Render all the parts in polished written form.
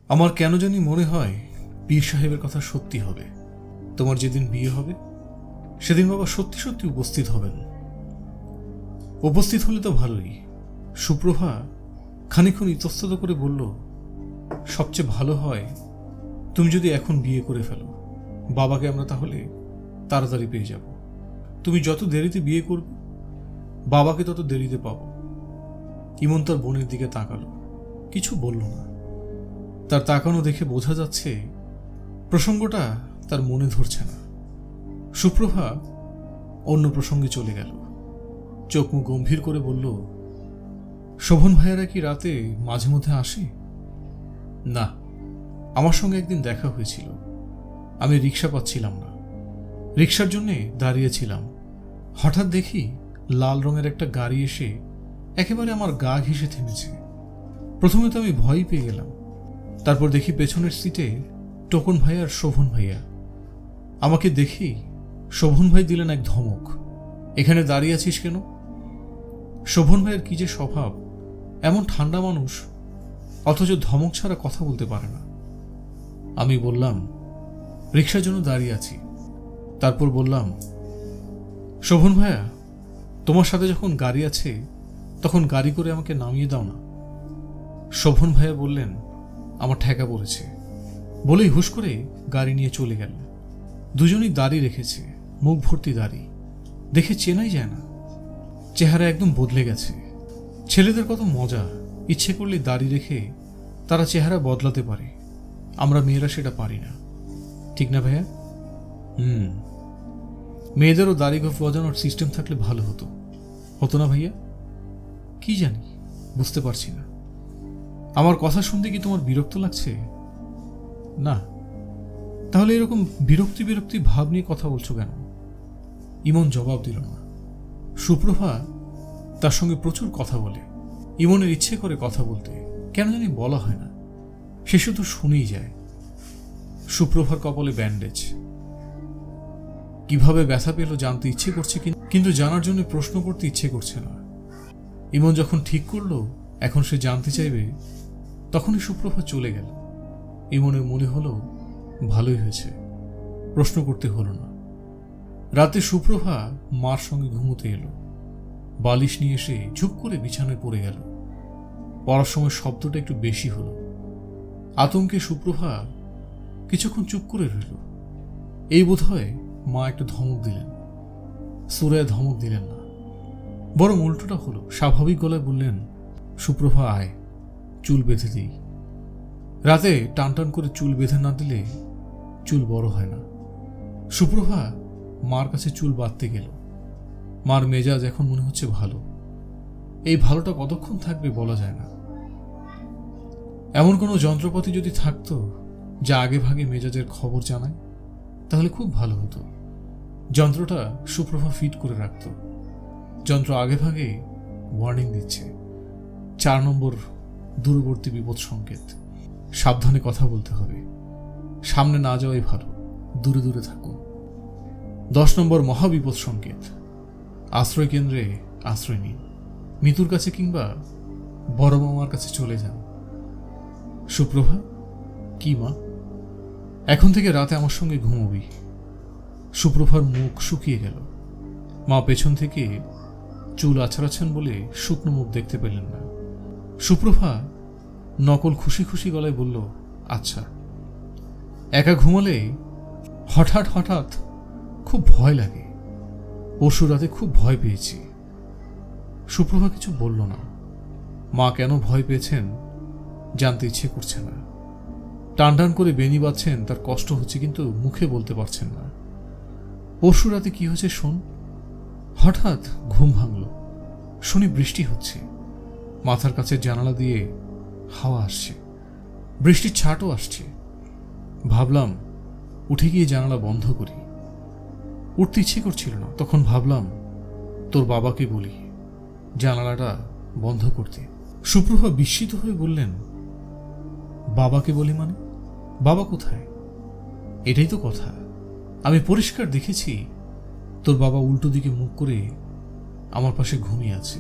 আমার কেন জানি মনে হয় পীর সাহেবের কথা সত্যি হবে। তোমার যেদিন বিয়ে হবে সেদিন বাবা সত্যি সত্যি উপস্থিত হবেন। উপস্থিত হলে তো ভালোই। সুপ্রভা খানিকক্ষণ ইতস্তত করে বলল, সবচেয়ে ভালো হয় তুমি যদি এখন বিয়ে করে ফেলো, বাবাকে আমরা তাহলে তাড়াতাড়ি পেয়ে যাব। তুমি যত দেরিতে বিয়ে করবে বাবাকে তত দেরিতে পাবো। ইমন তার বোনের দিকে তাকালো, কিছু বলল না। তার তাকানো দেখে বোঝা যাচ্ছে প্রসঙ্গটা তার মনে ধরছে না। সুপ্রভা অন্য প্রসঙ্গে চলে গেল। চোখ মুখ গম্ভীর করে বলল, শোভন ভাইয়েরা কি রাতে মাঝে মধ্যে আসে? না, আমার সঙ্গে একদিন দেখা হয়েছিল। আমি রিক্সা পাচ্ছিলাম না, রিক্সার জন্যে দাঁড়িয়েছিলাম। হঠাৎ দেখি লাল রঙের একটা গাড়ি এসে একেবারে আমার গা ঘেঁষে থেমেছে। প্রথমে তো আমি ভয় পেয়ে গেলাম। তারপর দেখি পেছনের সিটে টোকন ভাই আর শোভন ভাইয়া। আমাকে দেখেই শোভন ভাই দিলেন এক ধমক, এখানে দাঁড়িয়ে আছিস কেন? শোভন ভাইয়ের কি যে স্বভাব, এমন ঠান্ডা মানুষ অথচ ধমক ছাড়া কথা বলতে পারে না। আমি বললাম, রিক্সার জন্য দাঁড়িয়ে আছি। তারপর বললাম, শোভন ভাইয়া, তোমার সাথে যখন গাড়ি আছে তখন গাড়ি করে আমাকে নামিয়ে দাও না। শোভন ভাইয়া বললেন, আমার ঠেকা পড়েছে। বলেই হুশ করে গাড়ি নিয়ে চলে গেল। দুজনেই দাড়ি রেখেছে, মুখ ভর্তি দাড়ি, দেখে চেনাই যায় না। চেহারা একদম বদলে গেছে। ছেলেদের কত মজা, ইচ্ছে করলে দাড়ি রেখে তারা চেহারা বদলাতে পারে। আমরা মেয়েরা সেটা পারি না, ঠিক না ভাইয়া? মেয়েদেরও দাড়ি গোঁফ গজানোর সিস্টেম থাকলে ভালো হতো, হতো না ভাইয়া? কি জানি, বুঝতে পারছি না। আমার কথা শুনতে কি তোমার বিরক্ত লাগছে? না, তাহলে এরকম বিরক্তি বিরক্তি ভাব নিয়ে কথা বলছো কেন? ইমন জবাব দিল না। সুপ্রভা তার সঙ্গে প্রচুর কথা বলে। ইমনের ইচ্ছে করে কথা বলতে, কেন জানি বলা হয় না, সে শুধু শুনেই যায়। সুপ্রভার কপালে ব্যান্ডেজ। কিভাবে ব্যথা পেল জানতে ইচ্ছে করছে, কিন্তু জানার জন্য প্রশ্ন করতে ইচ্ছে করছে না। ইমন যখন ঠিক করলো এখন সে জানতে চাইবে, তখনই সুপ্রভা চলে গেল। ইমনের মনে হলো ভালোই হয়েছে, প্রশ্ন করতে হলো না। রাতে সুপ্রভা মার সঙ্গে ঘুমোতে এলো। বালিশ নিয়ে এসে ঝুপ করে বিছানায় পড়ে গেল। পড়ার সময় শব্দটা একটু বেশি হলো। আতঙ্কে সুপ্রভা কিছুক্ষণ চুপ করে রইল। এই বোধহয় মা একটা ধমক দিলেন। সুরায় ধমক দিলেন না, বরং উল্টোটা হলো। স্বাভাবিক গলায় বললেন, সুপ্রভা আয়, চুল বেঁধে দিই। রাতে টান টান করে চুল বেঁধে না দিলে চুল বড় হয় না। সুপ্রভা মার কাছে চুল বাঁধতে গেল। মার মেজাজ এখন মনে হচ্ছে ভালো। এই ভালোটা কতক্ষণ থাকবে বলা যায় না। এমন কোনো যন্ত্রপাতি যদি থাকতো যা আগে ভাগে মেজাজের খবর জানায় তাহলে খুব ভালো হতো। যন্ত্রটা সুপ্রভা ফিট করে রাখত। যন্ত্র আগে ভাগে ওয়ার্নিং দিচ্ছে, 4 নম্বর দূরবর্তী বিপদ সংকেত, সাবধানে কথা বলতে হবে, সামনে না যাওয়াই ভালো, দূরে দূরে থাকুন। 10 নম্বর মহাবিপদ সংকেত, আশ্রয় কেন্দ্রে আশ্রয় নিন, মৃত্যুর কাছে কিংবা বড় মামার কাছে চলে যান। সুপ্রভা, কি মা? এখন থেকে রাতে আমার সঙ্গে ঘুমোবি। সুপ্রভার মুখ শুকিয়ে গেল। মা পেছন থেকে চুল আছড়াচ্ছেন বলে শুকনো মুখ দেখতে পেলেন না। সুপ্রভা নকল খুশি খুশি গলায় বলল, আচ্ছা। একা ঘুমালে হঠাৎ হঠাৎ খুব ভয় লাগে। পরশু রাতে খুব ভয় পেয়েছি। সুপ্রভা কিছু বলল না। মা কেন ভয় পেয়েছেন জানতে ইচ্ছে করছে না। টান টান করে বেনি বাঁধছেন, তার কষ্ট হচ্ছে কিন্তু মুখে বলতে পারছেন না। পরশু রাতে কি হয়েছে শোন। হঠাৎ ঘুম ভাঙল, শুনি বৃষ্টি হচ্ছে। মাথার কাছে জানালা দিয়ে হাওয়া আসছে, বৃষ্টির ছাটও আসছে। ভাবলাম উঠে গিয়ে জানালা বন্ধ করি। উঠতে ইচ্ছে করছিল না। তখন ভাবলাম তোর বাবাকে বলি জানালাটা বন্ধ করতে। সুপ্রভা বিস্মিত হয়ে বললেন, বাবাকে বলি মানে? বাবা কোথায়? এটাই তো কথা। আমি পরিষ্কার দেখেছি তোর বাবা উল্টো দিকে মুখ করে আমার পাশে ঘুমিয়ে আছে।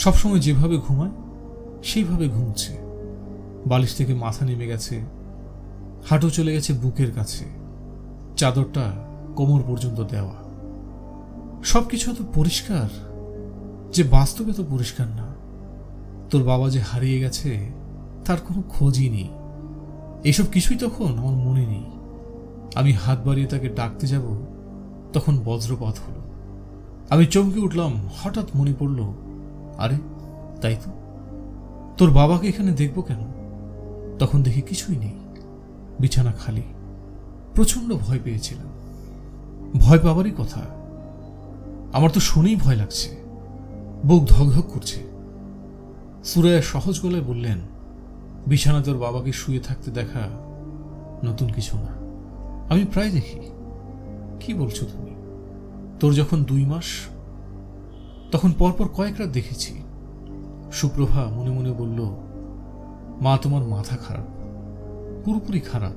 সবসময় যেভাবে ঘুমায় সেইভাবে ঘুমছে। বালিশ থেকে মাথা নেমে গেছে, হাঁটু চলে গেছে বুকের কাছে, চাদরটা কোমর পর্যন্ত দেওয়া। সবকিছু এত পরিষ্কার যে বাস্তবে তো পরিষ্কার না। তোর বাবা যে হারিয়ে গেছে তার কোনো খোঁজই নেই। এইসব কিছুই তখন আমার মনে নেই। আমি হাত বাড়িয়ে তাকে ডাকতে যাব, তখন বজ্রপাত হলো। আমি চমকে উঠলাম। হঠাৎ মনে পড়ল, আরে তাই তো, তোর বাবাকে এখানে দেখব কেন? তখন দেখি কিছুই নেই, বিছানা খালি। প্রচন্ড ভয় পেয়েছিলাম। ভয় পাবারই কথা, আমার তো শুনেই ভয় লাগছে, বুক ধকধক করছে। সুরাইয়া সহজ গলায় বললেন, বিছানা তোর বাবাকে শুয়ে থাকতে দেখা নতুন কিছু না, আমি প্রায় দেখি। কি বলছো তুমি? তোর যখন 2 মাস, তখন পরপর কয়েক রাত দেখেছি। সুপ্রভা মনে মনে বলল, মা তোমার মাথা খারাপ, পুরোপুরি খারাপ।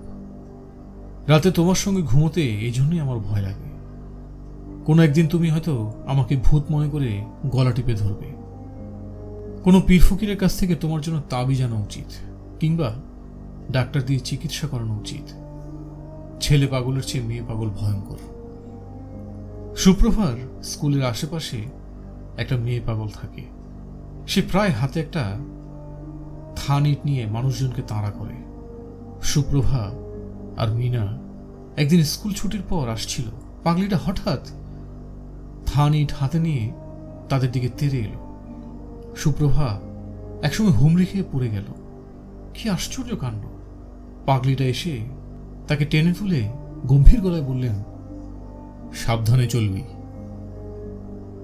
রাতে তোমার সঙ্গে ঘুমোতে এই জন্যই আমার ভয় লাগে। কোনো একদিন তুমি হয়তো আমাকে ভূত মনে করে গলা টিপে ধরবে। কোনো পীর ফকিরের কাছ থেকে তোমার জন্য তাবিজ আনা উচিত, কিংবা ডাক্তার দিয়ে চিকিৎসা করানো উচিত। ছেলে পাগলের চেয়ে মেয়ে পাগল ভয়ঙ্কর। সুপ্রভার স্কুলের আশেপাশে একটা মেয়ে পাগল থাকে। সে প্রায় হাতে একটা থান ইট নিয়ে মানুষজনকে তাড়া করে। সুপ্রভা আর মিনা একদিন স্কুল ছুটির পর আসছিল। পাগলিটা হঠাৎ থান ইট হাতে নিয়ে তাদের দিকে তেড়ে এলো। সুপ্রভা একসময় হুমড়ি খেয়ে পড়ে গেল। কি আশ্চর্য কাণ্ড! পাগলিটা এসে তাকে টেনে তুলে গম্ভীর গলায় বললেন, সাবধানে চলবি।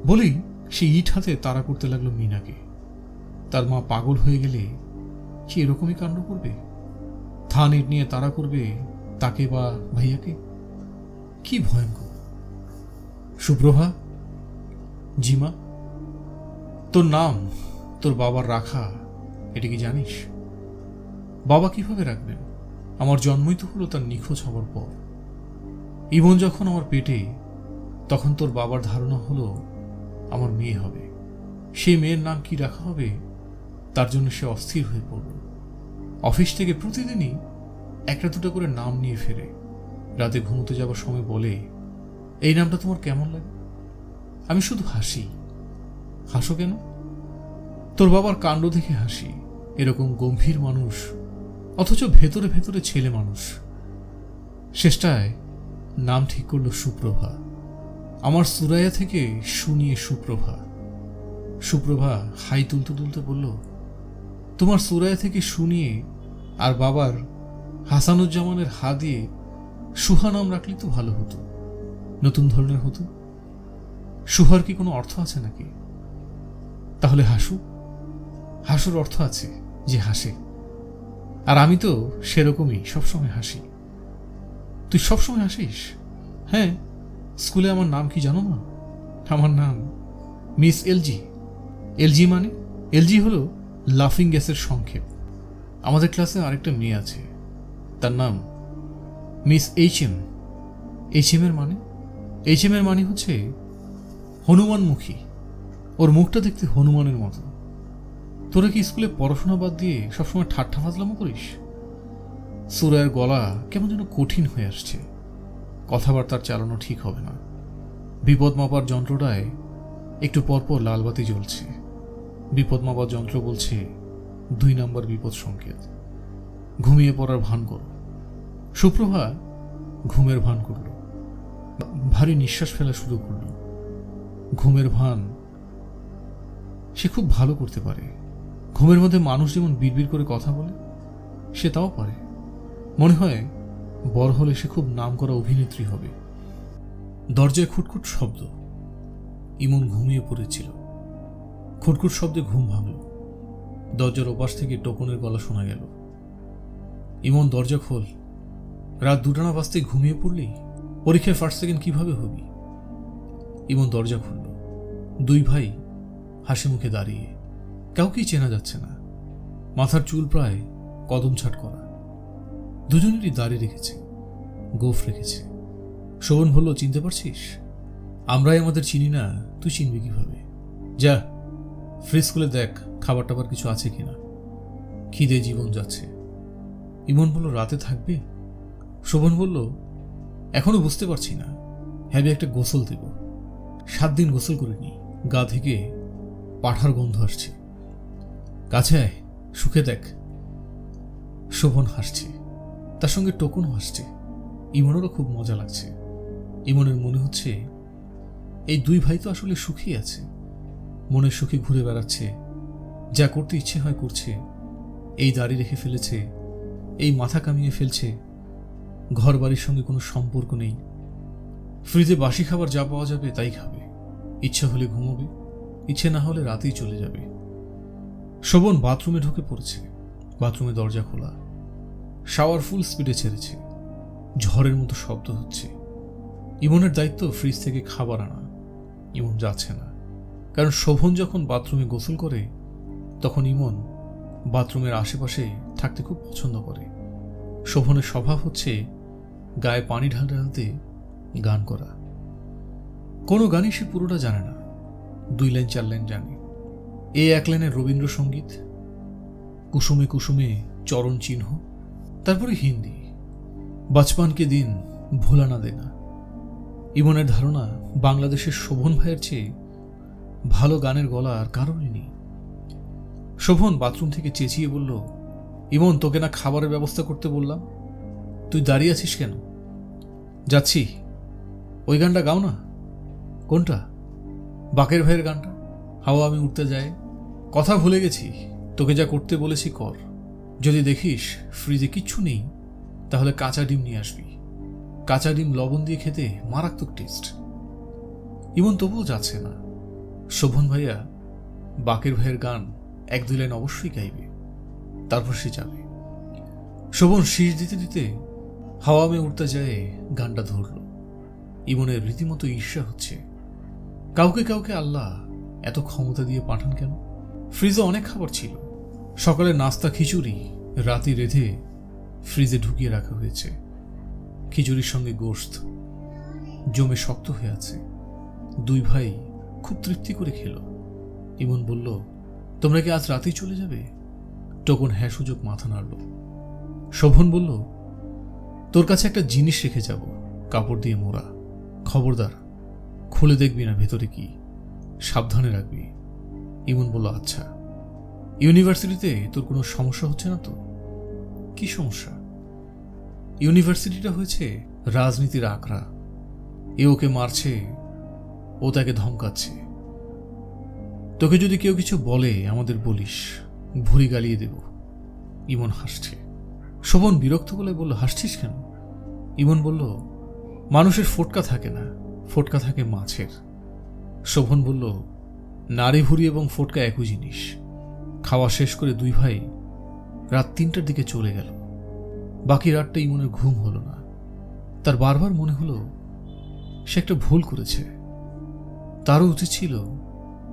বলেই সে ইট হাতে তাড়া করতে লাগলো মিনাকে। তার মা পাগল হয়ে গেলে কি এরকমই কাণ্ড করবে? থান ইট নিয়ে তাড়া করবে তাকে বা ভাইয়াকে? কি ভয়ঙ্কর! সুপ্রভা, জিমা, তোর নাম তোর বাবার রাখা, এটা কি জানিস? বাবা কিভাবে রাখবেন? আমার জন্মই তো হলো তার নিখোঁজ হওয়ার পর। ইমন যখন আমার পেটে, তখন তোর বাবার ধারণা হলো আমার মেয়ে হবে। সেই মেয়ের নাম কি রাখা হবে তার জন্য সে অস্থির হয়ে পড়ল। অফিস থেকে প্রতিদিনই 1-2টা করে নাম নিয়ে ফেরে। রাতে ঘুমোতে যাবার সময় বলে, এই নামটা তোমার কেমন লাগে? আমি শুধু হাসি। হাসো কেন? তোর বাবার কাণ্ড দেখে হাসি। এরকম গম্ভীর মানুষ, অথচ ভেতরে ভেতরে ছেলে মানুষ। শেষটায় নাম ঠিক করলো সুপ্রভা। আমার সুরাইয়া থেকে শুনিয়ে সুপ্রভা। সুপ্রভা হাই তুলতে তুলতে বলল, তোমার সুরাইয়া থেকে শুনিয়ে আর বাবার হাসানুজ্জামানের হা দিয়ে সুহা নাম রাখলে তো ভালো হতো, নতুন ধরনের হতো। সুহার কি কোনো অর্থ আছে নাকি? তাহলে হাসু। হাসুর অর্থ আছে যে হাসে, আর আমি তো সেরকমই, সবসময় হাসি। তুই সবসময় হাসিস? হ্যাঁ, স্কুলে আমার নাম কি জানো না? আমার নাম মিস এলজি। এলজি মানে? এলজি হলো লাফিং গ্যাসের সংক্ষেপ। আমাদের ক্লাসে আরেকটা মেয়ে আছে, তার নাম মিস এইচএম। এইচএম এর মানে? এইচএম এর মানে হচ্ছে হনুমানমুখী। ওর মুখটা দেখতে হনুমানের মতো। তোরা কি স্কুলে পড়াশোনা বাদ দিয়ে সবসময় ঠাট্টা ফাজলামো করিস? সুরায়ের গলা কেমন যেন কঠিন হয়ে আসছে। কথাবার্তার চালানো ঠিক হবে না। বিপদ মাপার যন্ত্রটায় একটু পরপর লালবাতি জ্বলছে। বিপদ মাপার যন্ত্র বলছে 2 নম্বর বিপদ সংকেত। ঘুমিয়ে পড়ার ভান করো। সুপ্রভা ঘুমের ভান করল। ভারী নিঃশ্বাস ফেলা শুরু করল। ঘুমের ভান সে খুব ভালো করতে পারে। ঘুমের মধ্যে মানুষ যেমন বিড়বিড় করে কথা বলে, সে তাও পারে। মনে হয় বড় হলে সে খুব নামকরা অভিনেত্রী হবে। দরজায় খুটখুট শব্দ। ইমন ঘুমিয়ে পড়েছিল। খুটখুট শব্দে ঘুম ভাঙল। দরজার ওপাশ থেকে টোকনের গলা শোনা গেল, ইমন দরজা খোল। রাত 2টা না বাজতে ঘুমিয়ে পড়লি? পরীক্ষায় ফার্স্ট সেকেন্ড কিভাবে হবি? ইমন দরজা খুলল। 2 ভাই হাসি মুখে দাঁড়িয়ে। কাউকেই চেনা যাচ্ছে না। মাথার চুল প্রায় কদম ছাট করা। দুজনেরই দাড়ি রেখেছে, গোফ রেখেছে। শোভন বলল, চিনতে পারছিস? আমরাই আমাদের চিনি না, তুই চিনবি কিভাবে? যা ফ্রিজ খুলে দেখ খাবার টাবার কিছু আছে কিনা। খিদে জীবন যাচ্ছে। ইমন বলল, রাতে থাকবে? শোভন বলল, এখনো বুঝতে পারছি না, হ্যাবি একটা গোসল দেব। 7 দিন গোসল করিনি, গা থেকে পাঠার গন্ধ আসছে। কাছে আয়, সুখে দেখ। শোভন হাসছে, তার সঙ্গে টোকনও হাসছে। ইমনেরও খুব মজা লাগছে। ইমনের মনে হচ্ছে এই 2 ভাই তো আসলে সুখী আছে, মনের সুখে ঘুরে বেড়াচ্ছে, যা করতে ইচ্ছে হয় করছে। এই দাড়ি রেখে ফেলেছে, এই মাথা কামিয়ে ফেলছে, ঘর বাড়ির সঙ্গে কোনো সম্পর্ক নেই। ফ্রিজে বাসি খাবার যা পাওয়া যাবে তাই খাবে, ইচ্ছা হলে ঘুমোবে, ইচ্ছে না হলে রাতেই চলে যাবে। শোভন বাথরুমে ঢুকে পড়েছে। বাথরুমে দরজা খোলা, শাওয়ার ফুল স্পিডে ছেড়েছে, ঝড়ের মতো শব্দ হচ্ছে। ইমনের দায়িত্ব ফ্রিজ থেকে খাবার আনা। ইমন যাচ্ছে না, কারণ শোভন যখন বাথরুমে গোসল করে তখন ইমন বাথরুমের আশেপাশে থাকতে খুব পছন্দ করে। শোভনের স্বভাব হচ্ছে গায়ে পানি ঢালতে ঢালতে গান করা। কোনো গানই সে পুরোটা জানে না, 2 লাইন 4 লাইন জানে। 1 লাইনের রবীন্দ্রসঙ্গীত, কুসুমে কুসুমে চরণ চিহ্ন, তারপরে হিন্দি, বাচপান কে দিন ভোলা না দেনা। ইমনের ধারণা বাংলাদেশের শোভন ভাইয়ের চেয়ে ভালো গানের গলা আর কারণই নেই। শোভন বাথরুম থেকে চেঁচিয়ে বলল, ইমন, তোকে না খাবারের ব্যবস্থা করতে বললাম, তুই দাঁড়িয়ে আছিস কেন? যাচ্ছি। ওই গানটা গাও না। কোনটা? বাকের ভাইয়ের গানটা, হাওয়া আমি উঠতে যাই। কথা ভুলে গেছি, তোকে যা করতে বলেছি কর। যদি দেখিস ফ্রিজে কিচ্ছু নেই, তাহলে কাঁচা ডিম নিয়ে আসবি। কাঁচা ডিম লবণ দিয়ে খেতে মারাত্মক টেস্ট। ইমন তবুও যাচ্ছে না। শোভন ভাইয়া বাকের ভাইয়ের গান 1-2 লাইন অবশ্যই গাইবে, তারপর সে যাবে। শোভন শীষ দিতে দিতে হাওয়া মে উঠতে যায় গানটা ধরল। ইমনের রীতিমতো ঈর্ষা হচ্ছে। কাউকে কাউকে আল্লাহ এত ক্ষমতা দিয়ে পাঠান কেন? ফ্রিজে অনেক খাবার ছিল। সকালে নাস্তা খিচুড়ি রাতে রেঁধে ফ্রিজে ঢুকিয়ে রাখা হয়েছে। খিচুড়ির সঙ্গে গোশত জমে শক্ত হয়ে আছে। 2 ভাই খুব তৃপ্তি করে খেল। ইমন বলল, তোমরা কি আজ রাতেই চলে যাবে? টোকন হ্যাঁ সুযোগ মাথা নাড়ল। শোভন বলল, তোর কাছে একটা জিনিস রেখে যাব, কাপড় দিয়ে মোড়া। খবরদার খুলে দেখবি না ভেতরে কি, সাবধানে রাখবি। ইমন বলল, আচ্ছা। ইউনিভার্সিটিতে তোর কোনো সমস্যা হচ্ছে না তো? কি সমস্যা? ইউনিভার্সিটিটা হয়েছে রাজনীতির আখড়া। এ ওকে মারছে, ও তাকে ধমকাচ্ছে। তোকে যদি কেউ কিছু বলে আমাদের বলিস, ভুঁড়ি গালিয়ে দেব। ইমন হাসছে। শোভন বিরক্ত বলে বলল, হাসছিস কেন? ইমন বলল, মানুষের ফোটকা থাকে না, ফোটকা থাকে মাছের। শোভন বলল, নারী ভুঁড়ি এবং ফোটকা একই জিনিস। খাওয়া শেষ করে 2 ভাই রাত 3টার দিকে চলে গেল। বাকি রাতটা ইমনের ঘুম হলো না। তার বারবার মনে হলো সে একটা ভুল করেছে, তারও উচিত ছিল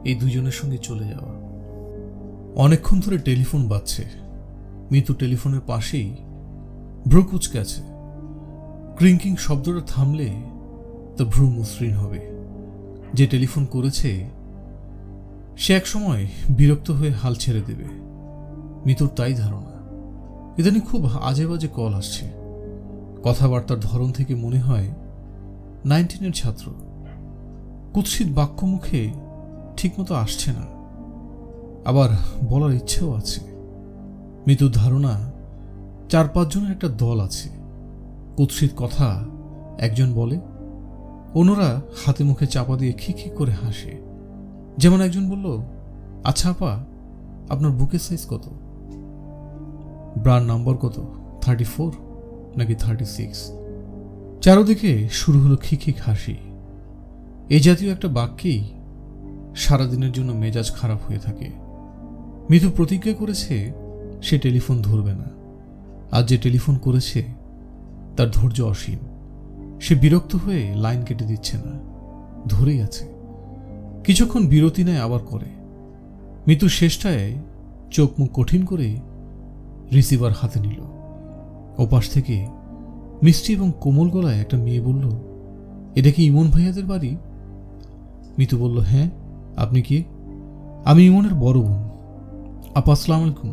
এই 2 জনের সঙ্গে চলে যাওয়া। অনেকক্ষণ ধরে টেলিফোন বাজছে। মিতু টেলিফোনের পাশেই ভ্রু কুঁচকে আছে। ক্রিঙ্কিং শব্দটা থামলে তো ভ্রু মসৃণ হবে। যে টেলিফোন করেছে সে এক সময় বিরক্ত হয়ে হাল ছেড়ে দেবে। মিতুর তাই ধারণা। ইদানিং খুব আজে বাজে কল আসছে। কথাবার্তার ধরন থেকে মনে হয় 19-এর ছাত্র। কুৎসিত বাক্য মুখে ঠিকমতো আসছে না, আবার বলার ইচ্ছেও আছে। মিতুর ধারণা 4-5 জনের একটা দল আছে। কুৎসিত কথা একজন বলে, অন্যরা হাতে মুখে চাপা দিয়ে খিখি করে হাসে। যেমন একজন বলল, আচ্ছা আপা, আপনার বুকের সাইজ কত? ব্রার নাম্বার কত? 34 নাকি 36? চারদিকে শুরু হলো খিখিক হাসি। এই জাতীয় একটা বাক্যেই সারাদিনের জন্য মেজাজ খারাপ হয়ে থাকে। মিতু প্রতিজ্ঞা করেছে সে টেলিফোন ধরবে না। আজ যে টেলিফোন করেছে তার ধৈর্য অসীম। সে বিরক্ত হয়ে লাইন কেটে দিচ্ছে না, ধরেই আছে। কিছুক্ষণ বিরতি নেয়, আবার করে। মিতু শেষটায় চোখ মুখ কঠিন করে রিসিভার হাতে নিল। ওপাশ থেকে মিষ্টি এবং কোমল গলায় একটা মেয়ে বলল, এটা কি ইমন ভাইয়াদের বাড়ি? মিতু বলল, হ্যাঁ, আপনি কি? আমি ইমনের বড় বোন। আপা আসসালামু আলাইকুম।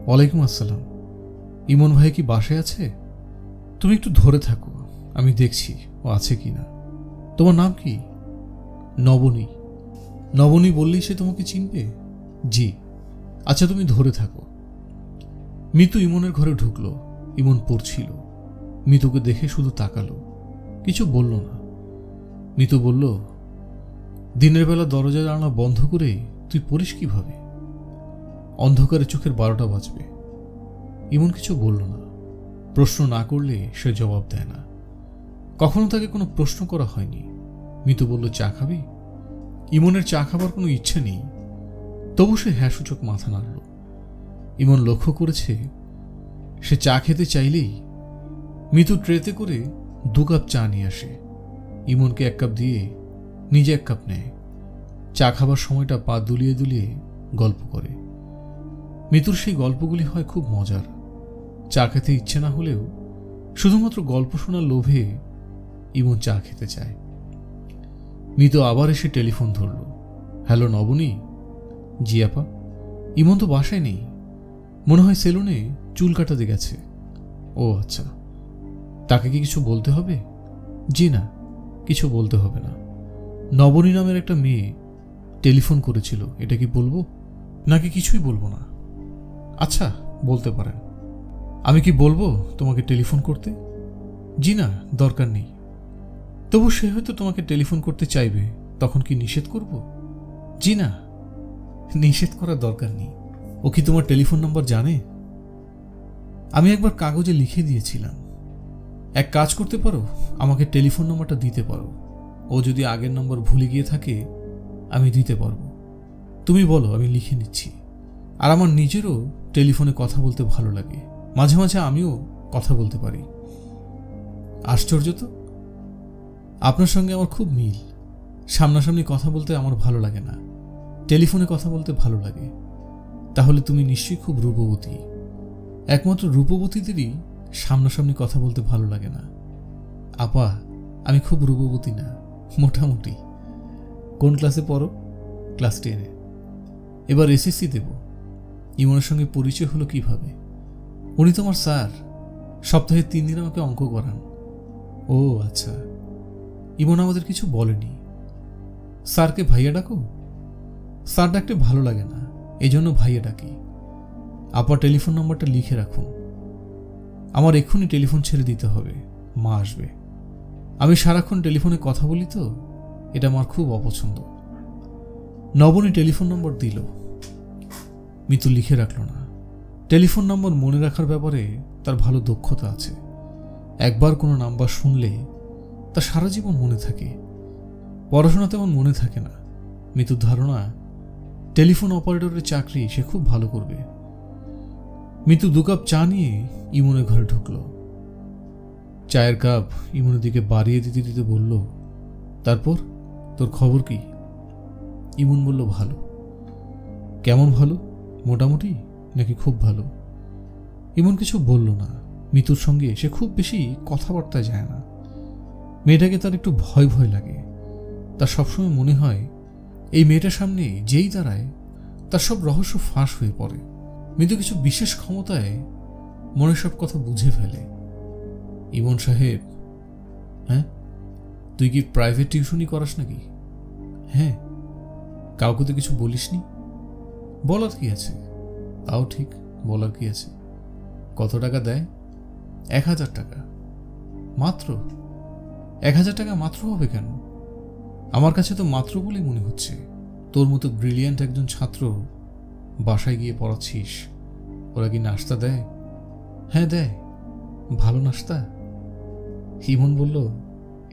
ওয়ালাইকুম আসসালাম। ইমন ভাই কি বাসায় আছে? তুমি একটু ধরে থাকো, আমি দেখছি ও আছে কিনা। তোমার নাম কি? নবনী। নবনী বললেই সে তোমাকে চিনবে? জি। আচ্ছা, তুমি ধরে থাকো। মিতু ইমনের ঘরে ঢুকলো। ইমন পড়ছিল। মিতুকে দেখে শুধু তাকালো, কিছু বলল না। মিতু বলল, দিনের বেলা দরজা জানালা বন্ধ করে তুই পড়িস কিভাবে? অন্ধকারে চোখের 12টা বাজবে। ইমন কিছু বলল না। প্রশ্ন না করলে সে জবাব দেয় না। কখনো তাকে কোনো প্রশ্ন করা হয়নি। মিতু বলল, চা খাবি? ইমনের চা খাবার কোনো ইচ্ছে নেই, তবু সে হ্যাঁ সূচক মাথা নাড়ল। ইমন লক্ষ্য করেছে সে চা খেতে চাইলেই মিতু ট্রেতে করে 2 কাপ চা নিয়ে আসে। ইমনকে 1 কাপ দিয়ে নিজে 1 কাপ নেয়। চা খাবার সময়টা পা দুলিয়ে দুলিয়ে গল্প করে। মিতুর সেই গল্পগুলি হয় খুব মজার। চা খেতে ইচ্ছে না হলেও শুধুমাত্র গল্প শোনার লোভে ইমন চা খেতে চায়। মিতু আবার এসে টেলিফোন ধরল। হ্যালো নবনী। জি আপা। ইমন তো বাসায় নেই, মনে হয় সেলুনে চুল কাটাতে গেছে। ও আচ্ছা, তাকে কি কিছু বলতে হবে? জি না, কিছু বলতে হবে না। নবনী নামের একটা মেয়ে টেলিফোন করেছিল, এটা কি বলবো নাকি কিছুই বলবো না? আচ্ছা, বলতে পারেন। আমি কি বলবো তোমাকে টেলিফোন করতে? জি না, দরকার নেই। তবু সে হয়তো তোমাকে টেলিফোন করতে চাইবে, তখন কি নিষেধ করব? জি না, নিষেধ করার দরকার নেই। ও কি তোমার টেলিফোন নাম্বার জানে? আমি একবার কাগজে লিখে দিয়েছিলাম। এক কাজ করতে পারো, আমাকে টেলিফোন নাম্বারটা দিতে পারো। ও যদি আগের নম্বর ভুলে গিয়ে থাকে আমি দিতে পারবো। তুমি বলো, আমি লিখে নিচ্ছি। আর আমার নিজেরও টেলিফোনে কথা বলতে ভালো লাগে, মাঝে মাঝে আমিও কথা বলতে পারি। আশ্চর্য তো, আপনার সঙ্গে আমার খুব মিল। সামনাসামনি কথা বলতে আমার ভালো লাগে না, টেলিফোনে কথা বলতে ভালো লাগে। তাহলে তুমি নিশ্চয়ই খুব রূপবতী। একমাত্র রূপবতীদেরই সামনাসামনি কথা বলতে ভালো লাগে না। আপা, আমি খুব রূপবতী না, মোটামুটি। কোন ক্লাসে পড়ো? ক্লাস 10-এ। এবার এসএসসি দেব। ইমনের সঙ্গে পরিচয় হলো কিভাবে? উনি তো আমার স্যার, সপ্তাহে 3 দিন আমাকে অঙ্ক করান। ও আচ্ছা। ইমন আমাদের কিছু বলেনি। স্যারকে ভাইয়া ডাকো? স্যার ডাকতে ভালো লাগে না, এই জন্য ভাইয়া ডাকি। আপা, টেলিফোন নাম্বারটা লিখে রাখুন। আমার এক্ষুনি টেলিফোন ছেড়ে দিতে হবে, মা আসবে। আমি সারাক্ষণ টেলিফোনে কথা বলি তো, এটা আমার খুব অপছন্দ। নবনী টেলিফোন নম্বর দিল। মিতু লিখে রাখল না। টেলিফোন নম্বর মনে রাখার ব্যাপারে তার ভালো দক্ষতা আছে। একবার কোনো নাম্বার শুনলে তা সারা জীবন মনে থাকে। পড়াশোনা তেমন মনে থাকে না। মিতুর ধারণা টেলিফোন অপারেটরের চাকরি সে খুব ভালো করবে। মিতু 2 কাপ চা নিয়ে ইমনের ঘরে ঢুকল। চায়ের কাপ ইমনের দিকে বাড়িয়ে দিতে দিতে বলল, তারপর তোর খবর কি? ইমন বলল, ভালো। কেমন ভালো? মোটামুটি নাকি খুব ভালো? ইমন কিছু বলল না। মিতুর সঙ্গে সে খুব বেশি কথাবার্তা যায় না। মেয়েটাকে তার একটু ভয় ভয় লাগে। তার সবসময় মনে হয় এই মেয়েটার সামনে যেই দাঁড়ায় তার সব রহস্য ফাঁস হয়ে পড়ে। মিতু কিছু বিশেষ ক্ষমতায় মনের সব কথা বুঝে ফেলে। ইমন সাহেব, হ্যাঁ, তুই কি প্রাইভেট টিউশনই করাস নাকি? হ্যাঁ। কাউকে তো কিছু বলিসনি? বলার কি আছে? তাও ঠিক, বলার কি আছে। কত টাকা দেয়? 1000 টাকা। মাত্র? 1000 টাকা মাত্র হবে কেন? আমার কাছে তো মাত্র বলেই মনে হচ্ছে। তোর মতো ব্রিলিয়ান্ট একজন ছাত্র বাসায় গিয়ে পড়াচ্ছিস, ওরা কি নাস্তা দেয়? হ্যাঁ দেয়। ভালো নাস্তা? ইমন বলল,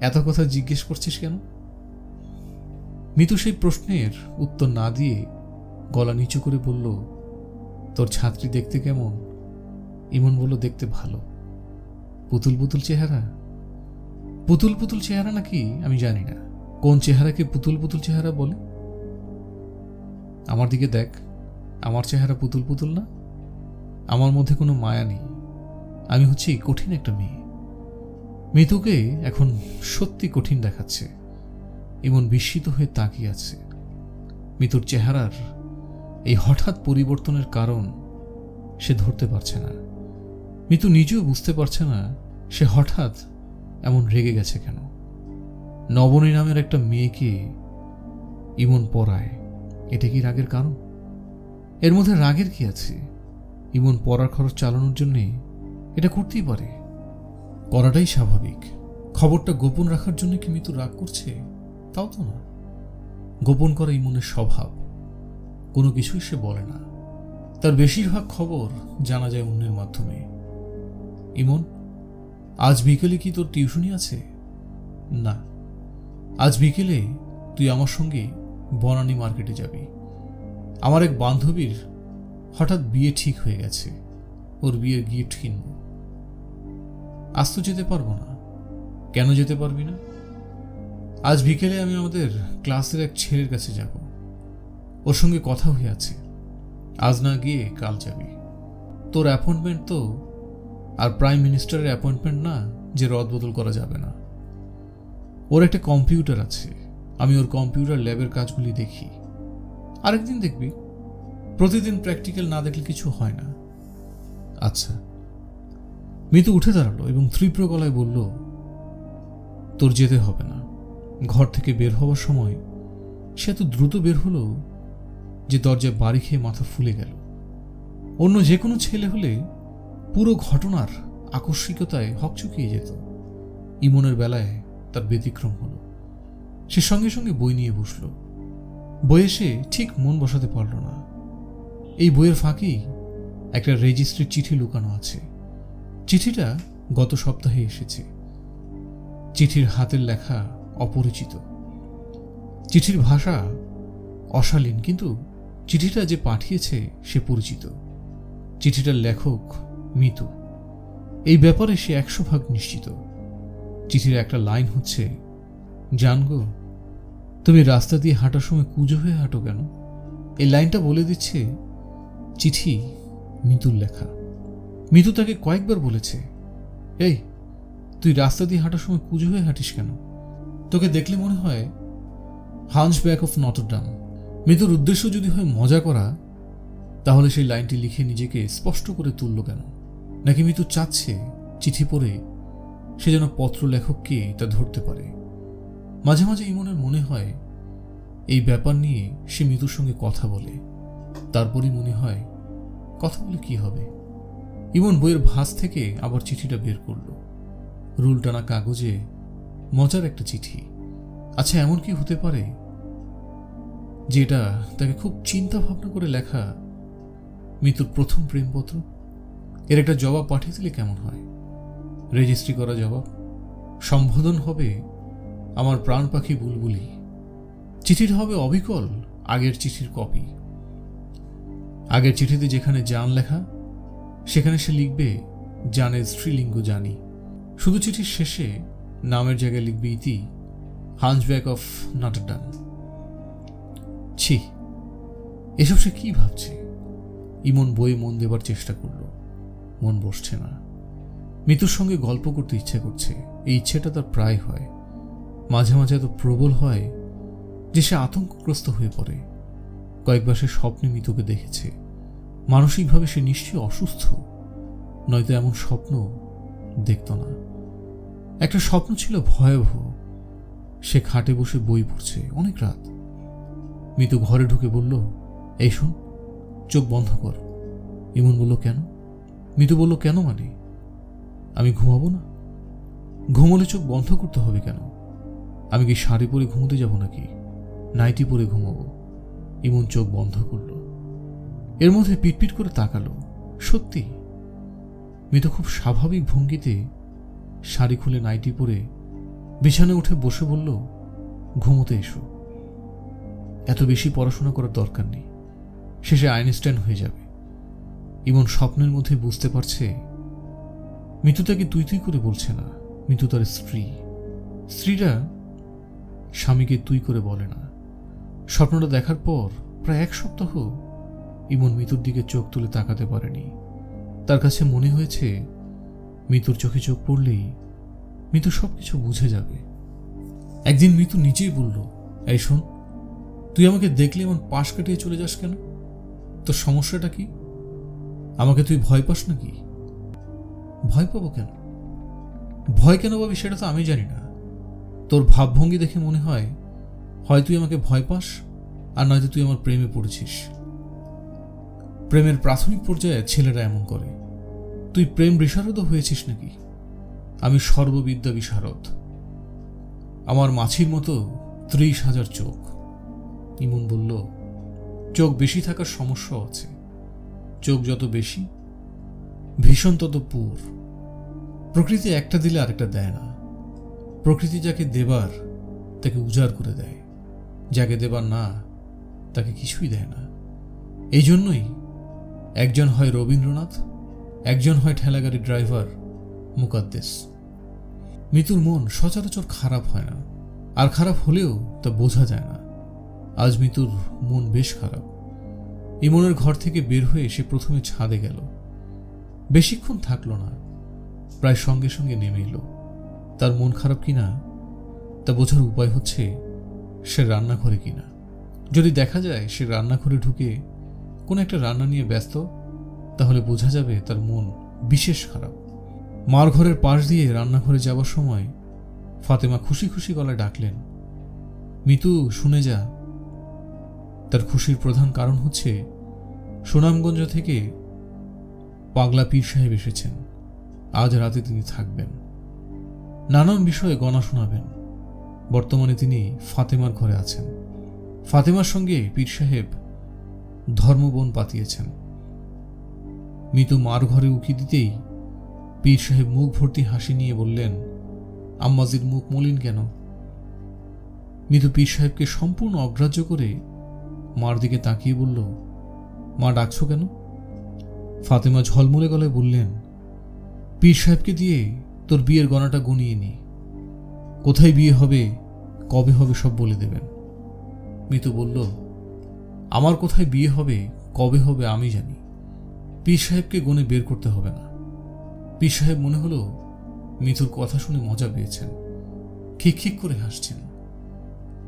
এত কথা জিজ্ঞেস করছিস কেন? মিতু সেই প্রশ্নের উত্তর না দিয়ে গলা নিচু করে বলল, তোর ছাত্রী দেখতে কেমন? ইমন বলল, দেখতে ভালো। পুতুল পুতুল চেহারা? পুতুল পুতুল চেহারা নাকি আমি জানি না। কোন চেহারাকে পুতুল পুতুল চেহারা বলে? আমার দিকে দেখ, আমার চেহারা পুতুল পুতুল না। আমার মধ্যে কোনো মায়া নেই। আমি হচ্ছি কঠিন একটা মেয়ে। মিতুকে এখন সত্যি কঠিন দেখাচ্ছে। ইমন বিস্মিত হয়ে তাকিয়ে আছে। মিতুর চেহারার এই হঠাৎ পরিবর্তনের কারণ সে ধরতে পারছে না। মিতু নিজেও বুঝতে পারছে না সে হঠাৎ এমন রেগে গেছে কেন। নবনী নামের একটা মেয়েকে ইমন পড়ায়, এটা কি রাগের কারণ? এর মধ্যে রাগের কি আছে? ইমন পড়ার খরচ চালানোর জন্য এটা করতেই পারে, করাটাই স্বাভাবিক। খবরটা গোপন রাখার জন্য কি মিতু রাগ করছে? তাও তো না। গোপন করা ইমনের স্বভাব, কোনো কিছুই সে বলে না। তার বেশিরভাগ খবর জানা যায় অন্যের মাধ্যমে। ইমন, আজ বিকেলে কি তোর টিউশনি আছে? না, আজ বিকেলে তুই আমার সঙ্গে বনানী মার্কেটে যাবি। আমার এক বান্ধবীর হঠাৎ বিয়ে ঠিক হয়ে গেছে, ওর বিয়ের গিফট কিনব। আজ তো যেতে পারবো না। কেন যেতে পারবি না? আজ বিকেলে আমি আমাদের ক্লাসের এক ছেলের কাছে যাব, ওর সঙ্গে কথা হয়ে আছে। আজ না গিয়ে কাল যাবি। তোর অ্যাপয়েন্টমেন্ট তো আর প্রাইম মিনিস্টারের অ্যাপয়েন্টমেন্ট না যে রদবদল করা যাবে না। ওর একটা কম্পিউটার আছে, আমি ওর কম্পিউটার ল্যাবের কাজগুলি দেখি। আরেকদিন দেখবি। প্রতিদিন প্র্যাকটিক্যাল না দেখলে কিছু হয় না। আচ্ছা। মিতু উঠে দাঁড়ালো এবং তীব্র গলায় বলল, তোর যেতে হবে না। ঘর থেকে বের হওয়ার সময় সে এত দ্রুত বের হলো যে দরজায় বাড়ি খেয়ে মাথা ফুলে গেল। অন্য যে কোনো ছেলে হলে পুরো ঘটনার আকস্মিকতায় হকচকিয়ে যেত। ইমনের বেলায় তার ব্যতিক্রম হলো। সে সঙ্গে সঙ্গে বই নিয়ে বসল। বইয়ে সে ঠিক মন বসাতে পারল না। এই বইয়ের ফাঁকেই একটা রেজিস্ট্রির চিঠি লুকানো আছে। চিঠিটা গত সপ্তাহে এসেছে। চিঠির হাতের লেখা অপরিচিত, চিঠির ভাষা অশালীন, কিন্তু চিঠিটা যে পাঠিয়েছে সে পরিচিত। চিঠিটার লেখক মিতু। এই ব্যাপারে সে 100% নিশ্চিত। চিঠির একটা লাইন হচ্ছে, জানগো, তুমি রাস্তা দিয়ে হাঁটার সময় কুঁজো হয়ে হাঁটো কেন? এই লাইনটা বলে দিচ্ছে চিঠি মিতুর লেখা। মিতু তাকে কয়েকবার বলেছে, এই তুই রাস্তা দিয়ে হাঁটার সময় কুঁজো হয়ে হাঁটিস কেন? তোকে দেখলে মনে হয় হাঞ্চব্যাক অফ নটরডাম। মিতুর উদ্দেশ্য যদি হয় মজা করা, তাহলে সেই লাইনটি লিখে নিজেকে স্পষ্ট করে তুলল কেন? নাকি মিতু চাচ্ছে চিঠি পড়ে সে যেন পত্র লেখককে তা ধরতে পারে? মাঝে মাঝে ইমনের মনে হয় এই ব্যাপার নিয়ে সে মিতুর সঙ্গে কথা বলে। তারপরই মনে হয় কথা বলে কি হবে। ইমন বইয়ের ভাঁজ থেকে আবার চিঠিটা বের করল। রুল টানা কাগজে মজার একটা চিঠি। আচ্ছা, এমন কি হতে পারে যেটা তাকে খুব চিন্তা ভাবনা করে লেখা মিতুর প্রথম প্রেমপত্র? এর একটা জবাব পাঠিয়ে দিলে কেমন হয়? রেজিস্ট্রি করা জবাব। সম্বোধন হবে আমার প্রাণ পাখি বুলবুলি। চিঠিটা হবে অবিকল আগের চিঠির কপি। আগের চিঠিতে যেখানে জান লেখা, সেখানে সে লিখবে জানের স্ত্রীলিঙ্গ জানি। শুধু চিঠির শেষে নামের জায়গায় লিখবে ইতি, হাঞ্চব্যাক অফ নটরডাম। ছি, এসব সে কি ভাবছে? ইমন বইয়ে মন দেবার চেষ্টা করল, মন বসছে না। মিতুর সঙ্গে গল্প করতে ইচ্ছে করছে। এই ইচ্ছেটা তার প্রায় হয়, মাঝে মাঝে এত প্রবল হয় যে সে আতঙ্কগ্রস্ত হয়ে পড়ে। কয়েকবার সে স্বপ্নে মিতুকে দেখেছে। মানসিকভাবে সে নিশ্চয়ই অসুস্থ, নয়তো এমন স্বপ্ন দেখত না। একটা স্বপ্ন ছিল ভয়াবহ। সে খাটে বসে বই পড়ছে, অনেক রাত। মিতু ঘরে ঢুকে বলল, এই শোন, চোখ বন্ধ কর। ইমন বলল, কেন? মিতু বলল, কেন মানে? আমি ঘুমাবো না? ঘুমোলে চোখ বন্ধ করতে হবে কেন? আমি কি শাড়ি পরে ঘুমোতে যাব নাকি? নাইটি পরে ঘুমাবো। ইমন চোখ বন্ধ করল। এর মধ্যে পিটপিট করে তাকালো। সত্যি মিতু খুব স্বাভাবিক ভঙ্গিতে শাড়ি খুলে নাইটি পরে বিছানায় উঠে বসে বলল, ঘুমোতে এসো। এত বেশি পড়াশোনা করার দরকার নেই, শেষে আইনস্টাইন হয়ে যাবে। ইমন স্বপ্নের মধ্যে বুঝতে পারছে মিতু তাকে তুই তুই করে বলছে না। মিতু তার স্ত্রী। স্ত্রীরা স্বামীকে তুই করে বলে না। স্বপ্নটা দেখার পর প্রায় 1 সপ্তাহ ইমন মিতুর দিকে চোখ তুলে তাকাতে পারেনি। তার কাছে মনে হয়েছে মিতুর চোখে চোখ পড়লেই মিতু সবকিছু বুঝে যাবে। একদিন মিতু নিজেই বলল, এই শোন, তুই আমাকে দেখলে এমন পাশ কাটিয়ে চলে যাস কেন? তোর সমস্যাটা কি? আমাকে তুই ভয় পাস নাকি? ভয় পাবো কেন? ভয় কেন পাবি সেটা তো আমি জানি না। তোর ভাবভঙ্গি দেখে মনে হয় তুই আমাকে ভয় পাস, আর নয়তো তুই আমার প্রেমে পড়েছিস। প্রেমের প্রাথমিক পর্যায়ে ছেলেরা এমন করে। তুই প্রেম বিশারদও হয়েছিস নাকি? আমি সর্ববিদ্যা বিশারদ। আমার মাছির মতো 30,000 চোখ। ইমন বলল, চোখ বেশি থাকার সমস্যা আছে। চোখ যত বেশি, ভীষণ তত পুর। প্রকৃতি একটা দিলে আরেকটা দেয় না। প্রকৃতি যাকে দেবার তাকে উজাড় করে দেয়, যাকে দেবার না তাকে কিছুই দেয় না। এই জন্যই একজন হয় রবীন্দ্রনাথ, একজন হয় ঠেলাগাড়ি ড্রাইভার মুকাদ্দেস। মিতুর মন সচরাচর খারাপ হয় না, আর খারাপ হলেও তা বোঝা যায় না। আজ মিতুর মন বেশ খারাপ। ইমনের ঘর থেকে বের হয়ে সে প্রথমে ছাদে গেল। বেশিক্ষণ থাকলো না, প্রায় সঙ্গে সঙ্গে নেমে এলো। তার মন খারাপ কিনা তা বোঝার উপায় হচ্ছে সে রান্নাঘরে কিনা। যদি দেখা যায় সে রান্নাঘরে ঢুকে কোনো একটা রান্না নিয়ে ব্যস্ত, তাহলে বোঝা যাবে তার মন বিশেষ খারাপ। মার ঘরের পাশ দিয়ে রান্নাঘরে যাবার সময় ফাতেমা খুশি খুশি গলায় ডাকলেন, মিতু শুনে যা। তার খুশির প্রধান কারণ হচ্ছে সুনামগঞ্জ থেকে পাগলা পীর সাহেব এসেছেন। আজ রাতে তিনি থাকবেন, নানান বিষয়ে গণা শোনাবেন। বর্তমানে তিনি ফাতেমার ঘরে আছেন। ফাতেমার সঙ্গে পীর সাহেব ধর্মবন পাতিয়েছেন। মিতু মার ঘরে উকি দিতেই পীর সাহেব মুখ ভর্তি হাসি নিয়ে বললেন, আম্মাজির মুখ মলিন কেন? মিতু পীর সাহেবকে সম্পূর্ণ অগ্রাহ্য করে মার দিকে তাকিয়ে বলল, মা ডাকছো কেন? ফাতেমা ঝলমলে গলায় বললেন, পীর সাহেবকে দিয়ে তোর বিয়ের গণাটা গুনিয়ে নি। কোথায় বিয়ে হবে, কবে হবে সব বলে দেবেন। মিতু বলল, আমার কোথায় বিয়ে হবে, কবে হবে আমি জানি। পীর সাহেবকে গুনে বের করতে হবে না। পীর সাহেব মনে হলো মিতুর কথা শুনে মজা পেয়েছেন, খিকখিক করে হাসছেন।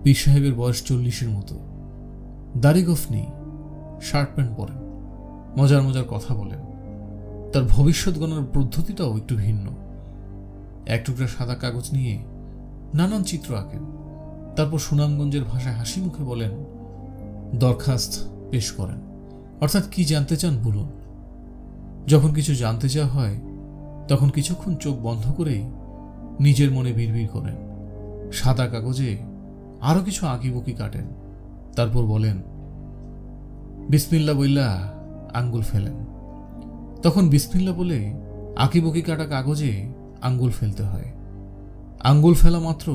পীর সাহেবের বয়স 40-এর মতো। দাড়ি গোঁফ নেই, শার্ট প্যান্ট পরেন, মজার মজার কথা বলেন। তার ভবিষ্যৎ গণনার পদ্ধতিটাও একটু ভিন্ন। এক টুকরা সাদা কাগজ নিয়ে নানান চিত্র আঁকেন, তারপর সুনামগঞ্জের ভাষায় হাসি মুখে বলেন, দরখাস্ত পেশ করেন। অর্থাৎ কি জানতে চান বলুন। যখন কিছু জানতে চাওয়া হয় তখন কিছুক্ষণ চোখ বন্ধ করেই নিজের মনে বিড়বিড় করেন। সাদা কাগজে আরো কিছু আঁকিবুকি কাটেন, তারপর বলেন, বিসমিল্লা বইল্লা আঙ্গুল ফেলেন। তখন বিসমিল্লা বলে আঁকিবুকি কাটা কাগজে আঙ্গুল ফেলতে হয়। আঙ্গুল ফেলা মাত্র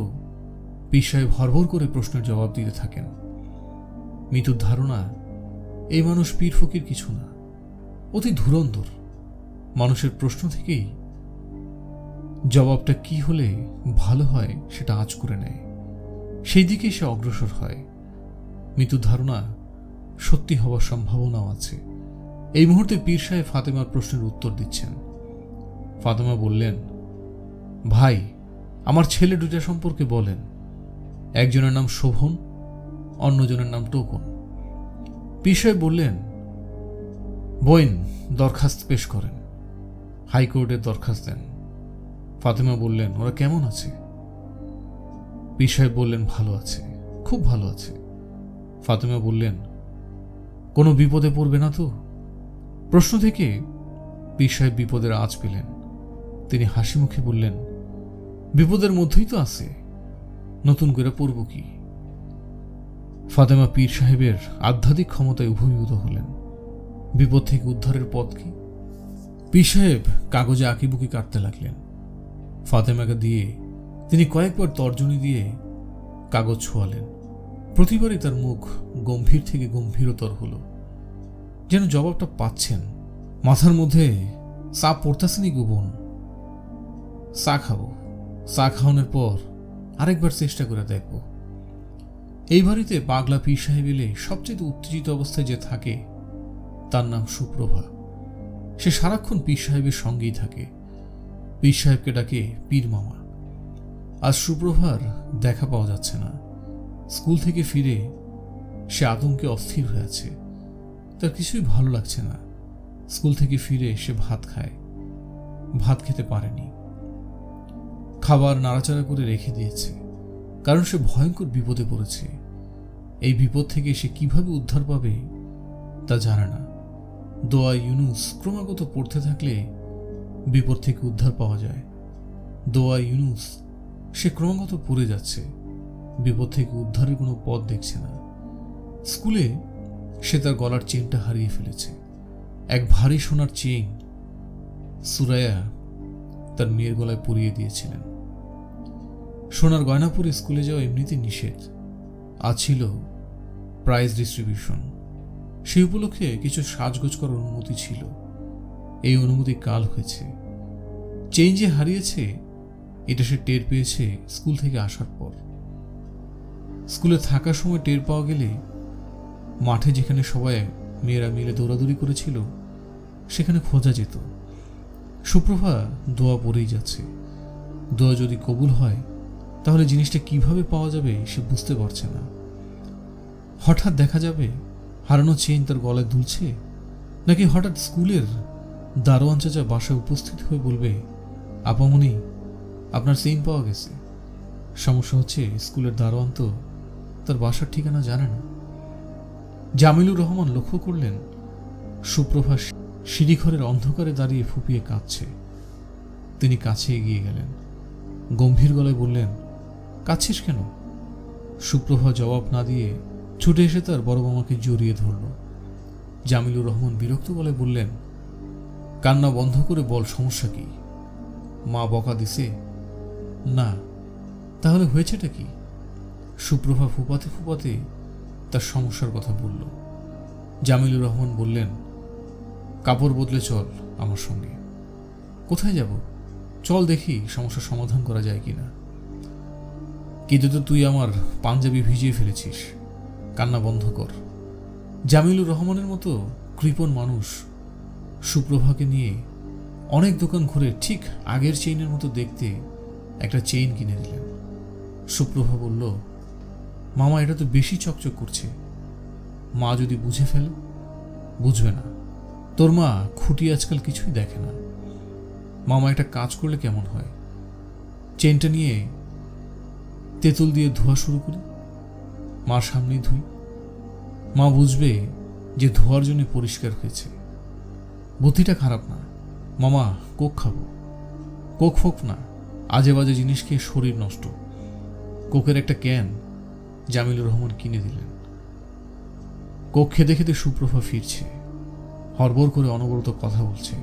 পীর সাহেব হরভর করে প্রশ্নের জবাব দিতে থাকেন। মিতুর ধারণা এই মানুষ পীর ফকির কিছু না, অতি ধুরন্ধর। মানুষের প্রশ্ন থেকেই জবাবটা কি হলে ভালো হয় সেটা আঁচ করে নেয়, সেই দিকে সে অগ্রসর হয়। মিতুর ধারণা সত্যি হওয়ার সম্ভাবনাও আছে। এই মুহূর্তে পীর সাহেব ফাতেমার প্রশ্নের উত্তর দিচ্ছেন। ফাতেমা বললেন, ভাই আমার ছেলে দুটা সম্পর্কে বলেন। একজনের নাম শোভন, অন্যজনের নাম টোকন। পীর সাহেব বললেন, বইন দরখাস্ত পেশ করেন, হাইকোর্টের দরখাস্ত দেন। ফাতেমা বললেন, ওরা কেমন আছে? পীর সাহেব বললেন, ভালো আছে, খুব ভালো আছে। ফাতেমা বললেন, কোনো বিপদে পড়বে না তো? প্রশ্ন থেকে পীর সাহেব বিপদের আঁচ পেলেন। তিনি হাসি মুখে বললেন, বিপদের মধ্যেই তো আছে, নতুন করে পড়ব কি? ফাতেমা পীর সাহেবের আধ্যাত্মিক ক্ষমতায় অভিভূত হলেন। বিপদ থেকে উদ্ধারের পথ কি? পীর সাহেব কাগজে আঁকিবুকি কাটতে লাগলেন। ফাতেমাকে দিয়ে তিনি কয়েকবার তর্জনী দিয়ে কাগজ ছোঁয়ালেন। প্রতিবারই তার মুখ গম্ভীর থেকে গম্ভীরতর হল, যেন জবাবটা পাচ্ছেন। মাথার মধ্যে চা পড়তেছেনি গো বোন, চা খাবো, চা খাওয়ানোর পর আরেকবার চেষ্টা করে দেখব। এই বাড়িতে পাগলা পীর সাহেব এলে সবচেয়ে উত্তেজিত অবস্থায় যে থাকে তার নাম সুপ্রভা। সে সারাক্ষণ পীর সাহেবের সঙ্গেই থাকে। পীর সাহেবকে ডাকে পীর মামা। আজ সুপ্রভার দেখা পাওয়া যাচ্ছে না। স্কুল থেকে ফিরে সে আতঙ্কে অস্থির হয়ে আছে। তার কিছুই ভালো লাগছে না। স্কুল থেকে ফিরে সে ভাত খায়। ভাত খেতে পারেনি, খাবার নাড়াচাড়া করে রেখে দিয়েছে, কারণ সে ভয়ঙ্কর বিপদে পড়েছে। এই বিপদ থেকে সে কিভাবে উদ্ধার পাবে তা জানে না। দোয়া ইউনুস ক্রমাগত পড়তে থাকলে বিপদ থেকে উদ্ধার পাওয়া যায়। দোয়া ইউনুস সে ক্রমাগত পড়ে যাচ্ছে, বিপদ থেকে উদ্ধারের কোনো পথ দেখছে না। স্কুলে সে তার গলার চেনটা হারিয়ে ফেলেছে, এক ভারী সোনার চেইন সুরাইয়া তার মেয়ের গলায় পরিয়ে দিয়েছিলেন। সোনার গয়না পরে স্কুলে যাওয়া এমনিতে নিষেধ। আজ ছিল প্রাইজ ডিস্ট্রিবিউশন, সেই উপলক্ষে কিছু সাজগোজ করার অনুমতি ছিল। এই অনুমতি কাল হয়েছে। চেইন যে হারিয়েছে এটা সে টের পেয়েছে স্কুল থেকে আসার পর। স্কুলে থাকার সময় টের পাওয়া গেলে মাঠে যেখানে সবাই মেয়েরা মিলে দৌড়াদৌড়ি করেছিল সেখানে খোঁজা যেত। সুপ্রভা দোয়া পড়েই যাচ্ছে। দোয়া যদি কবুল হয় তাহলে জিনিসটা কিভাবে পাওয়া যাবে সে বুঝতে পারছে না। হঠাৎ দেখা যাবে হারানো চেইন তার গলায় দুলছে, নাকি হঠাৎ স্কুলের দারোয়ান চাচা বাসায় উপস্থিত হয়ে বলবে, আপামনি আপনার চেইন পাওয়া গেছে। সমস্যা হচ্ছে স্কুলের দারোয়ান তো তার বাসার ঠিকানা জানে না। জামিলুর রহমান লক্ষ্য করলেন সুপ্রভা সিঁড়িঘরের অন্ধকারে দাঁড়িয়ে ফুপিয়ে কাঁদছে। তিনি কাছে এগিয়ে গেলেন, গম্ভীর গলায় বললেন, কাঁদছিস কেন? সুপ্রভা জবাব না দিয়ে ছুটে এসে তার বড় মামাকে জড়িয়ে ধরল। জামিলুর রহমান বিরক্ত গলায় বললেন, কান্না বন্ধ করে বল, সমস্যা কি? মা বকা দিছে? না। তাহলে হয়েছেটা কি? সুপ্রভা ফুপাতে ফুপাতে তার সমস্যার কথা বলল। জামিলুর রহমান বললেন, কাপড় বদলে চল আমার সঙ্গে। কোথায় যাব? চল দেখি সমস্যার সমাধান করা যায় কিনা। কিন্তু তো তুই আমার পাঞ্জাবি ভিজিয়ে ফেলেছিস, কান্না বন্ধ কর। জামিলুর রহমানের মতো কৃপণ মানুষ সুপ্রভাকে নিয়ে অনেক দোকান ঘুরে ঠিক আগের চেইনের মতো দেখতে একটা চেইন কিনে দিলেন। সুপ্রভা বলল, মামা এটা তো বেশি চকচক করছে। মা যদি বুঝে ফেলে? বুঝবে না, তোর মা খুঁটি আজকাল কিছুই দেখে না। মামা একটা কাজ করলে কেমন হয়, চেইনটা নিয়ে তেঁতুল দিয়ে ধোয়া শুরু করি, মার সামনেই ধুই। মা বুঝবে যে ধোয়ার জন্য পরিষ্কার হয়েছে। বুদ্ধিটা খারাপ না। মামা কোক খাবো। কোক ফোক না, আজে বাজে জিনিস খেয়ে শরীর নষ্ট। কোকের একটা ক্যান জামিলুর রহমান কিনে দিলেন। কোক খেতে খেতে সুপ্রভা ফিরছে, হড়বড় করে অনবরত কথা বলছে।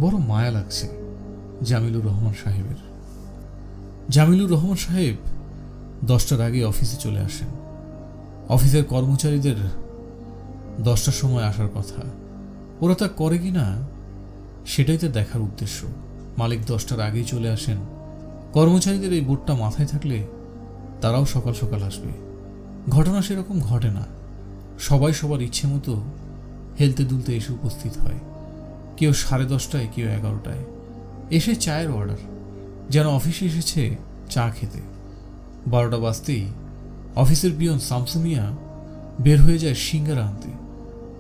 বড় মায়া লাগছে জামিলুর রহমান সাহেবের। জামিলুর রহমান সাহেব 10টার আগে অফিসে চলে আসেন। অফিসের কর্মচারীদের 10টার সময় আসার কথা, ওরা তা করে কিনা সেটাই তো দেখার উদ্দেশ্য। মালিক 10টার আগেই চলে আসেন। কর্মচারীদের এই বোর্ডটা মাথায় থাকলে তারাও সকাল সকাল আসবে। ঘটনা সেরকম ঘটে না। সবাই সবার ইচ্ছে মতো হেলতে দুলতে এসে উপস্থিত হয়। কেউ 10:30টায়, কেউ 11টায় এসে চায়ের অর্ডার, যেন অফিসে এসেছে চা খেতে। 12টা বাজতেই অফিসের পিয়ন শামসু মিয়া বের হয়ে যায় সিঙ্গারা আনতে।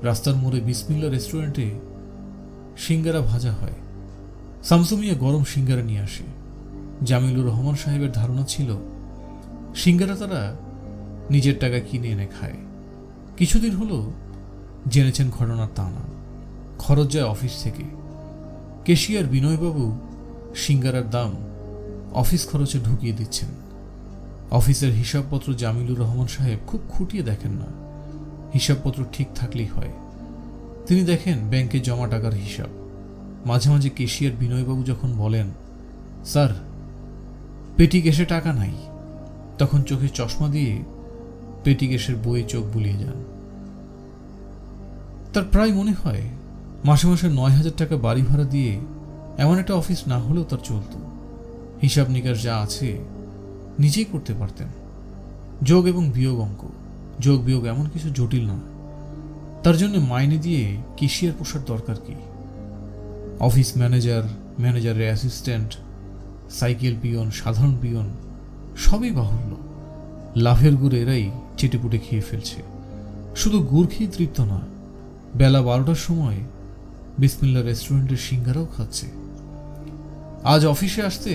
রাস্তার মোড়ে বিসমিল্লা রেস্টুরেন্টে সিঙ্গারা ভাজা হয়। শামসু মিয়া গরম সিঙ্গারা নিয়ে আসে। জামিলুর রহমান সাহেবের ধারণা ছিল সিঙ্গারা তারা নিজের টাকা কিনে এনে খায়। কিছুদিন হলো জেনেছেন ঘটনা তা না, খরচ যায় অফিস থেকে। কেশিয়ার বিনয়বাবু সিঙ্গারার দাম অফিস খরচে ঢুকিয়ে দিচ্ছেন। অফিসের হিসাবপত্র জামিলুর রহমান সাহেব খুব খুঁটিয়ে দেখেন না। হিসাবপত্র ঠিক থাকলেই হয়। তিনি দেখেন ব্যাংকে জমা টাকার হিসাব। মাঝে মাঝে কেশিয়ার বিনয়বাবু যখন বলেন, স্যার পেটি কেশে টাকা নাই, তখন চোখে চশমা দিয়ে পেটি কেশের বইয়ে চোখ বুলিয়ে যান। তার প্রায় মনে হয় মাসে মাসে 9,000 টাকা বাড়ি ভাড়া দিয়ে এমন একটা অফিস না হলেও তার চলত। হিসাব নিকাশ যা আছে নিজেই করতে পারতেন। যোগ এবং বিয়োগ অঙ্ক, যোগ বিয়োগ এমন কিছু জটিল না। তার জন্য মাইনে দিয়ে কেশিয়ার পোষার দরকার কি? অফিস ম্যানেজার, ম্যানেজারের অ্যাসিস্ট্যান্ট, সাইকেল পিয়ন, সাধারণ পিয়ন সবই বাহুল্য। লাভের গুড় এরাই চেটেপুটে খেয়ে ফেলছে। শুধু গুড় খেয়ে তৃপ্ত না, বেলা 12টার সময় বিসমিল্লাহ রেস্টুরেন্টের সিঙ্গারাও খাচ্ছে। আজ অফিসে আসতে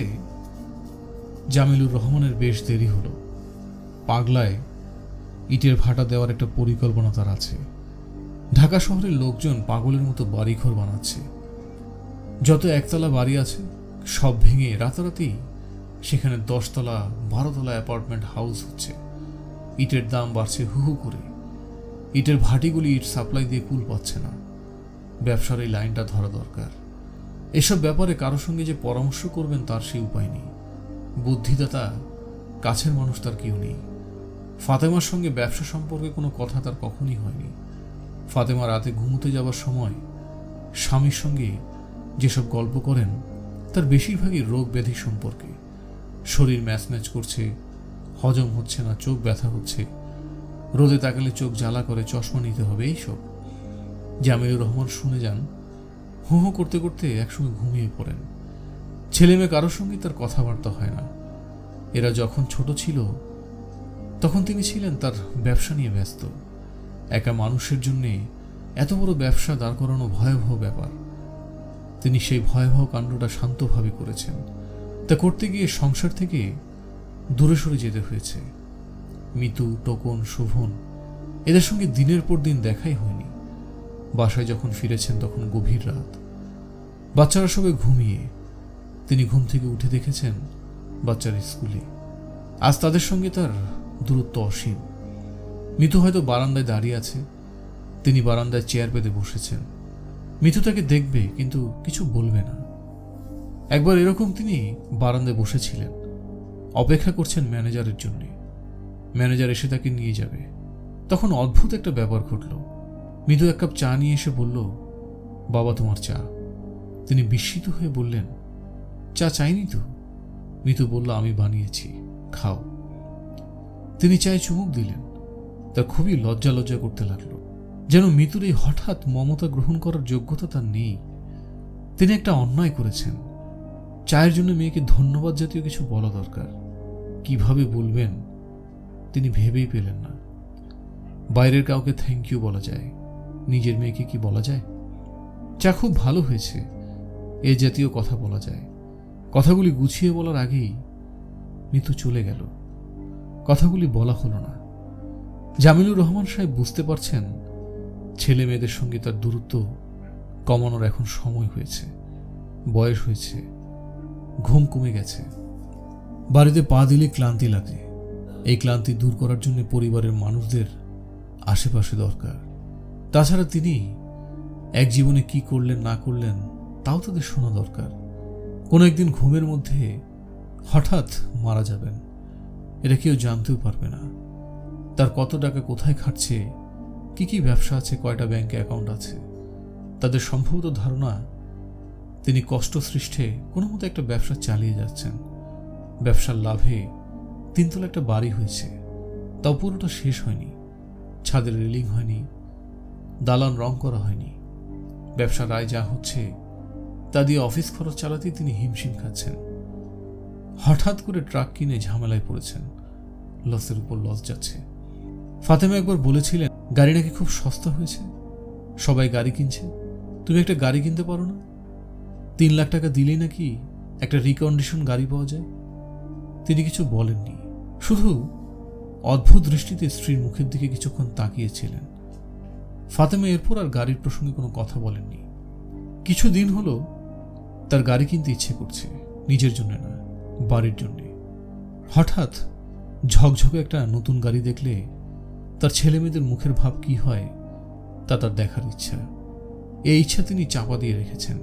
জামিলুর রহমানের বেশ দেরি হলো। পাগলায় ইটের ভাটা দেওয়ার একটা পরিকল্পনা তার আছে। ঢাকা শহরের লোকজন পাগলের মতো বাড়িঘর বানাচ্ছে। যত একতলা বাড়ি আছে সব ভেঙে রাতারাতি সেখানে 10 তলা 12 তলা অ্যাপার্টমেন্ট হাউস হচ্ছে। ইটের দাম বাড়ছে হু হু করে। ইটের ভাটিগুলি ইট সাপ্লাই দিয়ে কুল পাচ্ছে না। ব্যবসার এই লাইনটা ধরা দরকার। এসব ব্যাপারে কারোর সঙ্গে যে পরামর্শ করবেন তার সেই উপায় নেই। বুদ্ধিদাতা কাছের মানুষ তার কেউ নেই। ফাতেমার সঙ্গে ব্যবসা সম্পর্কে কোনো কথা তার কখনই হয়নি। ফাতেমা রাতে ঘুমোতে যাবার সময় স্বামীর সঙ্গে যেসব গল্প করেন তার বেশিরভাগই রোগ ব্যাধি সম্পর্কে। শরীর ম্যাচ করছে, হজম হচ্ছে না, চোখ ব্যথা হচ্ছে, রোদে তাকালে চোখ জ্বালা করে, চশমা নিতে হবে, এইসব। জামিলুর রহমান শুনে যান। হু হু করতে করতে একসময় ঘুমিয়ে পড়েন। ছেলে মেয়ে কারোর সঙ্গে তার কথাবার্তা হয় না। এরা যখন ছোট ছিল তখন তিনি ছিলেন তার ব্যবসা নিয়ে ব্যস্ত। একা মানুষের জন্যে এত বড় ব্যবসা দাঁড় করানো ভয়াবহ ব্যাপার। তিনি সেই ভয়াবহ কাণ্ডটা শান্তভাবে করেছেন। তা করতে গিয়ে সংসার থেকে দূরে সরে যেতে হয়েছে। মিতু, টোকন, শোভন এদের সঙ্গে দিনের পর দিন দেখাই হয়নি। বাসায় যখন ফিরেছেন তখন গভীর রাত। বাচ্চারা সবাই ঘুমিয়ে। তিনি ঘুম থেকে উঠে দেখেছেন বাচ্চারা স্কুলে। আজ তাদের সঙ্গে তার দূরত্ব অসীম। মিতু হয়তো বারান্দায় দাঁড়িয়ে আছে, তিনি বারান্দায় চেয়ার পেতে বসেছেন। মিতু তাকে দেখবে কিন্তু কিছু বলবে না। একবার এরকম তিনি বারান্দায় বসেছিলেন, অপেক্ষা করছেন ম্যানেজারের জন্য। ম্যানেজার এসে তাকে নিয়ে যাবে। তখন অদ্ভুত একটা ব্যাপার ঘটল। মিতু 1 কাপ চা নিয়ে এসে বলল, বাবা তোমার চা। তিনি বিস্মিত হয়ে বললেন, চা চাইনি তো। মিতু বলল, আমি বানিয়েছি, খাও। তিনি চায়ে চুমুক দিলেন। তার খুবই লজ্জা করতে লাগলো, যেন মিতুর এই হঠাৎ মমতা গ্রহণ করার যোগ্যতা তার নেই। তিনি একটা অন্যায় করেছেন। চায়ের জন্য মেয়েকে ধন্যবাদ জাতীয় কিছু বলা দরকার। কিভাবে বলবেন তিনি ভেবেই পেলেন না। বাইরের কাউকে থ্যাংক ইউ বলা যায়, নিজের মেয়েকে কি বলা যায়? চা খুব ভালো হয়েছে, এ জাতীয় কথা বলা যায়। কথাগুলি গুছিয়ে বলার আগেই মিতু চলে গেল। কথাগুলি বলা হলো না। জামিলুর রহমান সাহেব বুঝতে পারছেন ছেলে মেয়েদের সঙ্গে তার দূরত্ব কমানোর এখন সময় হয়েছে, বয়স হয়েছে, ঘুম কমে গেছে। বাড়িতে পা দিলে ক্লান্তি লাগে। এই ক্লান্তি দূর করার জন্য পরিবারের মানুষদের আশেপাশে দরকার। তাছাড়া তিনি এক জীবনে কি করলেন না করলেন তাও তাদের শোনা দরকার। কোনো একদিন ঘুমের মধ্যে হঠাৎ মারা যাবেন, এটা কেউ জানতেও পারবে না। তার কত টাকা কোথায় খাটছে, কি কি ব্যবসা আছে, কয়টা ব্যাংকে অ্যাকাউন্ট আছে, তাদের সম্ভবত ধারণা তিনি কষ্ট সৃষ্টে কোনো মতো একটা ব্যবসা চালিয়ে যাচ্ছেন। ব্যবসার লাভে 3 তলা একটা বাড়ি হয়েছে, তাও পুরোটা শেষ হয়নি। ছাদের রেলিং হয়নি, দালান রং করা হয়নি। ব্যবসার আয় যা হচ্ছে তা দিয়ে অফিস খরচ চালাতেই তিনি হিমশিম খাচ্ছেন। হঠাৎ করে ট্রাক কিনে ঝামেলায় পড়েছেন, লসের উপর লস যাচ্ছে। ফাতেমা একবার বলেছিলেন, গাড়ি নাকি খুব সস্তা হয়েছে, সবাই গাড়ি কিনছে, তুমি একটা গাড়ি কিনতে পারো না? 3 লাখ টাকা দিলেই নাকি একটা রিকন্ডিশন গাড়ি পাওয়া যায়। তিনি কিছু বলেননি, শুধু অদ্ভুত দৃষ্টিতে স্ত্রীর মুখের দিকে কিছুক্ষণ তাকিয়েছিলেন। ফাতেমা এরপর আর গাড়ির প্রসঙ্গে কোনো কথা বলেননি। কিছু দিন হলো তার গাড়ি কিনতে ইচ্ছে করছে, নিজের জন্য না, বাড়ির জন্য। হঠাৎ ঝকঝকে একটা নতুন গাড়ি দেখলে তার ছেলে মেয়েদের মুখের ভাব কি হয় তা তার দেখার ইচ্ছা। এই ইচ্ছা তিনি চাপা দিয়ে রেখেছেন।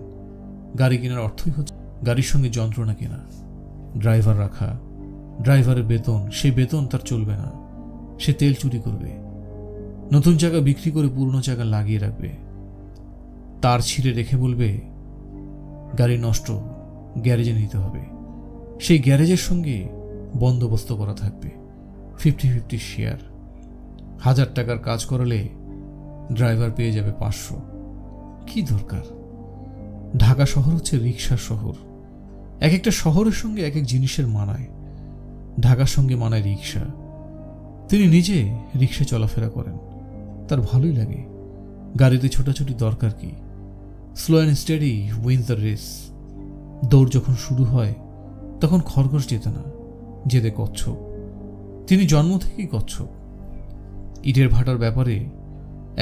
গাড়ি কেনার অর্থই হচ্ছে গাড়ির সঙ্গে যন্ত্রণা কেনা, ড্রাইভার রাখা, ড্রাইভারের বেতন, সেই বেতন তার চলবে না, সে তেল চুরি করবে, নতুন চাকা বিক্রি করে পুরনো চাকা লাগিয়ে রাখবে, তার ছিঁড়ে রেখে বলবে গাড়ি নষ্ট, গ্যারেজে নিতে হবে। সেই গ্যারেজের সঙ্গে বন্দোবস্ত করা থাকবে 50-50 শেয়ার। 1000 টাকার কাজ করালে ড্রাইভার পেয়ে যাবে 500। কি দরকার? ঢাকা শহর হচ্ছে রিক্সার শহর। এক একটা শহরের সঙ্গে এক এক জিনিসের মানায়। ঢাকার সঙ্গে মানায় রিক্সা। তিনি নিজে রিক্সা চলাফেরা করেন, তার ভালোই লাগে। গাড়িতে ছোটাছুটি দরকার কি? Slow and steady wins the race. দৌড় যখন শুরু হয় তখন খরগোশ যেতে না, যেতে কচ্ছপ। তিনি জন্ম থেকেই কচ্ছপ। ইটের ভাটার ব্যাপারে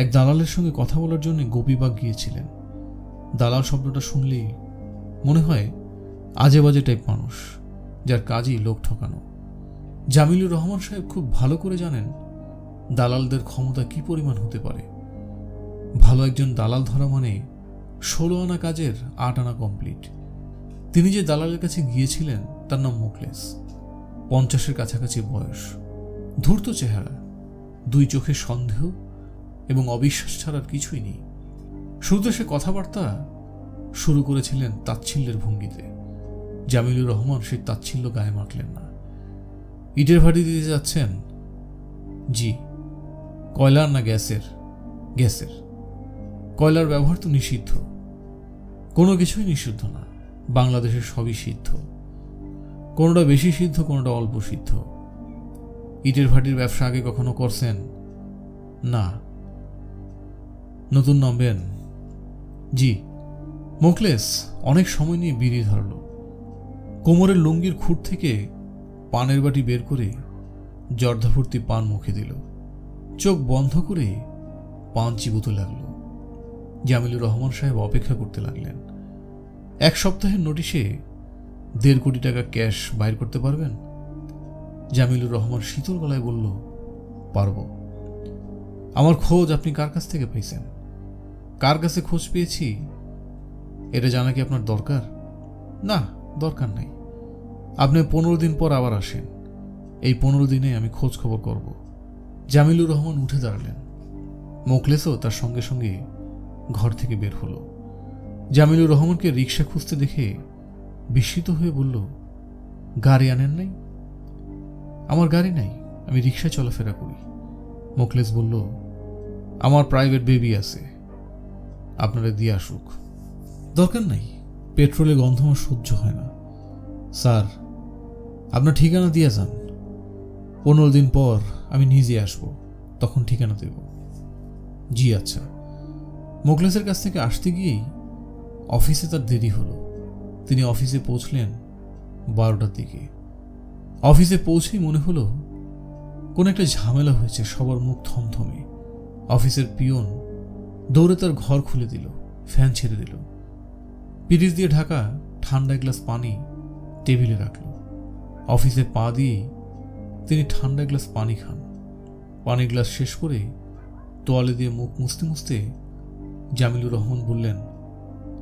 এক দালালের সঙ্গে কথা বলার জন্য গোপীবাগ গিয়েছিলেন। দালাল শব্দটা শুনলেই মনে হয় আজে বাজে টাইপ মানুষ, যার কাজই লোক ঠকানো। জামিলুর রহমান সাহেব খুব ভালো করে জানেন দালালদের ক্ষমতা কি পরিমাণ হতে পারে। ভালো একজন দালাল ধরা মানে 16 আনা কাজের 8 আনা কমপ্লিট। তিনি যে দালালের কাছে গিয়েছিলেন তার নাম মোখলেস। 50-এর কাছাকাছি বয়স, ধূর্ত চেহারা, 2 চোখে সন্দেহ এবং অবিশ্বাস ছাড়ার কিছুই নেই। শুরুতে সে কথাবার্তা শুরু করেছিলেন তাচ্ছিল্যের ভঙ্গিতে। জামিলুর রহমান সেই তাচ্ছিল্য গায়ে মাখলেন না। ইটের ভাটি দিতে যাচ্ছেন? জি। কয়লার না গ্যাসের? গ্যাসের। কয়লার ব্যবহার তো নিষিদ্ধ। কোনো কিছুই নিষিদ্ধ না, বাংলাদেশের সবই সিদ্ধ। কোনোটা বেশি সিদ্ধ, কোনোটা অল্প সিদ্ধ। ইটের ভাটির ব্যবসা আগে কখনো করছেন? না। নতুন নামবেন? জি। মোখলেস অনেক সময় নিয়ে বিড়ি ধরল। কোমরের লুঙ্গির খুঁট থেকে পানের বাটি বের করে জর্দাভর্তি পান মুখে দিল। চোখ বন্ধ করে পান চিবোতে লাগলো। জামিলুর রহমান সাহেব অপেক্ষা করতে লাগলেন। 1 সপ্তাহের নোটিশে 1.5 কোটি টাকা ক্যাশ বাইর করতে পারবেন? জামিলুর রহমান শীতল গলায় বলল, পারব। আমার খোঁজ আপনি কার কাছ থেকে পেয়েছেন? কার কাছে খোঁজ পেয়েছি এটা জানা কি আপনার দরকার? না, দরকার নাই। আপনি 15 দিন পর আবার আসেন, এই 15 দিনে আমি খোঁজ খবর করব। জামিলুর রহমান উঠে দাঁড়ালেন। মোখলেসও তার সঙ্গে সঙ্গে ঘর থেকে বের হলো। জামিলুর রহমানকে রিক্সা খুঁজতে দেখে বিস্মিত হয়ে বলল, গাড়ি আনেন নাই? আমার গাড়ি নাই, আমি রিক্সায় চলাফেরা করি। মোখলেস বলল, আমার প্রাইভেট বেবি আছে, আপনারা দিয়ে আসুক। দরকার নাই, পেট্রোলের গন্ধ আমার সহ্য হয় না। স্যার, আপনার ঠিকানা দিয়ে যান, 15 দিন পর আমি নিজে আসব, তখন ঠিকানা দেব। জি আচ্ছা। মোখলেসের কাছ থেকে আসতে গিয়েই অফিসে তার দেরি হলো। তিনি অফিসে পৌঁছলেন 12টার দিকে। অফিসে পৌঁছেই মনে হলো কোন একটা ঝামেলা হয়েছে। সবার মুখ থমথমে। অফিসের পিয়ন দৌড়ে তার ঘর খুলে দিল, ফ্যান ছেড়ে দিল। পিরিচ দিয়ে ঢাকা ঠান্ডা গ্লাস পানি টেবিলে রাখল। অফিসে পা দিয়ে তিনি ঠান্ডা গ্লাস পানি খান। পানি গ্লাস শেষ করে তোয়ালে দিয়ে মুখ মুছতে মুছতে জামিলুর রহমান বললেন,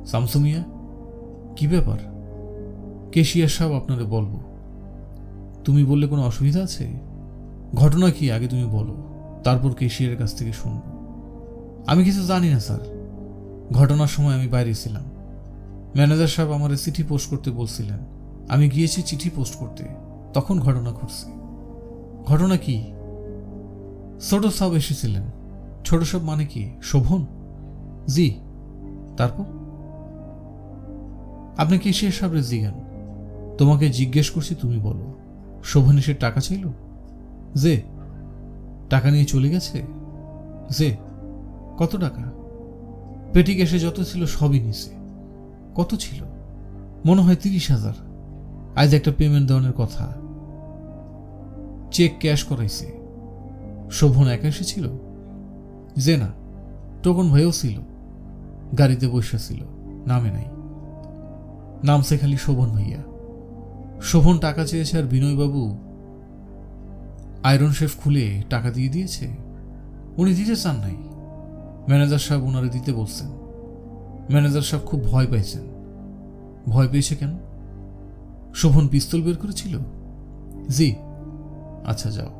শামসু মিয়া, কি ব্যাপার? কেশিয়ার সাহেব আপনারে বলবো। তুমি বললে কোনো অসুবিধা আছে? ঘটনা কি আগে তুমি বলো, তারপর কেশিয়ারের কাছ থেকে শুনব। আমি কিছু জানি না স্যার। ঘটনার সময় আমি বাইরে ছিলাম। ম্যানেজার সাহেব আমার চিঠি পোস্ট করতে বলছিলেন। আমি গিয়েছি চিঠি পোস্ট করতে, তখন ঘটনা ঘটছে। ঘটনা কি? ছোট সাহেব এসেছিলেন। ছোট সাহেব মানে কি? শোভন? জি। তারপর? আপনি কেশিয়ার সাহেবের জিজ্ঞান। তোমাকে জিজ্ঞেস করছি, তুমি বলো। শোভন এসে টাকা চাইল? যে। টাকা নিয়ে চলে গেছে? যে। কত টাকা? পেটি ক্যাশে যত ছিল সবই নিছে। কত ছিল? মনে হয় 30,000। আজ একটা পেমেন্ট দেওয়ার কথা। চেক ক্যাশ করাইছে। শোভন একা এসেছিল? যে না, টোকন ভাইও ছিল। গাড়িতে বসে ছিল, নামে নাই। নামছে খালি শোভন ভাইয়া। শোভন টাকা চেয়েছে আর বিনয়বাবু আয়রন শেফ খুলে টাকা দিয়ে দিয়েছে। উনি দিতে চান নাই। ম্যানেজার সাহেব ওনারে দিতে বলছেন। ম্যানেজার সাহেব খুব ভয় পাইছেন। ভয় পেয়েছে কেন? শোভন পিস্তল বের করেছিল? জি। আচ্ছা যাও,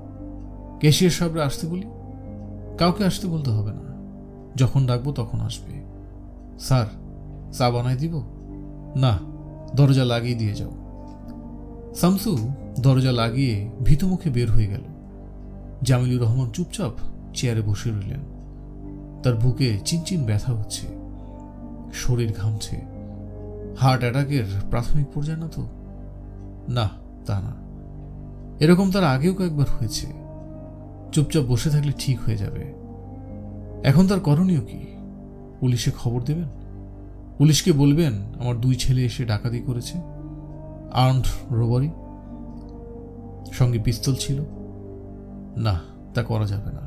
ক্যাশিয়ার সাহেবরা আসতে বলি। কাউকে আসতে বলতে হবে না, যখন ডাকবো তখন আসবে। স্যার, চা বানাই দিব? না, দরজা লাগিয়ে দিয়ে যাও। শামসু দরজা লাগিয়ে ভীতমুখে বের হয়ে গেল। জামিলুর রহমান চুপচাপ চেয়ারে বসে রইলেন। তার বুকে চিনচিন ব্যথা হচ্ছে, শরীর ঘামছে। হার্ট অ্যাটাকের প্রাথমিক পর্যায়ে না তো? না, তা না। এরকম তার আগেও কয়েকবার হয়েছে। চুপচাপ বসে থাকলে ঠিক হয়ে যাবে। এখন তার করণীয় কি? পুলিশে খবর দেবেন? পুলিশকে বলবেন আমার 2 ছেলে এসে ডাকাতি করেছে, আর্মড রোবারি, সঙ্গে পিস্তল ছিল। না, তা করা যাবে না।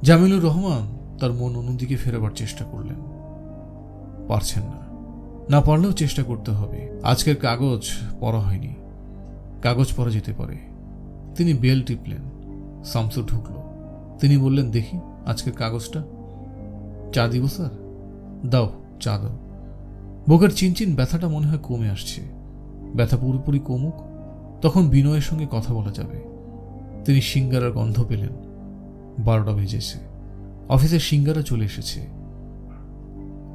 জামিলুর রহমান তার মন অন্যদিকে ফেরাবার চেষ্টা করলেন। পারছেন না, না পারলেও চেষ্টা করতে হবে। আজকের কাগজ পড়া হয়নি, কাগজ পড়া যেতে পারে। তিনি বেল টিপলেন, শামসু ঢুকল। তিনি বললেন, দেখি আজকের কাগজটা। চা দিব স্যার? দাও, চা দাও। বুকের চিনচিন ব্যথাটা মনে হয় কমে আসছে। ব্যথা পুরোপুরি কমুক, তখন বিনয়ের সঙ্গে কথা বলা যাবে। তিনি সিঙ্গারার গন্ধ পেলেন। 12টা বেজেছে, অফিসের সিঙ্গারা চলে এসেছে।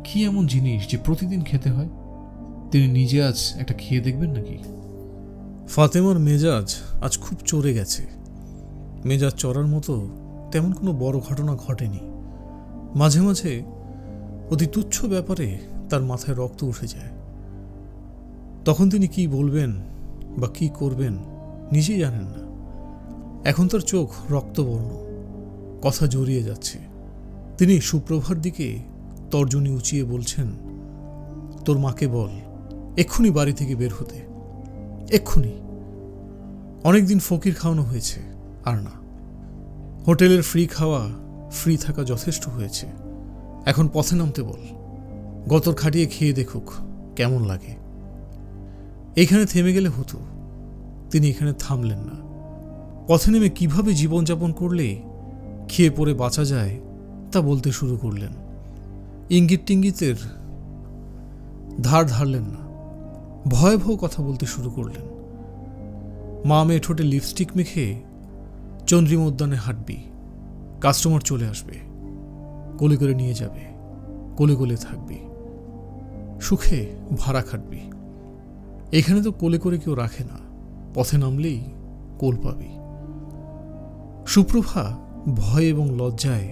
কি এমন জিনিস যে প্রতিদিন খেতে হয়? তিনি নিজে আজ একটা খেয়ে দেখবেন নাকি? ফাতেমার মেজাজ আজ খুব চড়ে গেছে। মেজাজ চড়ার মতো তেমন কোনো বড় ঘটনা ঘটেনি। মাঝে মাঝে অতি তুচ্ছ ব্যাপারে তার মাথায় রক্ত উঠে যায়। তখন তিনি কি বলবেন বা কি করবেন নিজেই জানেন না। এখন তার চোখ রক্তবর্ণ, কথা জড়িয়ে যাচ্ছে। তিনি সুপ্রভার দিকে তর্জনী উঁচিয়ে বলছেন, তোর মাকে বল এক্ষুনি বাড়ি থেকে বের হতে, এক্ষুনি। অনেকদিন ফকির খাওয়ানো হয়েছে, আর না। হোটেলের ফ্রি খাওয়া, ফ্রি থাকা যথেষ্ট হয়েছে। এখন পথে নামতে বল, গতর খাটিয়ে খেয়ে দেখুক কেমন লাগে। এইখানে থেমে গেলে হতো। তিনি এখানে থামলেন না। পথে নেমে কিভাবে জীবনযাপন করলে খেয়ে পড়ে বাঁচা যায় তা বলতে শুরু করলেন। ইঙ্গিত টিঙ্গিতের ধার ধারলেন না, ভয়াবহ কথা বলতে শুরু করলেন। মা মেয়ে ঠোঁটে লিপস্টিক মেখে চন্দ্রিমা উদ্যানে হাঁটবি, কাস্টমার চলে আসবে, কোলে করে নিয়ে যাবে, কোলে কোলে থাকবি, সুখে ভাড়া খাটবি। এখানে তো কোলে করে কেউ রাখে না, পথে নামলেই কোল পাবি। সুপ্রভা ভয় এবং লজ্জায়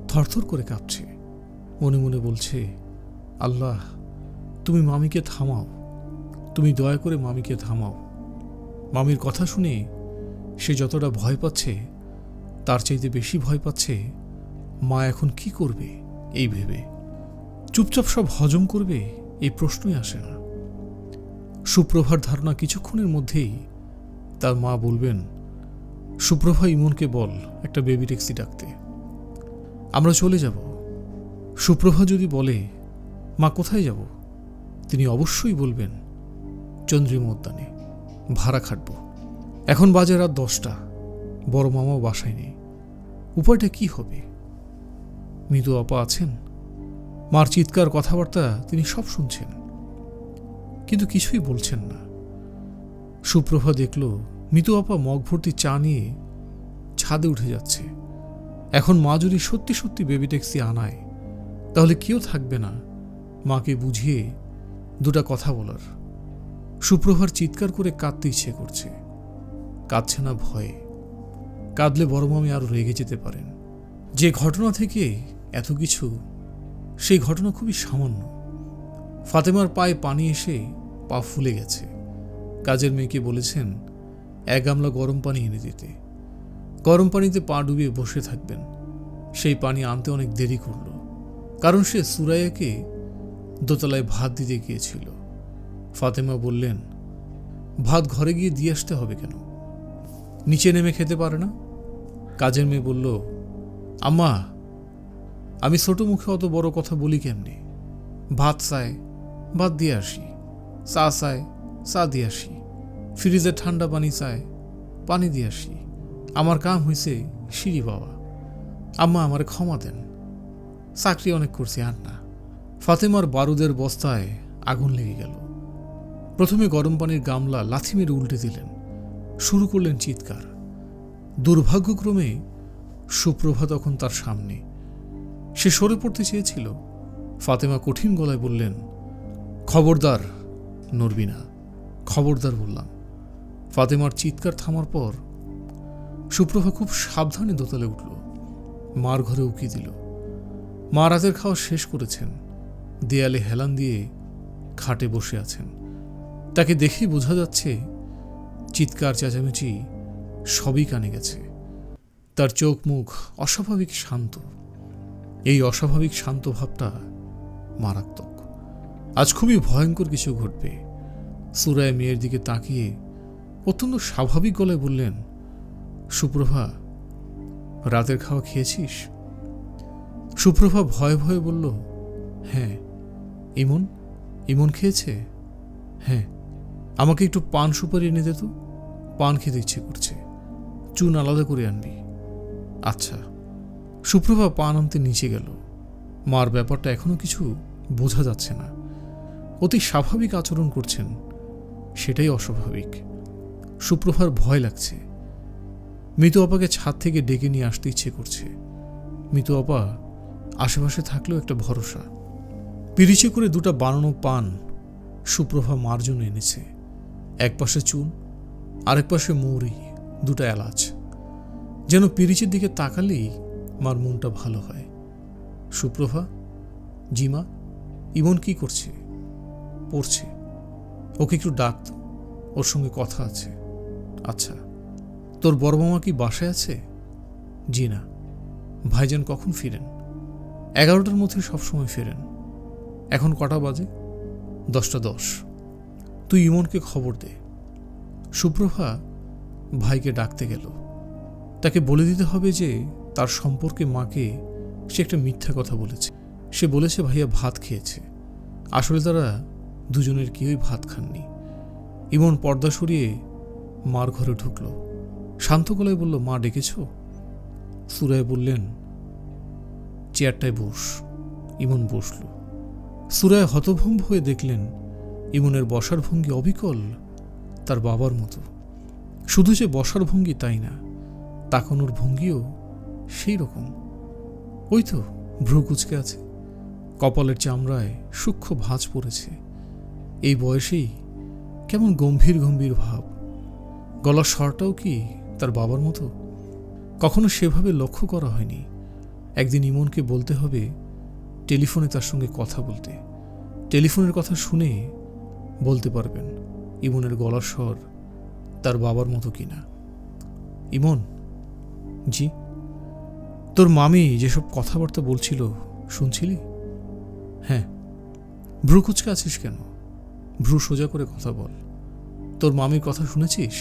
থরথর করে কাঁপছে। মনে মনে বলছে, আল্লাহ তুমি মামিকে থামাও, তুমি দয়া করে মামিকে থামাও। মামির কথা শুনে সে যতটা ভয় পাচ্ছে তার চাইতে বেশি ভয় পাচ্ছে মা এখন কি করবে এই ভেবে। চুপচাপ সব হজম করবে এই প্রশ্নই আসে না। সুপ্রভার ধারণা কিছুক্ষণের মধ্যেই তার মা বলবেন, সুপ্রভা ইমনকে বল একটা বেবি ট্যাক্সি ডাকতে, আমরা চলে যাব। সুপ্রভা যদি বলে মা কোথায় যাব, তিনি অবশ্যই বলবেন চন্দ্রিমা উদ্যানে, ভাড়া খাটব। এখন বাজে রাত 10টা, বড় মামাও বাসায় নেই। উপায়টা কি হবে? মৃদু আপা আছেন, মার চিৎকার কথাবার্তা তিনি সব শুনছেন, কিন্তু কিছুই বলছেন না। সুপ্রভা দেখল মিতু আপা মগ ভর্তি চা নিয়ে ছাদে উঠে যাচ্ছে। এখন মা যদি সত্যি সত্যি বেবি ট্যাক্সি আনায় তাহলে কেউ থাকবে না মাকে বুঝিয়ে দুটা কথা বলার। সুপ্রভার চিৎকার করে কাঁদতে ইচ্ছে করছে, কাঁদছে না ভয়ে। কাঁদলে বড় মামি আরো রেগে যেতে পারেন। যে ঘটনা থেকে এত কিছু, সেই ঘটনা খুবই সামান্য। ফাতেমার পায়ে পানি এসে পা ফুলে গেছে। কাজের মেয়েকে বলেছেন 1 গামলা গরম পানি এনে দিতে। গরম পানিতে পা ডুবিয়ে বসে থাকবেন। সেই পানি আনতে অনেক দেরি করল, কারণ সে সুরাইয়াকে দোতলায় ভাত দিতে গিয়েছিল। ফাতেমা বললেন, ভাত ঘরে গিয়ে দিয়ে আসতে হবে কেন? নিচে নেমে খেতে পারে না? কাজের মেয়ে বলল, আম্মা আমি ছোট মুখে অত বড় কথা বলি কেমনে? ভাত চায়, ভাত দিয়ে আসি। চা চায়, চা দিয়ে আসি। ফ্রিজে ঠান্ডা পানি চায়, পানি দিয়ে আসি। আমার কাম হয়েছে সিঁড়ি বাবা। আম্মা আমারে ক্ষমা দেন, চাকরি অনেক করছি আর না। ফাতেমার বারুদের বস্তায় আগুন লেগে গেল। প্রথমে গরম পানির গামলা লাথি মেরে উল্টে দিলেন, শুরু করলেন চিৎকার। দুর্ভাগ্যক্রমে সুপ্রভা তখন তার সামনে। সে সরে পড়তে চেয়েছিল। ফাতেমা কঠিন গলায় বললেন, খবরদার নড়বি না, খবরদার বললাম। ফাতেমার চিৎকার থামার পর সুপ্রভা খুব সাবধানে দোতলে উঠল, মার ঘরে উকি দিল। মা রাতের খাওয়া শেষ করেছেন, দেয়ালে হেলান দিয়ে খাটে বসে আছেন। তাকে দেখেই বোঝা যাচ্ছে চিৎকার চেঁচামেচি সবই কানে গেছে। তার চোখ মুখ অস্বাভাবিক শান্ত। এই অস্বাভাবিক শান্ত ভাবটা মারাত্মক। আজ খুবই ভয়ঙ্কর কিছু ঘটবে। সুরায় মেয়ের দিকে তাকিয়ে অত্যন্ত স্বাভাবিক গলায় বললেন, সুপ্রভা, রাতের খাওয়া খেয়েছিস? সুপ্রভা ভয়ে ভয়ে বলল, হ্যাঁ। ইমন ইমন খেয়েছে? হ্যাঁ। আমাকে একটু পান সুপারি এনে দে তো, পান খেতে ইচ্ছে করছে। চুন আলাদা করে আনবি। আচ্ছা। সুপ্রভা পান আনতে নিচে গেল। মার ব্যাপারটা এখনো কিছু বোঝা যাচ্ছে না। অতি স্বাভাবিক আচরণ করছেন, সেটাই অস্বাভাবিক। সুপ্রভার ভয় লাগছে। মিতু আপাকে ছাদ থেকে ডেকে নিয়ে আসতে ইচ্ছে করছে। মিতু আপা আশেপাশে থাকলেও একটা ভরসা। পিরিচে করে দুটা বানানো পান সুপ্রভা মার জন্য এনেছে। এক পাশে চুন, আরেক পাশে মৌরি, দুটা এলাচ। যেন পিরিচের দিকে তাকালেই মার মনটা ভালো হয়। সুপ্রভা, জিমা, ইমন কি করছে? পড়ছে। ওকে একটু ডাক তো, ওর সঙ্গে কথা আছে। আচ্ছা। তোর বড় মামা কি বাসায় আছে? জি না। ভাইজান কখন ফিরেন? 11টার মধ্যে সবসময় ফেরেন। এখন কটা বাজে? 10টা 10। তুই ইমনকে খবর দে। সুপ্রভা ভাইকে ডাকতে গেল। তাকে বলে দিতে হবে যে তার সম্পর্কে মাকে সে একটা মিথ্যা কথা বলেছে। সে বলেছে ভাইয়া ভাত খেয়েছে, আসলে তারা দুজনের কেউই ভাত খাননি। ইমন পর্দা সরিয়ে মার ঘরে ঢুকল। শান্ত গলায় বলল, মা ডেকেছ? সুরায় বললেন, চেয়ারটায় বস। ইমন বসল। সুরায় হতভম্ব হয়ে দেখলেন ইমনের বসার ভঙ্গি অবিকল তার বাবার মতো। শুধু যে বসার ভঙ্গি তাই না, তাকানোর ভঙ্গিও সেই রকম। ওই তো ভ্রু কুচকে আছে, কপালের চামড়ায় সূক্ষ্ম ভাঁজ পড়েছে। এই বয়সেই কেমন গম্ভীর গম্ভীর ভাব। গলার স্বরটাও কি তার বাবার মতো? কখনো সেভাবে লক্ষ্য করা হয়নি। একদিন ইমনকে বলতে হবে টেলিফোনে তার সঙ্গে কথা বলতে। টেলিফোনের কথা শুনে বলতে পারবেন ইমনের গলার স্বর তার বাবার মতো কিনা। ইমন, জি? তোর মামি যেসব কথাবার্তা বলছিল শুনছিলি? হ্যাঁ। ভ্রু কুচকে আছিস কেন? ভ্রু সোজা করে কথা বল। তোর মামির কথা শুনেছিস?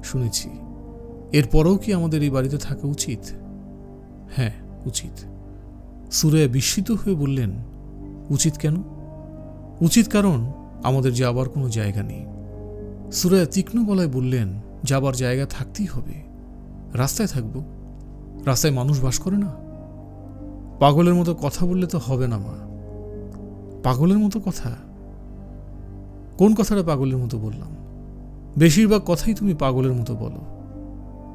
শুনেছি। এরপরেও কি আমাদের এই বাড়িতে থাকা উচিত? হ্যাঁ, উচিত। সুরায়া বিস্মিত হয়ে বললেন, উচিত কেন? উচিত কারণ আমাদের যাবার কোনো জায়গা নেই। সুরায়া তীক্ষ্ণ গলায় বললেন, যাবার জায়গা থাকতেই হবে। রাস্তায় থাকব? রাস্তায় মানুষ বাস করে না? পাগলের মতো কথা বললে তো হবে না মা। পাগলের মতো কথা? কোন কথাটা পাগলের মতো বললাম? বেশিরভাগ কথাই তুমি পাগলের মতো বলো।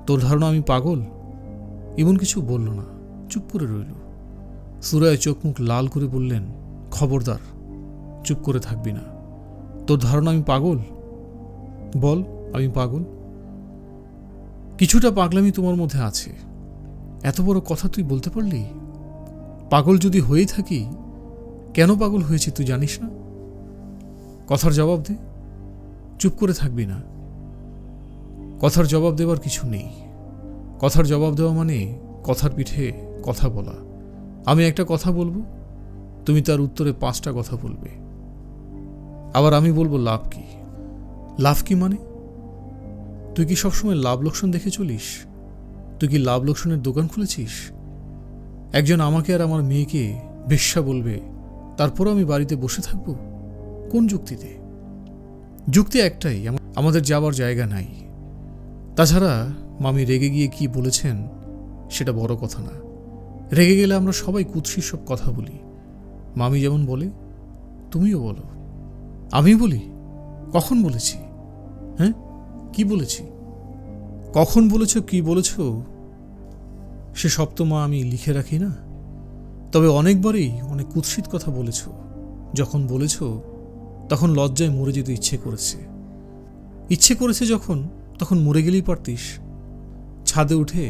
তোর ধারণা আমি পাগল? এমন কিছু বলল না, চুপ করে রইল। সুরায় চোখ মুখ লাল করে বললেন, খবরদার, চুপ করে থাকবি না। তোর ধারণা আমি পাগল? বল আমি পাগল? কিছুটা পাগলামি তোমার মধ্যে আছে। এত বড় কথা তুই বলতে পারলি? পাগল যদি হয়েই থাকি, কেন পাগল হয়েছে তুই জানিস না? কথার জবাব দে। চুপ করে থাকবি না। কথার জবাব দেওয়ার কিছু নেই। কথার জবাব দেওয়া মানে কথার পিঠে কথা বলা। আমি একটা কথা বলবো, তুমি তার উত্তরে 5টা কথা বলবে। আবার আমি বলবো লাভ কি। লাভ কি মানে? তুই কি সবসময় লাভ লোকসান দেখে চলিস? তুই কি লাভ লোকসানের দোকান খুলেছিস? একজন আমাকে আর আমার মেয়েকে বেশ্যা বলবে, তারপরও আমি বাড়িতে বসে থাকব? কোন যুক্তিতে? যুক্তি একটাই, আমাদের যাবার জায়গা নাই। তাছাড়া মামি রেগে গিয়ে কি বলেছেন সেটা বড় কথা না। রেগে গেলে আমরা সবাই কুৎসিত সব কথা বলি। মামি যেমন বলে তুমিও বলো। আমি বলি? কখন বলেছি? হ্যাঁ, কি বলেছি? কখন বলেছ, কি বলেছ সে সব তো মা আমি লিখে রাখি না। তবে অনেকবারই অনেক কুৎসিত কথা বলেছ। যখন বলেছ তখন লজ্জায় মরে যেতে ইচ্ছে করেছে যখন, তখন মরে গেলেই পারতিস। ছাদে উঠে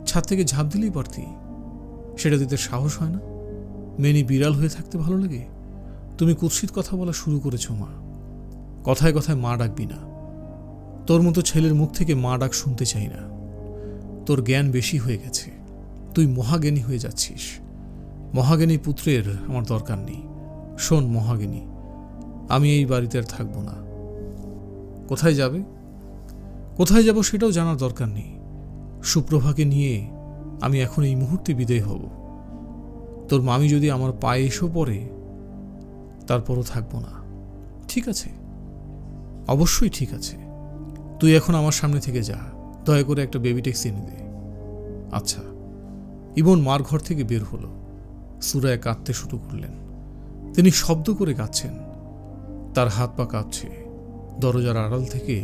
ছাদ থেকে ঝাঁপ দিলেই পারতি। সেটা দিতে সাহস হয় না? মেনি বিড়াল হয়ে থাকতে ভালো লাগে? তুমি কুৎসিত কথা বলা শুরু করেছ মা। কথায় কথায় মা ডাকবি না। তোর মতো ছেলের মুখ থেকে মা ডাক শুনতে চাই না। তোর জ্ঞান বেশি হয়ে গেছে। তুই মহাজ্ঞানী হয়ে যাচ্ছিস। মহাজ্ঞানী পুত্রের আমার দরকার নেই। শোন মহাগিনী, আমি এই বাড়িতে আর থাকবো না। কোথায় যাবে? কোথায় যাব সেটাও জানার দরকার নেই। সুপ্রভাকে নিয়ে আমি এখন এই মুহূর্তে বিদায় হব। তোর মামি যদি আমার পায়ে এসেও পড়ে, তারপরও থাকবো না। ঠিক আছে? অবশ্যই ঠিক আছে। তুই এখন আমার সামনে থেকে যা। দয়া করে একটা বেবি ট্যাক্সি এনে দে। আচ্ছা। ইমন মার ঘর থেকে বের হলো। সুরায়া কাঁদতে শুরু করলেন। তিনি শব্দ করে কাঁদছেন, তার হাত পা কাঁপছে। দরজার আড়াল থেকে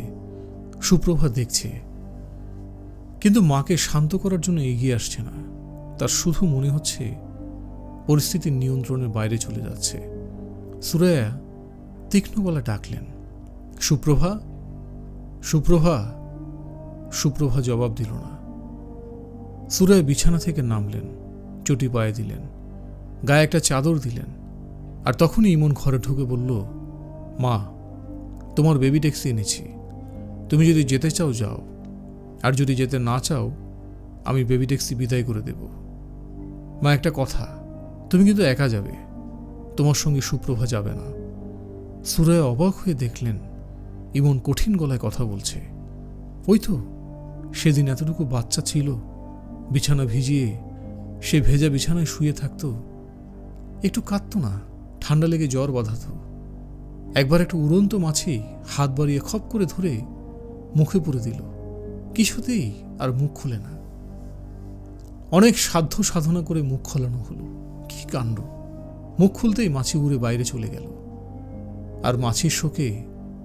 সুপ্রভা দেখছে, কিন্তু মাকে শান্ত করার জন্য এগিয়ে আসছে না। তার শুধু মনে হচ্ছে পরিস্থিতির নিয়ন্ত্রণের বাইরে চলে যাচ্ছে। সুরায়া তীক্ষ্ণ গলা ডাকলেন, সুপ্রভা, সুপ্রভা। সুপ্রভা জবাব দিল না। সুরায়া বিছানা থেকে নামলেন, চটি পায়ে দিলেন, গায়ে একটা চাদর দিলেন। আর তখনই ইমন ঘরে ঢুকে বলল, মা, তোমার বেবি ট্যাক্সি এনেছি। তুমি যদি যেতে চাও যাও, আর যদি যেতে না চাও আমি বেবি ট্যাক্সি বিদায় করে দেব। মা, একটা কথা, তুমি কিন্তু একা যাবে, তোমার সঙ্গে সুপ্রভা যাবে না। সুরায়া অবাক হয়ে দেখলেন ইমন কঠিন গলায় কথা বলছে। ওই তো সেদিন এতটুকু বাচ্চা ছিল, বিছানা ভিজিয়ে সে ভেজা বিছানায় শুয়ে থাকতো, একটু কাঁদতো না, ঠান্ডা লেগে জ্বর বাঁধাতো। একবার একটা উড়ন্ত মাছি হাত বাড়িয়ে খপ করে ধরে মুখে পুরে দিল, কিছুতেই আর মুখ খুলে না। অনেক সাধ্য সাধনা করে মুখ খোলানো হলো, কি কাণ্ড! মুখ খুলতেই মাছি উড়ে বাইরে চলে গেল। আর মাছির শোকে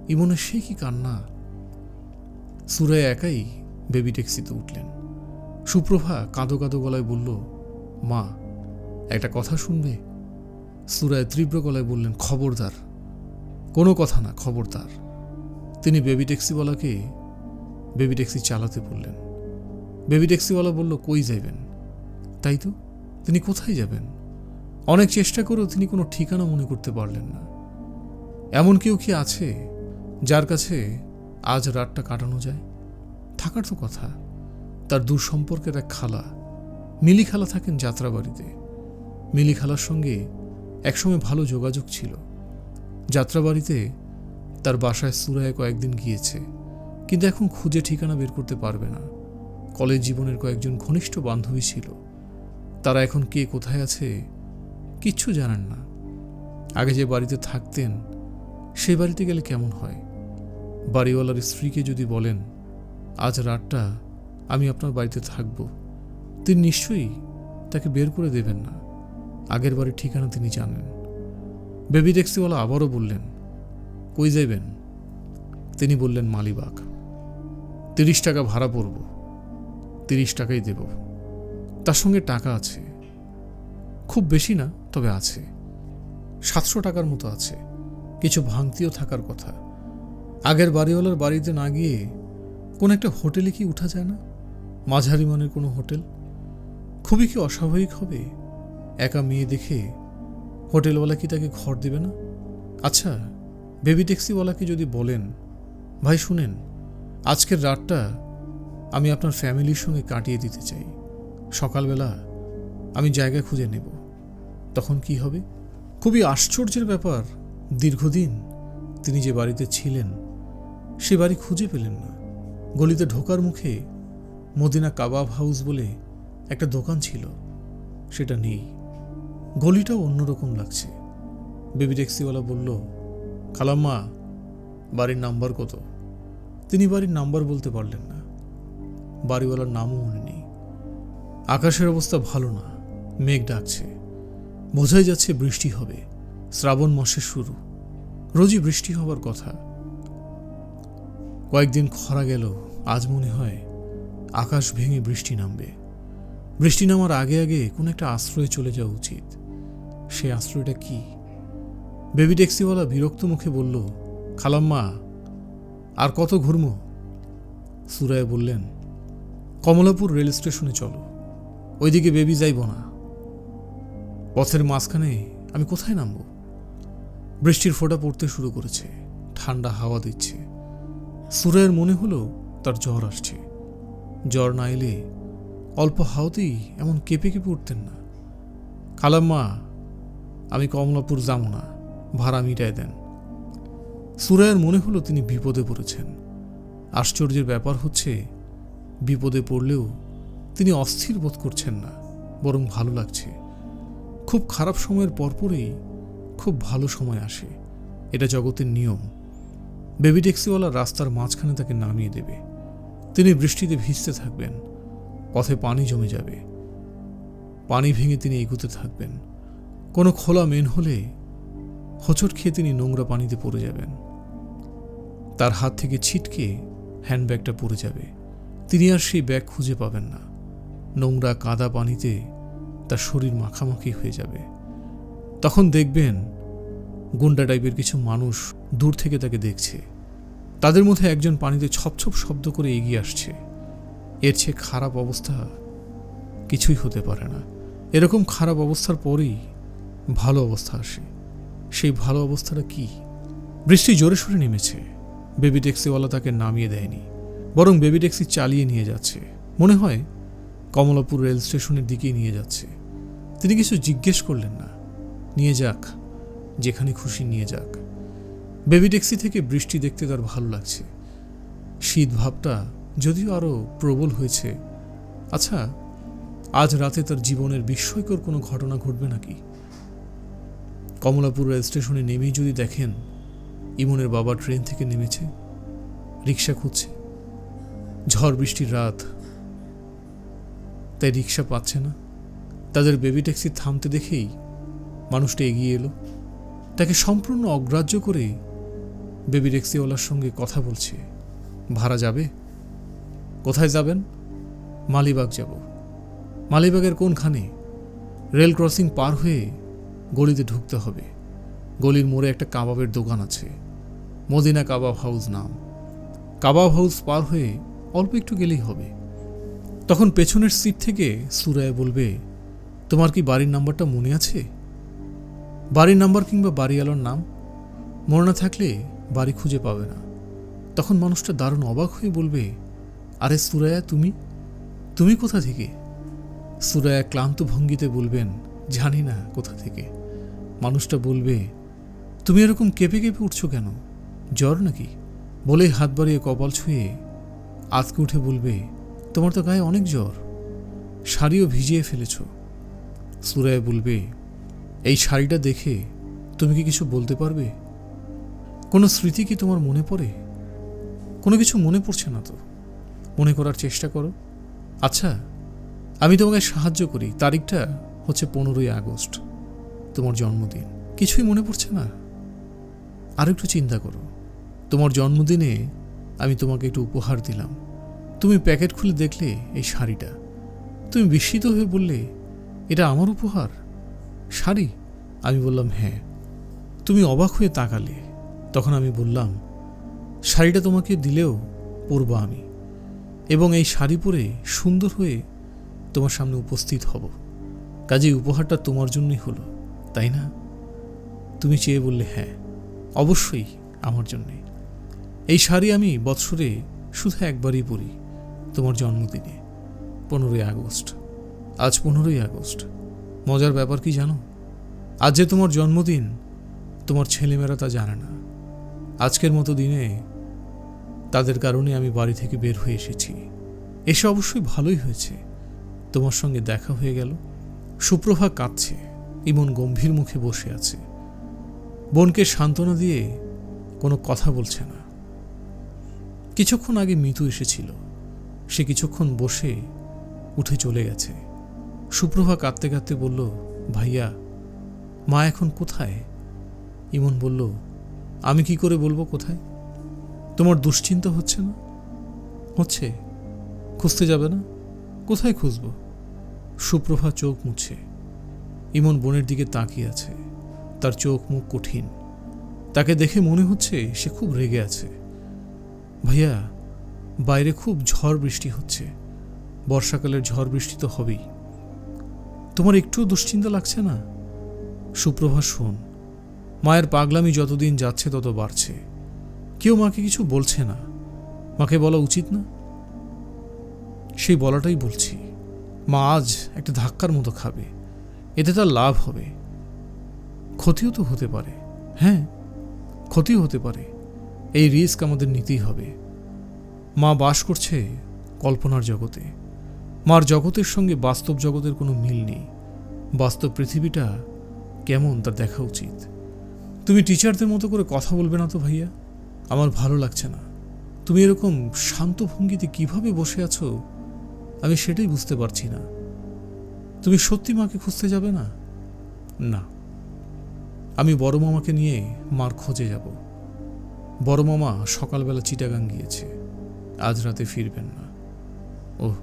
ইমনের সে কি কান্না! সুরায়া একাই বেবি ট্যাক্সিতে উঠলেন। সুপ্রভা কাঁদো কাঁদো গলায় বলল, মা, একটা কথা শুনবে? সুরায়া তীব্র গলায় বললেন, খবরদার, কোনো কথা না, খবরদার। তিনি বেবি ট্যাক্সিওয়ালাকে বেবি ট্যাক্সি চালাতে বললেন। বেবি ট্যাক্সিওয়ালা বলল, কই যাবেন? তাই তো, তিনি কোথায় যাবেন? অনেক চেষ্টা করেও তিনি কোনো ঠিকানা মনে করতে পারলেন না। এমন কেউ কি আছে যার কাছে আজ রাতটা কাটানো যায়? থাকার তো কথা। তার দূর সম্পর্কের এক খালা, মিলি খালা, থাকেন যাত্রাবাড়িতে। মিলি খালার সঙ্গে একসময় ভালো যোগাযোগ ছিল। যাত্রাবাড়িতে তার বাসায় সুরায়া কয়েকদিন গিয়েছে, কিন্তু এখন খুঁজে ঠিকানা বের করতে পারবে না। কলেজ জীবনের কয়েকজন ঘনিষ্ঠ বান্ধবী ছিল, তারা এখন কে কোথায় আছে কিচ্ছু জানেন না। আগে যে বাড়িতে থাকতেন সেই বাড়িতে গেলে কেমন হয়? বাড়িওয়ালার স্ত্রীকে যদি বলেন, আজ রাতটা আমি আপনার বাড়িতে থাকব, তিনি নিশ্চয়ই তাকে বের করে দেবেন না। আগের বাড়ির ঠিকানা তিনি জানেন। বেবি ট্যাক্সিওয়ালা আবারও বললেন, কই যাইবেন? তিনি বললেন, মালিবাগ। 30 টাকা ভাড়া পড়ব, 30 টাকাই দেব। তার সঙ্গে টাকা আছে, খুব বেশি না, তবে আছে। 700 টাকার মতো আছে। কিছু ভাঙতিও থাকার কথা। আগের বাড়িওয়ালার বাড়িতে না গিয়ে কোন একটা হোটেলে কি উঠা যায় না? মাঝারি মানের কোনো হোটেল। খুবই কি অস্বাভাবিক হবে? একা মেয়ে দেখে হোটেলওয়ালা কি তাকে ঘর দেবে না? আচ্ছা, বেবি ট্যাক্সিওয়ালাকে যদি বলেন, ভাই শুনেন, আজকের রাতটা আমি আপনার ফ্যামিলির সঙ্গে কাটিয়ে দিতে চাই, সকালবেলা আমি জায়গা খুঁজে নেব, তখন কি হবে? খুবই আশ্চর্যের ব্যাপার, দীর্ঘদিন তিনি যে বাড়িতে ছিলেন সে বাড়ি খুঁজে পেলেন না। গলিতে ঢোকার মুখে মদিনা কাবাব হাউস বলে একটা দোকান ছিল, সেটা নেই। গলিটাও অন্যরকম লাগছে। বেবি ট্যাক্সিওয়ালা বলল, খালাম্মা, বাড়ির নাম্বার কত? তিনি বাড়ির নাম্বার বলতে পারলেন না। বাড়িওয়ালার নামও মনে নেই। আকাশের অবস্থা ভালো না, মেঘ ডাকছে, বোঝাই যাচ্ছে বৃষ্টি হবে। শ্রাবণ মাসের শুরু, রোজই বৃষ্টি হবার কথা। কয়েকদিন খরা গেল, আজ মনে হয় আকাশ ভেঙে বৃষ্টি নামবে। বৃষ্টি নামার আগে আগে কোন একটা আশ্রয়ে চলে যাওয়া উচিত। সে আশ্রয়টা কি? বেবি ট্যাক্সিওয়ালা বিরক্ত মুখে বলল, খালাম্মা, আর কত ঘুরমো? সুরায়া বললেন, কমলাপুর রেল স্টেশনে চলো, ওইদিকে বেবি যাইব না। পথের মাঝখানে আমি কোথায় নামব? বৃষ্টির ফোঁটা পড়তে শুরু করেছে, ঠান্ডা হাওয়া দিচ্ছে। সুরায়ের মনে হলো তার জ্বর আসছে। জ্বর না এলে অল্প হাওয়াতেই এমন কেঁপে কেঁপে উঠতেন না। খালাম্মা, আমি কমলাপুর যাব না, ভাড়া মিটায় দেন। সুরায়ার মনে হলো তিনি বিপদে পড়েছেন। আশ্চর্যের ব্যাপার হচ্ছে, বিপদে পড়লেও তিনি অস্থির বোধ করছেন না, বরং ভালো লাগছে। খুব খারাপ সময়ের পরপরই খুব ভালো সময় আসে, এটা জগতের নিয়ম। বেবি ট্যাক্সিওয়ালা রাস্তার মাঝখানে তাকে নামিয়ে দেবে। তিনি বৃষ্টিতে ভিজতে থাকবেন, পথে পানি জমে যাবে, পানি ভেঙে তিনি এগুতে থাকবেন। কোনো খোলা মেন হলে হোঁচট খেয়ে তিনি নোংরা পানিতে পড়ে যাবেন। তার হাত থেকে ছিটকে হ্যান্ডব্যাগটা পড়ে যাবে, তিনি আর সেই ব্যাগ খুঁজে পাবেন না। নোংরা কাদা পানিতে তার শরীর মাখামাখি হয়ে যাবে। তখন দেখবেন গুন্ডা টাইপের কিছু মানুষ দূর থেকে তাকে দেখছে। তাদের মধ্যে একজন পানিতে ছপছপ শব্দ করে এগিয়ে আসছে। এর চেয়ে খারাপ অবস্থা কিছুই হতে পারে না। এরকম খারাপ অবস্থার পরেই ভালো অবস্থা আসে। সেই ভালো অবস্থাটা কি? বৃষ্টি জোরে সোরে নেমেছে। বেবি ট্যাক্সিওয়ালা তাকে নামিয়ে দেয়নি, বরং বেবি ট্যাক্সি চালিয়ে নিয়ে যাচ্ছে। মনে হয় কমলাপুর রেল স্টেশনের দিকেই নিয়ে যাচ্ছে। তিনি কিছু জিজ্ঞেস করলেন না, নিয়ে যাক, যেখানে খুশি নিয়ে যাক। বেবি ট্যাক্সি থেকে বৃষ্টি দেখতে তার ভালো লাগছে। শীত ভাবটা যদিও আরও প্রবল হয়েছে। আচ্ছা, আজ রাতে তার জীবনের বিস্ময়কর কোনো ঘটনা ঘটবে নাকি? কমলাপুর রেল স্টেশনে নেমেই যদি দেখেন ইমনের বাবা ট্রেন থেকে নেমেছে, রিক্সা খুঁজছে। ঝড় বৃষ্টির রাত, তাই রিক্সা পাচ্ছে না। তাদের বেবি ট্যাক্সি থামতে দেখেই মানুষটা এগিয়ে এলো, তাকে সম্পূর্ণ অগ্রাহ্য করে বেবি ট্যাক্সিওয়ালার সঙ্গে কথা বলছে। ভাড়া যাবে? কোথায় যাবেন? মালিবাগ যাব। মালিবাগের কোনখানে? রেল ক্রসিং পার হয়ে গলিতে ঢুকতে হবে। গলির মোড়ে একটা কাবাবের দোকান আছে, মদিনা কাবাব হাউস নাম। কাবাব হাউস পার হয়ে অল্প একটু গেলেই হবে। তখন পেছনের সিট থেকে সুরায়া বলবে, তোমার কি বাড়ির নাম্বারটা মনে আছে? বাড়ির নাম্বার কিংবা বাড়িওয়ালার নাম মনে না থাকলে বাড়ি খুঁজে পাবে না। তখন মানুষটা দারুণ অবাক হয়ে বলবে, আরে সুরায়া, তুমি কোথা থেকে? সুরায়া ক্লান্ত ভঙ্গিতে বলবেন, জানি না কোথা থেকে। মানুষটা বলবে, তুমি এরকম কেঁপে কেঁপে উঠছো কেন? জ্বর নাকি? বলেই হাত বাড়িয়ে কপাল ছুঁয়ে আতকে উঠে বলবে, তোমার তো গায়ে অনেক জ্বর, শাড়িও ভিজিয়ে ফেলেছ। সুরায়া বলবে, এই শাড়িটা দেখে তুমি কি কিছু বলতে পারবে? কোনো স্মৃতি কি তোমার মনে পড়ে? কোনো কিছু মনে পড়ছে না তো, মনে করার চেষ্টা করো। আচ্ছা, আমি তোমাকে সাহায্য করি। তারিখটা হচ্ছে 15ই আগস্ট, তোমার জন্মদিন। কিছুই মনে পড়ছে না? আর একটু চিন্তা করো। তোমার জন্মদিনে আমি তোমাকে একটু উপহার দিলাম। তুমি প্যাকেট খুলে দেখলে এই শাড়িটা। তুমি বিস্মিত হয়ে বললে, এটা আমার উপহার? শাড়ি? আমি বললাম হ্যাঁ। তুমি অবাক হয়ে তাকালে। তখন আমি বললাম, শাড়িটা তোমাকে দিলেও পরবো আমি, এবং এই শাড়ি পরে সুন্দর হয়ে তোমার সামনে উপস্থিত হব। কাজেই উপহারটা তোমার জন্যই হলো, তাই না? তুমি চেয়ে বললে, হ্যাঁ, অবশ্যই আমার জন্যে। এই শাড়ি আমি বৎসরে শুধু একবারই পরি, তোমার জন্মদিনে, 15ই আগস্ট। আজ 15ই আগস্ট। মজার ব্যাপার কি জানো? আজ যে তোমার জন্মদিন, তোমার ছেলেমেয়েরা তা জানে না। আজকের মতো দিনে তাদের কারণে আমি বাড়ি থেকে বের হয়ে এসেছি। এসে অবশ্যই ভালোই হয়েছে, তোমার সঙ্গে দেখা হয়ে গেল। সুপ্রভা কাঁদছে, ইমন গম্ভীর মুখে বসে আছে। বোনকে সান্ত্বনা দিয়ে কোনো কথা বলছে না। কিছুক্ষণ আগে মিতু এসেছিল, সে কিছুক্ষণ বসে উঠে চলে গেছে। সুপ্রভা কাঁদতে কাঁদতে বলল, ভাইয়া, মা এখন কোথায়? ইমন বলল, আমি কি করে বলবো কোথায়? তোমার দুশ্চিন্তা হচ্ছে না? হচ্ছে। খুঁজতে যাবে না? কোথায় খুঁজব? সুপ্রভা চোখ মুছে। ইমন বোনের দিকে তাকিয়ে আছে, তার চোখ মুখ কঠিন। তাকে দেখে মনে হচ্ছে সে খুব রেগে আছে। ভাইয়া, বাইরে খুব ঝড় বৃষ্টি হচ্ছে। বর্ষাকালের ঝড় বৃষ্টি তো হবেই। তোমার একটুও দুশ্চিন্তা লাগছে না? সুপ্রভা, শোন, মায়ের পাগলামি যতদিন যাচ্ছে তত বাড়ছে। কেউ মাকে কিছু বলছে না। মাকে বলা উচিত না? সেই বলাটাই বলছি। মা আজ একটা ধাক্কার মতো খাবে, এতে তার লাভ হবে, ক্ষতিও তো হতে পারে। হ্যাঁ, ক্ষতিও হতে পারে। এই রিস্ক আমাদের নিতেই হবে। মা বাস করছে কল্পনার জগতে। মার জগতের সঙ্গে বাস্তব জগতের কোনো মিল নেই। বাস্তব পৃথিবীটা কেমন তা দেখা উচিত। তুমি টিচারদের মতো করে কথা বলবে না তো ভাইয়া? আমার ভালো লাগছে না। তুমি এরকম শান্ত ভঙ্গিতে কিভাবে বসে আছো আমি সেটাই বুঝতে পারছি না। তুমি সত্যি মাকে খুঁজতে যাবে না? না, আমি বড় মামাকে নিয়ে মার খোঁজে যাব। বড় মামা সকালবেলা চিটাগাং গিয়েছে, আজ রাতে ফিরবেন না। ওহ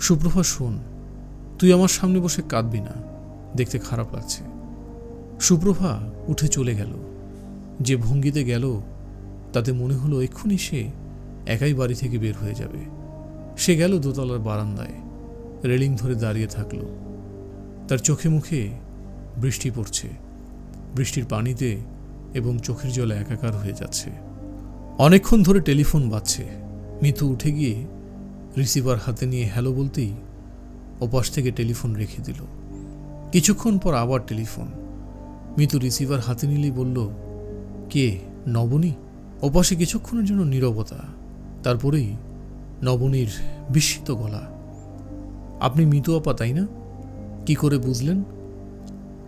সুপ্রভা, শোন, তুই আমার সামনে বসে কাঁদবি না, দেখতে খারাপ লাগছে। সুপ্রভা উঠে চলে গেল। যে ভঙ্গিতে গেল তাতে মনে হলো এক্ষুনি সে একাই বাড়ি থেকে বের হয়ে যাবে। সে গেল দোতলার বারান্দায়, রেলিং ধরে দাঁড়িয়ে থাকলো। তার চোখে মুখে বৃষ্টি পড়ছে, বৃষ্টির পানিতে এবং চোখের জলে একাকার হয়ে যাচ্ছে। অনেকক্ষণ ধরে টেলিফোন বাজছে। মিতু উঠে গিয়ে রিসিভার হাতে নিয়ে হ্যালো বলতেই ওপাশ থেকে টেলিফোন রেখে দিল। কিছুক্ষণ পর আবার টেলিফোন। মিতু রিসিভার হাতে নিলেই বলল, কে? নবনী? ওপাশে কিছুক্ষণের জন্য নীরবতা। তারপরেই নবনীর বিস্মিত গলা, আপনি মিতু আপা তাই না? কি করে বুঝলেন?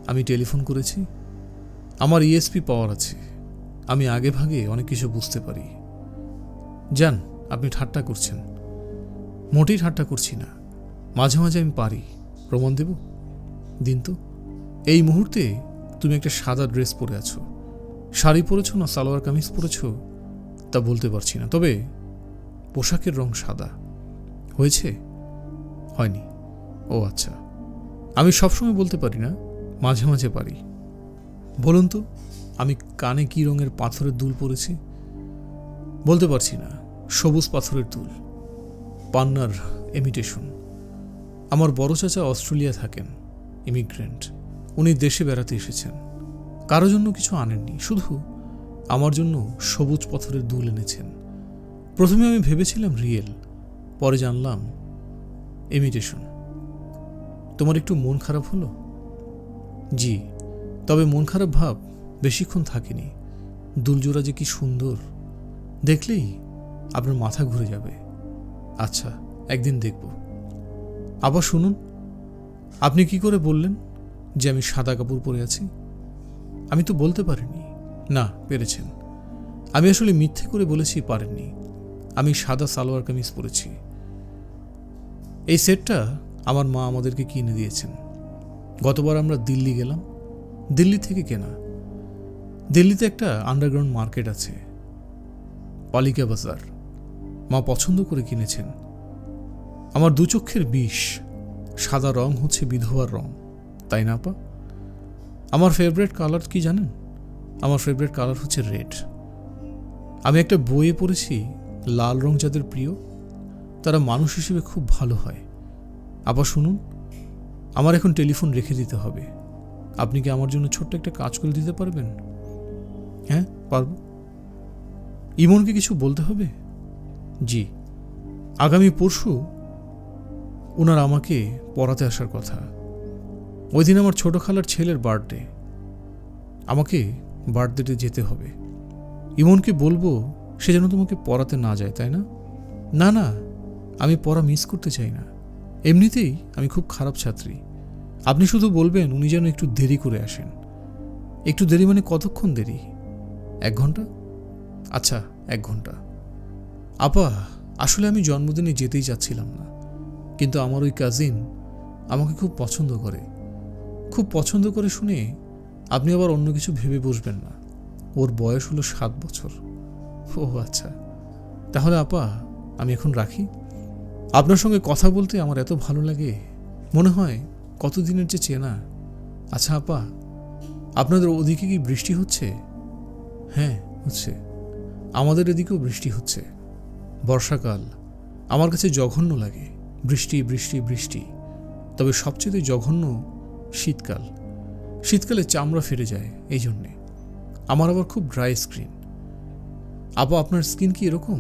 আমি টেলিফোন করেছি। আমার ইএসপি পাওয়ার আছে, আমি আগে ভাগে অনেক কিছু বুঝতে পারি। যান, আপনি ঠাট্টা করছেন। মোটেই ঠাট্টা করছি না, মাঝে মাঝে আমি পারি। প্রমাণ দেব? দিন তো। এই মুহূর্তে তুমি একটা সাদা ড্রেস পরে আছো। শাড়ি পরেছো না সালোয়ার কামিজ পরেছো তা বলতে পারছি না, তবে পোশাকের রং সাদা। হয়েছে? হয়নি? ও আচ্ছা। আমি সবসময় বলতে পারি না, মাঝে মাঝে পারি। বলুন তো, আমি কানে কি রঙের পাথরের দুল পরেছি? বলতে পারছি না। সবুজ পাথরের দুল, পান্নার ইমিটেশন। আমার বড় চাচা অস্ট্রেলিয়া থাকেন, ইমিগ্রেন্ট। উনি দেশে বেড়াতে এসেছেন, কারো জন্য কিছু আনেননি, শুধু আমার জন্য সবুজ পাথরের দুল এনেছেন। প্রথমে আমি ভেবেছিলাম রিয়েল, পরে জানলাম ইমিটেশন। তোমার একটু মন খারাপ হলো? জি, তবে মন খারাপ ভাব বেশিক্ষণ থাকেনি। দুলজোড়া যে কি সুন্দর, দেখলেই আপনার মাথা ঘুরে যাবে। আচ্ছা, একদিন দেখব। আবার শুনুন, আপনি কি করে বললেন যে আমি সাদা কাপড় পরে আছি? আমি তো বলতে পারিনি। না, পেরেছেন। আমি আসলে মিথ্যে করে বলেছি, পারেননি। আমি সাদা সালোয়ার কামিজ পরেছি। এই সেটটা আমার মা আমাদেরকে কিনে দিয়েছেন। গতবার আমরা দিল্লি গেলাম, দিল্লি থেকে কেনা। দিল্লিতে একটা আন্ডারগ্রাউন্ড মার্কেট আছে, পালিকা বাজার। মা পছন্দ করে কিনেছেন। আমার দু চক্ষের বিষ। সাদা রং হচ্ছে বিধবার রং, তাই না আপা? আমার ফেভারিট কালার কি জানেন? আমার ফেভারিট কালার হচ্ছে রেড। আমি একটা বইয়ে পড়েছি, লাল রং যাদের প্রিয় তারা মানুষ হিসেবে খুব ভালো হয়। আবার শুনুন, আমার এখন টেলিফোন রেখে দিতে হবে। আপনি কি আমার জন্য ছোট্ট একটা কাজ করে দিতে পারবেন? হ্যাঁ, পারবো। ইমনকে কিছু বলতে হবে? জি, আগামী পরশু ওনার আমাকে পড়াতে আসার কথা। ওই দিন আমার ছোট খালার ছেলের বার্থডে। আমাকে বার্থডেতে যেতে হবে। ইমনকে বলবো সে যেন তোমাকে পড়াতে না যায়, তাই না? না না, আমি পড়া মিস করতে চাই না। এমনিতেই আমি খুব খারাপ ছাত্রী। আপনি শুধু বলবেন উনি যেন একটু দেরি করে আসেন। একটু দেরি মানে কতক্ষণ দেরি? 1 ঘন্টা? আচ্ছা, 1 ঘন্টা। আপা, আসলে আমি জন্মদিনে যেতেই চাচ্ছিলাম না, কিন্তু আমার ওই কাজিন আমাকে খুব পছন্দ করে। খুব পছন্দ করে শুনে আপনি আবার অন্য কিছু ভেবে বসবেন না। ওর বয়স হলো 7 বছর। ও আচ্ছা, তাহলে আপা আমি এখন রাখি। আপনার সঙ্গে কথা বলতে আমার এত ভালো লাগে, মনে হয় কতদিনের যে চেনা। আচ্ছা আপা, আপনাদের ওদিকে কি বৃষ্টি হচ্ছে? হ্যাঁ, হচ্ছে। আমাদের এদিকেও বৃষ্টি হচ্ছে। বর্ষাকাল আমার কাছে জঘন্য লাগে। বৃষ্টি বৃষ্টি বৃষ্টি। তবে সবচেয়ে জঘন্য শীতকাল। শীতকালে চামড়া ফেটে যায়, এই জন্যে। আমার আবার খুব ড্রাই স্কিন। আপা, আপনার স্কিন কি এরকম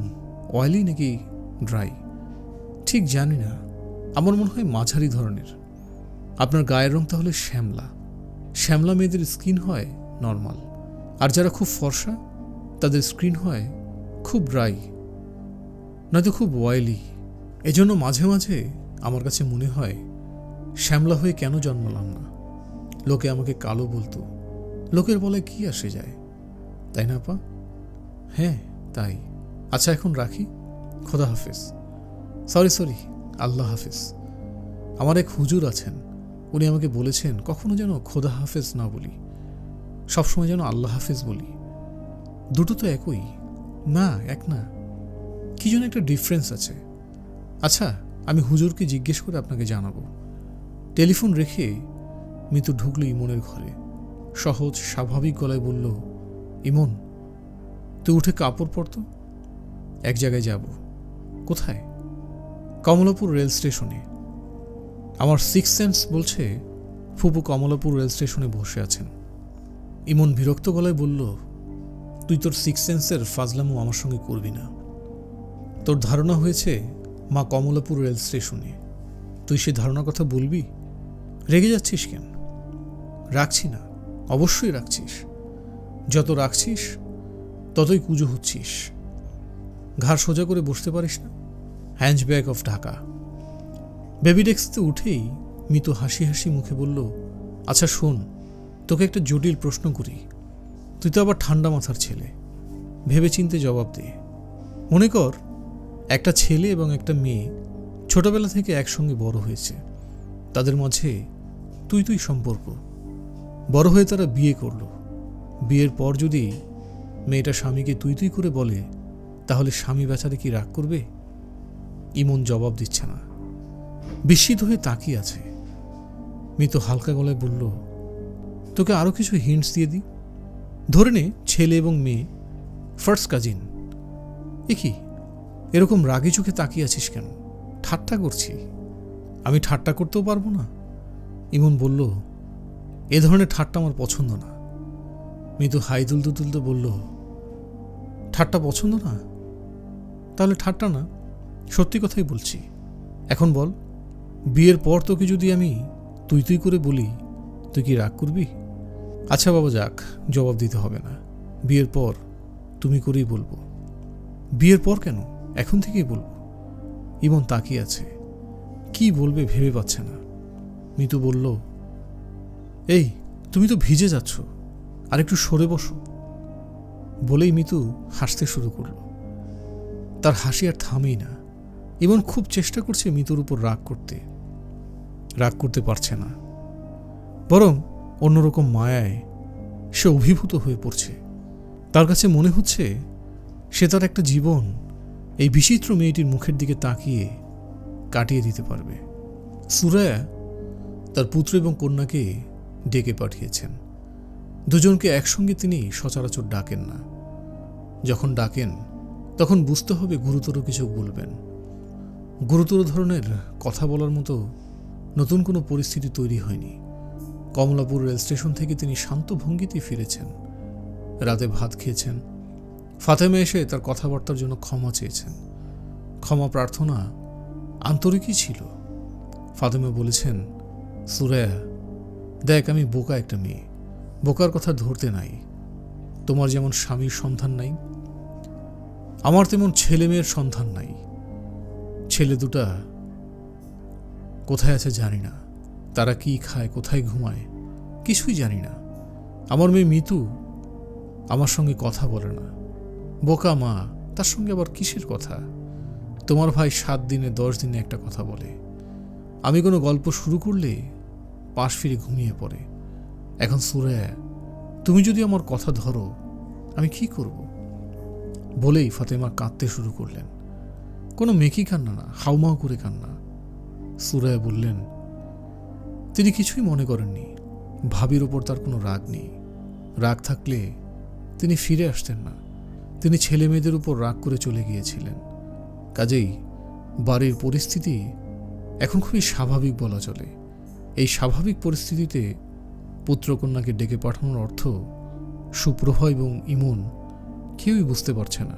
অয়েলি নাকি ড্রাই? ঠিক জানি না, আমার মনে হয় মাঝারি ধরনের। আপনার গায়ের রং তাহলে শ্যামলা। শ্যামলা মেয়েদের স্কিন হয় নর্মাল, আর যারা খুব ফর্সা তাদের স্ক্রিন হয় খুব ড্রাই, নয়তো খুব অয়েলি। এজন্য মাঝে মাঝে আমার কাছে মনে হয় শ্যামলা হয়ে কেন জন্মালাম না। লোকে আমাকে কালো বলতো, লোকের বলে কি আসে যায়, তাই না আপা? হ্যাঁ তাই। আচ্ছা এখন রাখি, খোদা হাফেজ। সরি, আল্লাহ হাফেজ। আমার এক হুজুর আছেন, উনি আমাকে বলেছেন কখনো যেন খোদা হাফেজ না বলি, সবসময় যেন আল্লাহ হাফেজ বলি। দুটো তো একই না, এক না, কি যেন একটা ডিফারেন্স আছে। আচ্ছা আমি হুজুরকে জিজ্ঞেস করে আপনাকে জানাবো। টেলিফোন রেখে মিতু ঢুকলো ইমনের ঘরে। সহজ স্বাভাবিক গলায় বলল, ইমন তুই উঠে কাপড় পরতো, এক জায়গায় যাব। কোথায়? কমলাপুর রেল স্টেশনে। আমার সিক্স সেন্স বলছে ফুপু কমলাপুর রেল স্টেশনে বসে আছেন। ইমন বিরক্ত গলায় বলল, তুই তোর সিক্স সেন্সের ফাজলামো আমার সঙ্গে করবি না। তোর ধারণা হয়েছে মা কমলাপুর রেল স্টেশনে, তুই সে ধারণার কথা বলবি? রেগে যাচ্ছিস কেন? রাখছি না, অবশ্যই রাখছিস। যত রাখছিস ততই কুজো হচ্ছিস। ঘাড় সোজা করে বসতে পারিস না? হ্যাঞ্চব্যাগ অফ ঢাকা। বেবি ডেস্কতে উঠেই মিতু হাসি হাসি মুখে বলল, আচ্ছা শোন, তোকে একটা জটিল প্রশ্ন করি। তুই তো আবার ঠান্ডা মাথার ছেলে, ভেবে চিন্তে জবাব দে। মনে কর একটা ছেলে এবং একটা মেয়ে ছোটবেলা থেকে একসঙ্গে বড় হয়েছে, তাদের মাঝে তুই তুই সম্পর্ক। বড় হয়ে তারা বিয়ে করলো। বিয়ের পর যদি মেয়েটা স্বামীকে তুই তুই করে বলে, তাহলে স্বামী বেচারে কি রাগ করবে? ইমন জবাব দিচ্ছে না, বিস্মিত হয়ে তাকিয়ে আছে। মিতু হালকা গলায় বলল, তোকে আরো কিছু হিন্টস দিয়ে দিই। ধরে নে ছেলে এবং মেয়ে ফার্স্ট কাজিন। এ কি এরকম রাগি চোখে তাকিয়ে আছিস কেন? ঠাট্টা করছি। আমি ঠাট্টা করতেও পারবো না। ইমন বলল, এ ধরনের ঠাট্টা আমার পছন্দ না। মিতু হাই তুলতে তুলতে বলল, ঠাট্টা পছন্দ না? তাহলে ঠাট্টা না, সত্যি কথাই বলছি। এখন বল, বিয়ের পর তোকে যদি আমি তুই তুই করে বলি, তুই কি রাগ করবি? আচ্ছা বাবা যাক, জবাব দিতে হবে না। বিয়ের পর তুমি করেই বলবো। বিয়ের পর কেন, এখন থেকেই বলবো। ইমন তাকিয়ে আছে, কি বলবে ভেবে পাচ্ছে না। মিতু বলল, এই তুমি তো ভিজে যাচ্ছ, আর একটু সরে বসো। বলেই মিতু হাসতে শুরু করল। তার হাসি আর থামেই না। ইমন খুব চেষ্টা করছে মিতুর উপর রাগ করতে পারছে না, বরং অন্যরকম মায়ায় সে অভিভূত হয়ে পড়ছে। তার কাছে মনে হচ্ছে সে তার একটা জীবন এই বিচিত্র মেয়েটির মুখের দিকে তাকিয়ে কাটিয়ে দিতে পারবে। সুরায়া তার পুত্র এবং কন্যাকে ডেকে পাঠিয়েছেন। দুজনকে একসঙ্গে তিনি সচরাচর ডাকেন না। যখন ডাকেন তখন বুঝতে হবে গুরুতর কিছু বলবেন। গুরুতর ধরনের কথা বলার মতো নতুন কোনো পরিস্থিতি তৈরি হয়নি। কমলাপুর রেল স্টেশন থেকে তিনি শান্ত ভঙ্গিতেই ফিরেছেন। রাতে ভাত খেয়েছেন। ফাতেমা এসে তার কথাবার্তার জন্য ক্ষমা চেয়েছেন। ক্ষমা প্রার্থনা আন্তরিকই ছিল। ফাতেমা বলেছেন, সুরায়া দেখ, আমি বোকা একটা মেয়ে, বোকার কথা ধরতে নাই। তোমার যেমন স্বামীর সন্ধান নাই, আমার তেমন ছেলে মেয়ের সন্ধান নাই। ছেলে দুটা কোথায় আছে জানি না, তারা কি খায়, কোথায় ঘুমায়, কিছুই জানি না। আমার মেয়ে মিতু আমার সঙ্গে কথা বলে না, বোকা মা, তার সঙ্গে আবার কিসের কথা? তোমার ভাই 7 দিনে 10 দিনে একটা কথা বলে। আমি কোনো গল্প শুরু করলে পাশ ফিরে ঘুমিয়ে পড়ে। এখন সুরায়া, তুমি যদি আমার কথা ধরো, আমি কি করব? বলেই ফাতেমা কাঁদতে শুরু করলেন। কোনো মেকি কান্না না, হাউমাউ করে কান্না। সুরায়া বললেন, তিনি কিছুই মনে করেননি। ভাবির ওপর তার কোনো রাগ নেই। রাগ থাকলে তিনি ফিরে আসতেন না। তিনি ছেলে মেয়েদের উপর রাগ করে চলে গিয়েছিলেন। কাজেই বাড়ির পরিস্থিতি এখন খুবই স্বাভাবিক বলা চলে। এই স্বাভাবিক পরিস্থিতিতে পুত্রকন্যাকে ডেকে পাঠানোর অর্থ সুপ্রভা এবং ইমন কেউই বুঝতে পারছে না।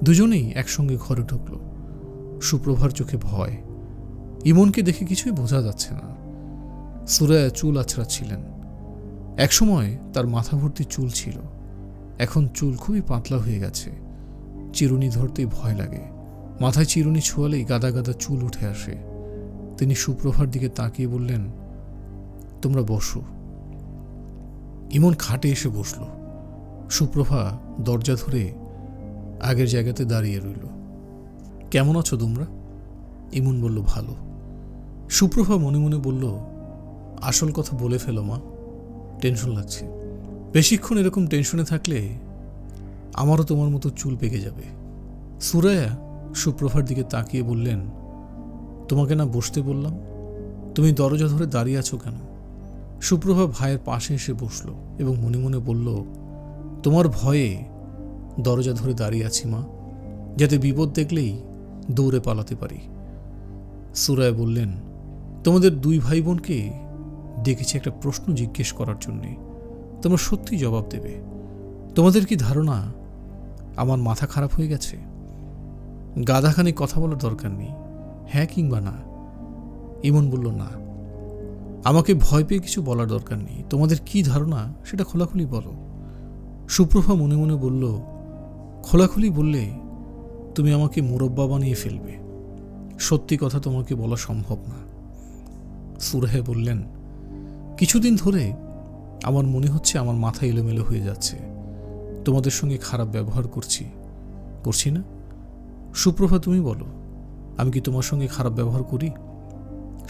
দুজনেই একসঙ্গে ঘরে ঢুকল। সুপ্রভার চোখে ভয়। ইমনকে দেখে কিছুই বোঝা যাচ্ছে না। সুরায়া চুল আছড়াচ্ছিলেন। একসময় তার মাথা ভর্তি চুল ছিল, এখন চুল খুবই পাতলা হয়ে গেছে। চিরুনি ধরতেই ভয় লাগে, মাথায় চিরুনি ছোঁয়ালেই গাদা গাদা চুল উঠে আসে। তিনি সুপ্রভার দিকে তাকিয়ে বললেন, তোমরা বসো। ইমন খাটে এসে বসল। সুপ্রভা দরজা ধরে আগের জায়গাতে দাঁড়িয়ে রইল। কেমন আছো তোমরা? ইমন বলল, ভালো। সুপ্রভা মনে মনে বলল, আসল কথা বলে ফেলো মা, টেনশন লাগছে। বেশিক্ষণ এরকম টেনশনে থাকলে আমারও তোমার মতো চুল পেকে যাবে। সুরায়া সুপ্রভার দিকে তাকিয়ে বললেন, তোমাকে না বসতে বললাম, তুমি দরজা ধরে দাঁড়িয়ে আছো কেন? সুপ্রভা ভাইয়ের পাশে এসে বসল এবং মনে মনে বলল, তোমার ভয়ে দরজা ধরে দাঁড়িয়ে আছি মা, যাতে বিপদ দেখলেই দৌড়ে পালাতে পারি। সুরায়া বললেন, তোমাদের দুই ভাই বোনকে ডেকেছি একটা প্রশ্ন জিজ্ঞেস করার জন্যে, তোমরা সত্যি জবাব দেবে। তোমাদের কি ধারণা আমার মাথা খারাপ হয়ে গেছে? গাধাখানি কথা বলার দরকার নেই, হ্যাঁ কিংবা না। ইমন বলল, না। আমাকে ভয় পেয়ে কিছু বলার দরকার নেই, তোমাদের কি ধারণা সেটা খোলাখুলি বলো। সুপ্রভা মনে মনে বলল, খোলাখুলি বললে তুমি আমাকে মুরব্বা বানিয়ে ফেলবে, সত্যি কথা তোমাকে বলা সম্ভব না। সুরাহে বললেন, কিছুদিন ধরে আমার মনে হচ্ছে আমার মাথা এলোমেলো হয়ে যাচ্ছে, তোমাদের সঙ্গে খারাপ ব্যবহার করছি না? সুপ্রভা তুমি বলো, আমি কি তোমার সঙ্গে খারাপ ব্যবহার করি?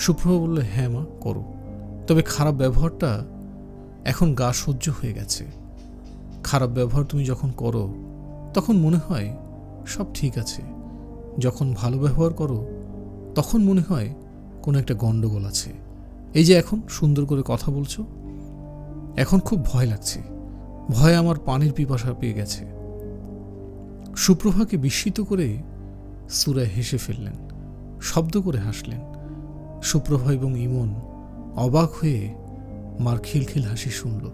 সুপ্রভা বলল, হ্যাঁ মা, করো, তবে খারাপ ব্যবহারটা এখন গা সহ্য হয়ে গেছে। খারাপ ব্যবহার তুমি যখন করো তখন মনে হয় সব ঠিক আছে, যখন ভালো ব্যবহার করো তখন মনে হয় কোনো একটা গন্ডগোল আছে। এই যে এখন সুন্দর করে কথা বলছো, এখন খুব ভয় লাগছে, ভয়ে আমার পানির পিপাসা পেয়ে গেছে। সুপ্রভাকে বিস্মিত করে সুরায় হেসে ফেললেন, শব্দ করে হাসলেন। সুপ্রভা এবং ইমন অবাক হয়ে মার খিলখিল হাসি শুনল।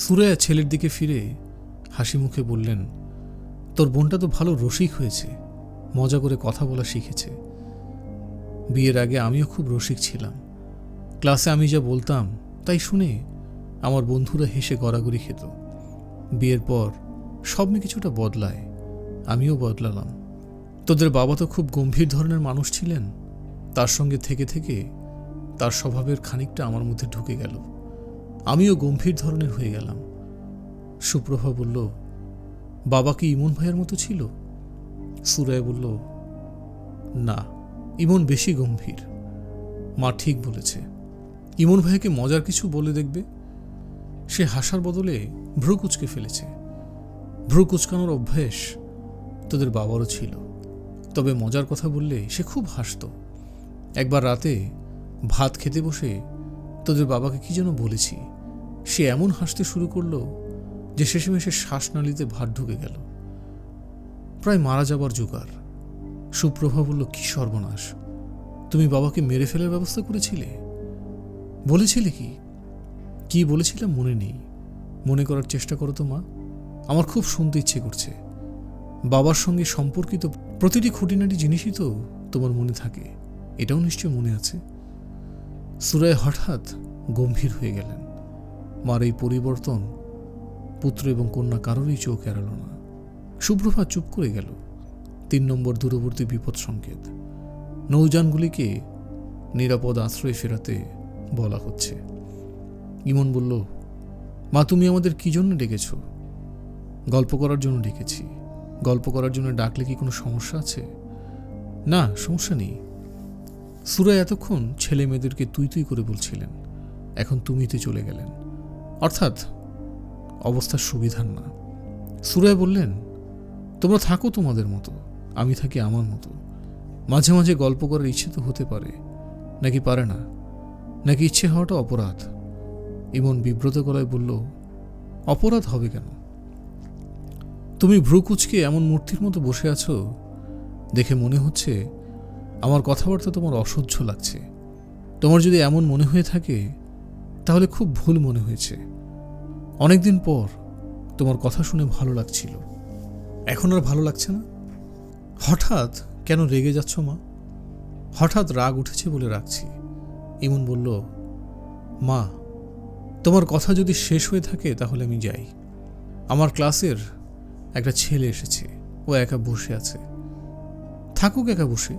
সুরায়া ছেলের দিকে ফিরে হাসি মুখে বললেন, তোর বোনটা তো ভালো রসিক হয়েছে, মজা করে কথা বলা শিখেছে। বিয়ের আগে আমিও খুব রসিক ছিলাম, ক্লাসে আমি যা বলতাম তাই শুনে আমার বন্ধুরা হেসে গড়াগড়ি খেত। বিয়ের পর সব কিছুটা বদলায়, আমিও বদলালাম। তোদের বাবা তো খুব গম্ভীর ধরনের মানুষ ছিলেন, তার সঙ্গে থেকে থেকে তার স্বভাবের খানিকটা আমার মধ্যে ঢুকে গেল, আমিও গম্ভীর ধরনের হয়ে গেলাম। সুপ্রভা বলল, বাবা কি ইমন ভাইয়ের মতো ছিল? সুরায় বলল, না, ইমন বেশি গম্ভীর। মা ঠিক বলেছে, ইমন ভাইকে মজার কিছু বলে দেখবে। সে হাসার বদলে ভ্রু কুচকে ফেলেছে। ভ্রু কুচকানোর অভ্যাস তোদের বাবারও ছিল, তবে মজার কথা বললে সে খুব হাসত। একবার রাতে ভাত খেতে বসে তোদের বাবাকে কি যেন বলেছি, সে এমন হাসতে শুরু করলো যে শেষমেশে শ্বাসনালীতে ভাত ঢুকে গেল, প্রায় মারা যাবার জোগাড়। সুপ্রভা বলল, কি সর্বনাশ, তুমি বাবাকে মেরে ফেলার ব্যবস্থা করেছিলে? বলেছিলে কি? কি বলেছিলাম মনে নেই, মনে করার চেষ্টা করো তো মা, আমার খুব শুনতে ইচ্ছে করছে। বাবার সঙ্গে সম্পর্কিত প্রতিটি খুঁটিনাটি জিনিসই তো তোমার মনে থাকে, এটাও নিশ্চয় মনে আছে। সুরায় হঠাৎ গম্ভীর হয়ে গেলেন। মার এই পরিবর্তন পুত্র এবং কন্যা কারোরই চোখ এড়াল না। সুপ্রভা চুপ করে গেল। 3 নম্বর দূরবর্তী বিপদ সংকেত, নৌযানগুলিকে নিরাপদ আশ্রয়ে ফেরাতে বলা হচ্ছে। ইমন বলল, মা তুমি আমাদের কি জন্য ডেকেছ? গল্প করার জন্য ডেকেছি। গল্প করার জন্য ডাকলে কি কোনো সমস্যা আছে? না, সমস্যা নেই। সুরায় এতক্ষণ ছেলে মেয়েদেরকে তুই তুই করে বলছিলেন, এখন তুমিতে চলে গেলেন, অর্থাৎ অবস্থার সুবিধার না। সুরায় বললেন, তোমরা থাকো তোমাদের মতো, আমি থাকি আমার মতো। মাঝে মাঝে গল্প করার ইচ্ছে তো হতে পারে, নাকি পারে না? নাকি ইচ্ছে হওয়াটা অপরাধ? ইমন বিব্রত গলায় বলল, অপরাধ হবে কেন? তুমি ভ্রু কুচকে এমন মূর্তির মতো বসে আছো দেখে মনে হচ্ছে আমার কথাবার্তা তোমার অসহ্য লাগছে। তোমার যদি এমন মনে হয়ে থাকে তাহলে খুব ভুল মনে হয়েছে। অনেকদিন পর তোমার কথা শুনে ভালো লাগছিল, এখন আর ভালো লাগছে না? হঠাৎ কেন রেগে যাচ্ছ মা? হঠাৎ রাগ উঠেছে বলে রাখছি। ইমন বলল, মা তোমার কথা যদি শেষ হয়ে থাকে তাহলে আমি যাই। আমার ক্লাসের একটা ছেলে এসেছে, ও একা বসে আছে। থাকুক একা বসে,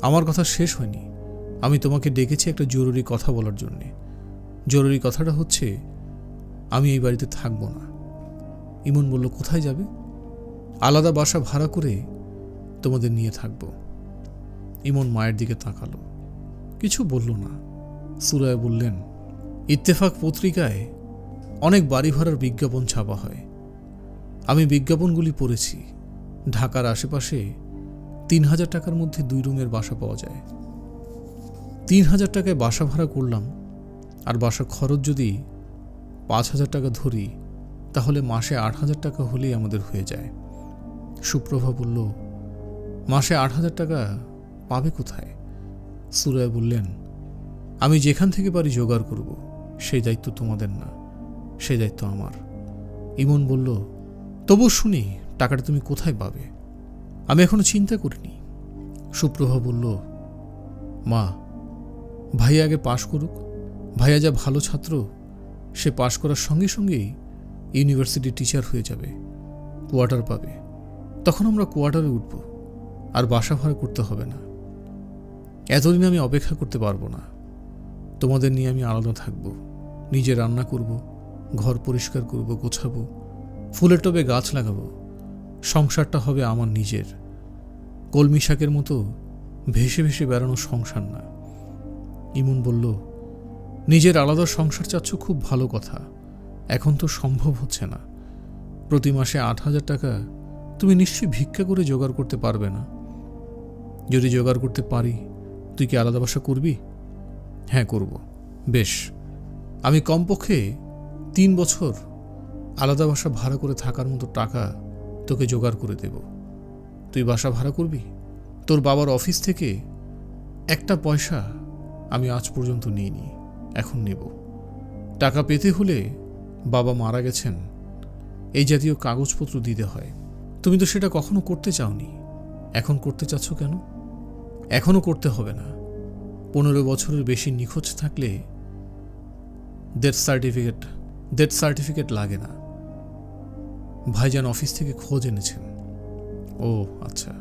আমার কথা শেষ হয়নি। আমি তোমাকে ডেকেছি একটা জরুরি কথা বলার জন্যে। জরুরি কথাটা হচ্ছে, আমি এই বাড়িতে থাকবো না। ইমন বলল, কোথায় যাবে? আলাদা বাসা ভাড়া করে তোমাদের নিয়ে থাকবো। ইমন মায়ের দিকে তাকালো, কিছু বলল না। সুরায়া বললেন, ইত্তেফাক পত্রিকায় অনেক বাড়ি ভাড়ার বিজ্ঞাপন ছাপা হয়। আমি বিজ্ঞাপনগুলি পড়েছি। ঢাকার আশেপাশে ৩,০০০ টাকার মধ্যে ২ রুমের বাসা পাওয়া যায়। ৩,০০০ টাকায় বাসা ভাড়া করলাম, আর বাসার খরচ যদি ৫,০০০ টাকা ধরি, তাহলে মাসে ৮,০০০ টাকা হলেই আমাদের হয়ে যায়। সুপ্রভা বলল, মাসে ৮,০০০ টাকা পাবে কোথায়? সুরায়া বললেন, আমি যেখান থেকে পারি জোগাড় করব। সেই দায়িত্ব তোমাদের না, সেই দায়িত্ব আমার। ইমন বলল, তবু শুনি টাকাটা তুমি কোথায় পাবে? আমি এখনো চিন্তা করিনি। সুপ্রভা বলল, মা, ভাইয়া আগে পাশ করুক। ভাইয়া যা ভালো ছাত্র, সে পাশ করার সঙ্গে সঙ্গেই ইউনিভার্সিটি টিচার হয়ে যাবে, কোয়ার্টার পাবে। তখন আমরা কোয়ার্টারে উঠব, আর বাসা ভাড়া করতে হবে না। এতদিন আমি অপেক্ষা করতে পারবো না। তোমাদের নিয়ে আমি আলাদা থাকব, নিজে রান্না করব, ঘর পরিষ্কার করব, গোছাবো, ফুলের টবে গাছ লাগাবো। সংসারটা হবে আমার নিজের, কলমি শাকের মতো ভেসে ভেসে বেড়ানো সংসার না। ইমন বলল, নিজের আলাদা সংসার চাচ্ছ, খুব ভালো কথা। এখন তো সম্ভব হচ্ছে না। প্রতি মাসে ৮,০০০ টাকা তুমি নিশ্চয়ই ভিক্ষা করে জোগাড় করতে পারবে না। যদি জোগাড় করতে পারি, তুই কি আলাদা বাসা করবি? হ্যাঁ, করব। বেশ, আমি কমপক্ষে ৩ বছর আলাদা বাসা ভাড়া করে থাকার মতো টাকা তোকে জোগাড় করে দেব। তুই বাসা ভাড়া করবি? তোর বাবার অফিস থেকে একটা পয়সা আমি আজ পর্যন্ত নিইনি, এখন নেব। টাকা পেতে হলে বাবা মারা গেছেন, এই জাতীয় কাগজপত্র দিতে হয়। তুমি তো সেটা কখনো করতে চাওনি, এখন করতে চাচ্ছ কেন? এখনো করতে হবে না। ১৫ বছরের বেশি নিখোঁজ থাকলে ডেথ সার্টিফিকেট লাগে না। ভাইজান অফিস থেকে খোঁজ এনেছেন। ও আচ্ছা,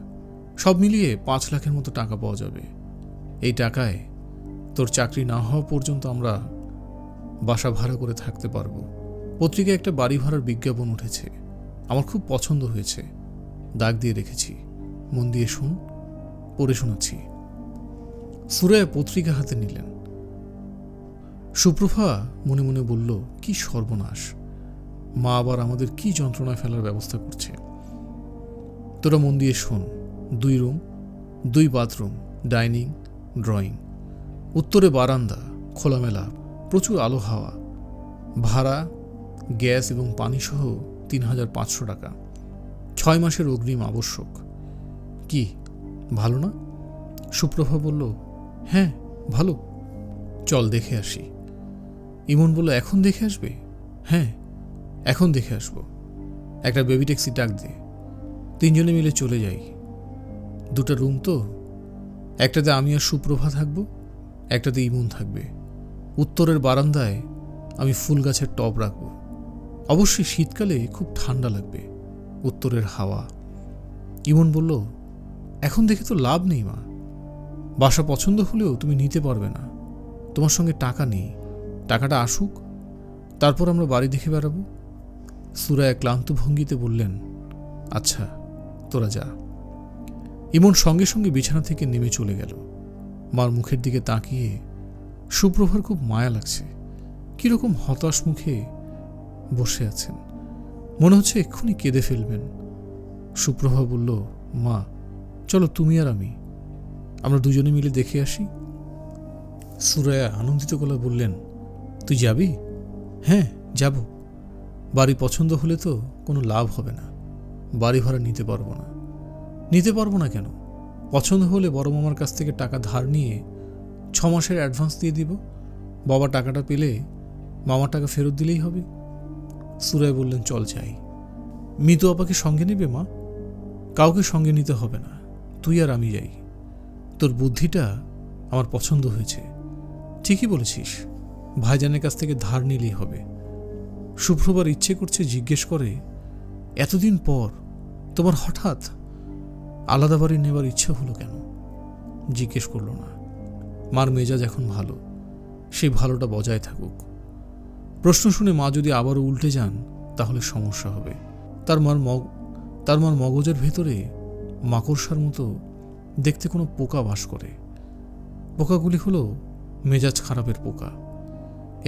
সব মিলিয়ে ৫ লাখের মতো টাকা পাওয়া যাবে। এই টাকায় তোর চাকরি না হওয়া পর্যন্ত আমরা বাসা ভাড়া করে থাকতে পারবো। পত্রিকায় একটা বাড়ি ভাড়ার বিজ্ঞাপন উঠেছে, আমার খুব পছন্দ হয়েছে, দাগ দিয়ে রেখেছি। মন দিয়ে শুন, পড়ে শোনাচ্ছি। সুরায়া পত্রিকা হাতে নিলেন। সুপ্রভা মনে মনে বলল, কি সর্বনাশ! মা আবার আমাদের কি যন্ত্রণায় ফেলার ব্যবস্থা করছে। তোরা মন দিয়ে শোন। 2 রুম, 2 বাথরুম, ডাইনিং, ড্রয়িং, উত্তরে বারান্দা, খোলামেলা, প্রচুর আলো হাওয়া। ভাড়া, গ্যাস এবং পানি সহ ৩,৫০০ টাকা। 6 মাসের অগ্রিম আবশ্যক। কি ভালো না? সুপ্রভা বলল, হ্যাঁ ভালো, চল দেখে আসি। ইমন বলল, এখন দেখে আসবে? হ্যাঁ, এখন দেখে আসবো। একটা বেবি ট্যাক্সি ডাক দে, 3 জনে মিলে চলে যাই। 2টা রুম তো, একটাতে আমি আর সুপ্রভা থাকবো, একটাতে ইমন থাকবে। উত্তরের বারান্দায় আমি ফুল গাছের টব রাখবো। অবশ্যই শীতকালে খুব ঠান্ডা লাগবে, উত্তরের হাওয়া। ইমন বলল, এখন দেখে তো লাভ নেই মা। বাসা পছন্দ হলেও তুমি নিতে পারবে না, তোমার সঙ্গে টাকা নেই। টাকাটা আসুক, তারপর আমরা বাড়ি দেখে বেড়াবো। সুরায়া ক্লান্ত ভঙ্গিতে বললেন, আচ্ছা তোরা যা। ইমন সঙ্গে সঙ্গে বিছানা থেকে নেমে চলে গেল। মার মুখের দিকে তাকিয়ে সুপ্রভার খুব মায়া লাগছে। কিরকম হতাশ মুখে বসে আছেন, মনে হচ্ছে এক্ষুনি কেঁদে ফেলবেন। সুপ্রভা বলল, মা চলো, তুমি আর আমরা 2 জনে মিলে দেখে আসি। সুরায়া আনন্দিত গলায় বললেন, তুই যাবি? হ্যাঁ যাব। বাড়ি পছন্দ হলে তো কোনো লাভ হবে না, বাড়ি ভাড়া নিতে পারবো না। নিতে পারবো না কেন? পছন্দ হলে বড় মামার কাছ থেকে টাকা ধার নিয়ে 6 মাসের অ্যাডভান্স দিয়ে দিব। বাবা টাকাটা পেলে মামার টাকা ফেরত দিলেই হবে। সুরায়া বললেন, চল যাই। মিতু আপাকে সঙ্গে নেবে মা? কাউকে সঙ্গে নিতে হবে না, তুই আর আমি যাই। তোর বুদ্ধিটা আমার পছন্দ হয়েছে, ঠিকই বলেছিস। ভাইজানের কাছ থেকে ধার নিলেই হবে। সুপ্রভার ইচ্ছে করছে জিজ্ঞেস করে, এতদিন পর তোমার হঠাৎ আলাদা বাড়ি নেবার ইচ্ছে হলো কেন? জিজ্ঞেস করল না। মার মেজাজ এখন ভালো, সেই ভালোটা বজায় থাকুক। প্রশ্ন শুনে মা যদি আবারও উল্টে যান তাহলে সমস্যা হবে। তার মার মগজের ভেতরে মাকড়সার মতো দেখতে কোনো পোকা বাস করে। পোকাগুলি হলো মেজাজ খারাপের পোকা।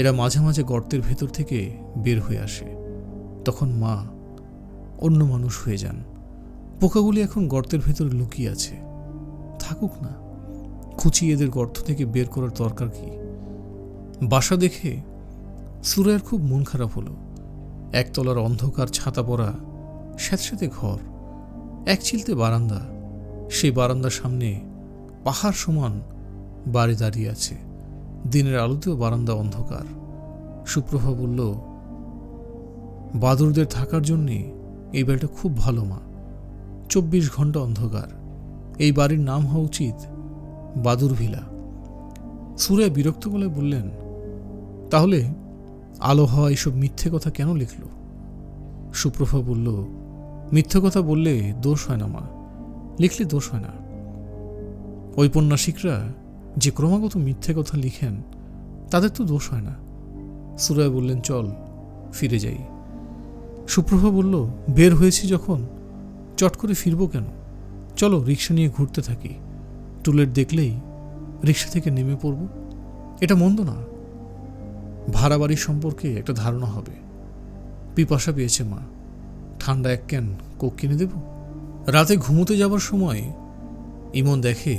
এরা মাঝে মাঝে গর্তের ভেতর থেকে বের হয়ে আসে, তখন মা অন্য মানুষ হয়ে যান। পোকাগুলি এখন গর্তের ভেতরে লুকিয়ে আছে, থাকুক না, খুঁচিয়ে এদের গর্ত থেকে বের করার দরকার কি? বাসা দেখে সুরাইয়ের খুব মন খারাপ হলো। একতলার অন্ধকার ছাতা পড়া স্যাঁতস্যাঁতে ঘর, এক চিলতে বারান্দা, সেই বারান্দার সামনে পাহাড় সমান বাড়ি দাঁড়িয়ে আছে। দিনের আলোতেও বারান্দা অন্ধকার। সুপ্রভা বলল, বাদুরদের থাকার জন্যে এই বাড়িটা খুব ভালো মা, 24 ঘন্টা অন্ধকার। এই বাড়ির নাম হওয়া উচিত বাদুর ভিলা। সুরাই বিরক্ত গলায় বললেন, তাহলে আলো হওয়া এইসব মিথ্যে কথা কেন লিখল? সুপ্রভা বলল, মিথ্যে কথা বললে দোষ হয় না মা, লিখলে দোষ হয় না। ঔপন্যাসিকরা যে ক্রমাগত মিথ্যে কথা লিখেন তাদের তো দোষ হয় না। সুরাই বললেন, চল ফিরে যাই। সুপ্রভা বলল, বের হয়েছি যখন চট করে ফিরবো কেন? চলো রিক্সা নিয়ে ঘুরতে থাকি, টুলেট দেখলেই রিক্সা থেকে নেমে পড়ব। এটা মন্দ না, ভাড়া বাড়ির সম্পর্কে একটা ধারণা হবে। পিপাসা পেয়েছে মা, ঠান্ডা এক ক্যান কোক কিনে দেব। রাতে ঘুমোতে যাবার সময় ইমন দেখে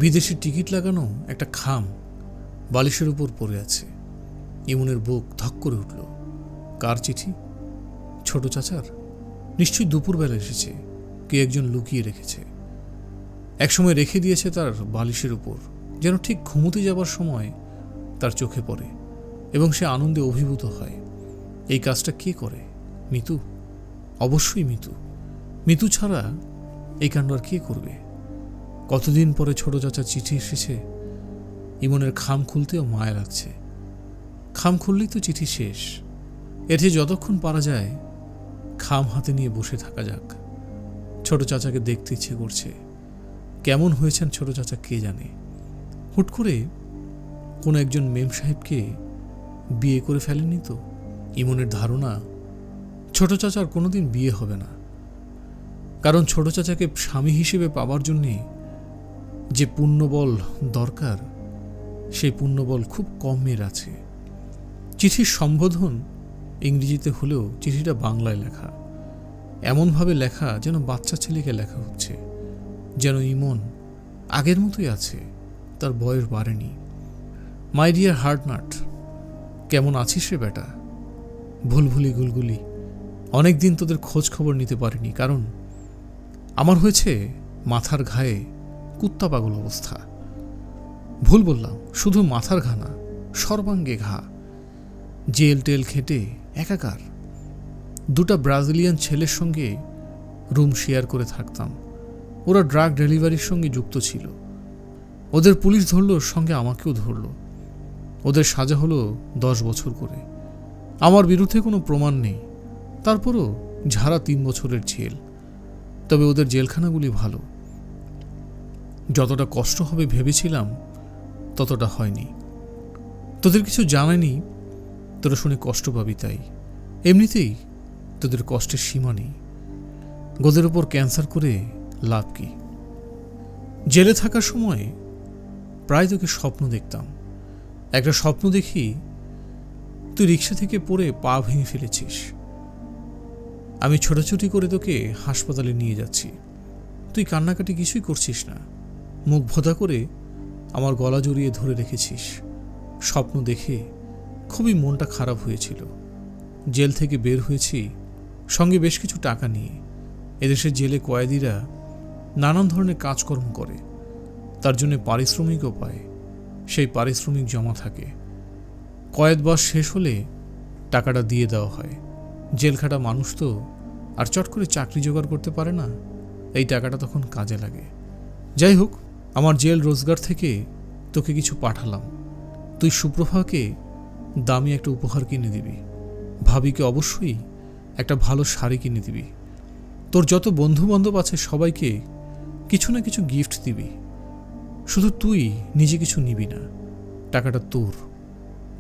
বিদেশি টিকিট লাগানো একটা খাম বালিশের উপর পড়ে আছে। ইমনের বুক ধক করে উঠল। কার চিঠি? ছোট চাচার। নিশ্চয়ই দুপুরবেলা এসেছে, কে একজন লুকিয়ে রেখেছে। একসময় রেখে দিয়েছে তার বালিশের উপর, যেন ঠিক ঘুমোতে যাবার সময় তার চোখে পড়ে এবং সে আনন্দে অভিভূত হয়। এই কাজটা কে করে? মিতু। অবশ্যই মিতু। মিতু ছাড়া এই কাণ্ড আর কে করবে? কতদিন পরে ছোট চাচার চিঠি এসেছে। ইমনের খাম খুলতেও মায়া লাগছে। খাম খুললেই তো চিঠি শেষ। এতে যতক্ষণ পারা যায় খাম হাতে নিয়ে বসে থাকা যাক। ছোট চাচাকে দেখতে ইচ্ছে করছে। কেমন হয়েছেন ছোট চাচা কে জানে। হুট করে কোনো একজন মেম সাহেবকে বিয়ে করে ফেলেনি তো? ইমনের ধারণা ছোট চাচার কোনোদিন বিয়ে হবে না, কারণ ছোট চাচাকে স্বামী হিসেবে পাবার জন্যে যে পুণ্যবল দরকার সেই পুণ্যবল খুব কম মেয়ের আছে। চিঠির সম্বোধন ইংরেজিতে হলেও চিঠিটা বাংলায় লেখা, এমনভাবে লেখা যেন বাচ্চা ছেলেকে লেখা হচ্ছে, যেন ইমন আগের মতোই আছে, তার বয়স বাড়েনি। মাই ডিয়ার হার্টনাট, কেমন আছিস রে বেটা? ভুলভুলি গুলগুলি, অনেকদিন তোদের খোঁজ খবর নিতে পারিনি, কারণ আমার হয়েছে মাথার ঘায়ে কুত্তা পাগল অবস্থা। ভুল বললাম, শুধু মাথার ঘা না, সর্বাঙ্গে ঘা। জেল টেল খেটে একাকার। দুটা ব্রাজিলিয়ান ছেলের সঙ্গে রুম শেয়ার করে থাকতাম। ওরা ড্রাগ ডেলিভারির সঙ্গে যুক্ত ছিল। ওদের পুলিশ ধরল, সঙ্গে আমাকেও ধরল। ওদের সাজা হলো 10 বছর করে। আমার বিরুদ্ধে কোনো প্রমাণ নেই, তারপরও ঝাড়া 3 বছরের জেল। তবে ওদের জেলখানাগুলি ভালো। যতটা কষ্ট হবে ভেবেছিলাম ততটা হয়নি। তোদের কিছু জানায়নি, তোরা শুনে কষ্ট পাবি তাই। এমনিতেই তোদের কষ্টের সীমা নেই। গোদের ওপর ক্যান্সার করে লাভ কি? জেলে থাকার সময় প্রায় তোকে স্বপ্ন দেখতাম। একটা স্বপ্ন দেখি তুই রিক্সা থেকে পড়ে পা ভেঙে ফেলেছিস। আমি ছোটাছুটি করে তোকে হাসপাতালে নিয়ে যাচ্ছি। তুই কান্নাকাটি কিছুই করছিস না, মুখ ভোঁতা করে আমার গলা জড়িয়ে ধরে রেখেছিস। স্বপ্ন দেখে খুবই মনটা খারাপ হয়েছিল। জেল থেকে বের হয়েছি সঙ্গে বেশ কিছু টাকা নিয়ে। এদেশের জেলে কয়েদিরা নানান ধরনের কাজকর্ম করে, তার জন্য পারিশ্রমিকও পায়। সেই পারিশ্রমিক জমা থাকে। কয়েদবাস শেষ হলে টাকাটা দিয়ে দেওয়া হয়। জেলখাটা মানুষ তো আর চট করে চাকরি জোগাড় করতে পারে না, এই টাকাটা তখন কাজে লাগে। যাই হোক, আমার জেল রোজগার থেকে তোকে কিছু পাঠালাম। তুই সুপ্রভাকে দামি একটা উপহার কিনে দিবি, ভাবিকে অবশ্যই একটা ভালো শাড়ি কিনে দিবি, তোর যত বন্ধু বান্ধব আছে সবাইকে কিছু না কিছু গিফট দিবি। শুধু তুই নিজে কিছু নিবি না, টাকাটা তোর,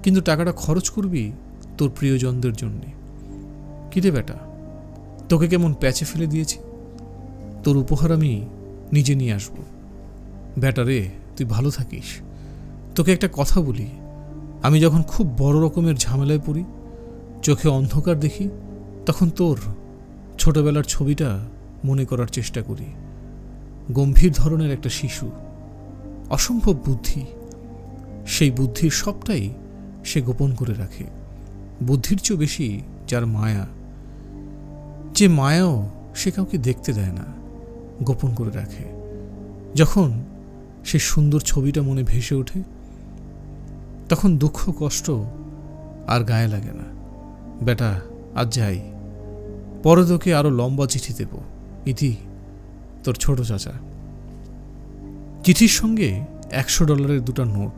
কিন্তু টাকাটা খরচ করবি তোর প্রিয়জনদের জন্যে। কি রে বেটা, তোকে কেমন প্যাচে ফেলে দিয়েছি? তোর উপহার আমি নিজে নিয়ে আসব। বেটা রে, তুই ভালো থাকিস। তোকে একটা কথা বলি, আমি যখন খুব বড় রকমের ঝামেলায় পড়ি, চোখে অন্ধকার দেখি, তখন তোর ছোটবেলার ছবিটা মনে করার চেষ্টা করি। গম্ভীর ধরনের একটা শিশু, অসম্ভব বুদ্ধি, সেই বুদ্ধির সবটাই সে গোপন করে রাখে। বুদ্ধির চেয়েও বেশি যার মায়া, যে মায়াও সে কাউকে দেখতে দেয় না, গোপন করে রাখে। যখন সে সুন্দর ছবিটা মনে ভেসে ওঠে, তখন দুঃখ কষ্ট আর গায়ে লাগে না। বেটা, আজ যাই, পরে তোকে আরো লম্বা চিঠি দেব। ইতি, তোর ছোট চাচা। চিঠির সঙ্গে $100 দুটো নোট।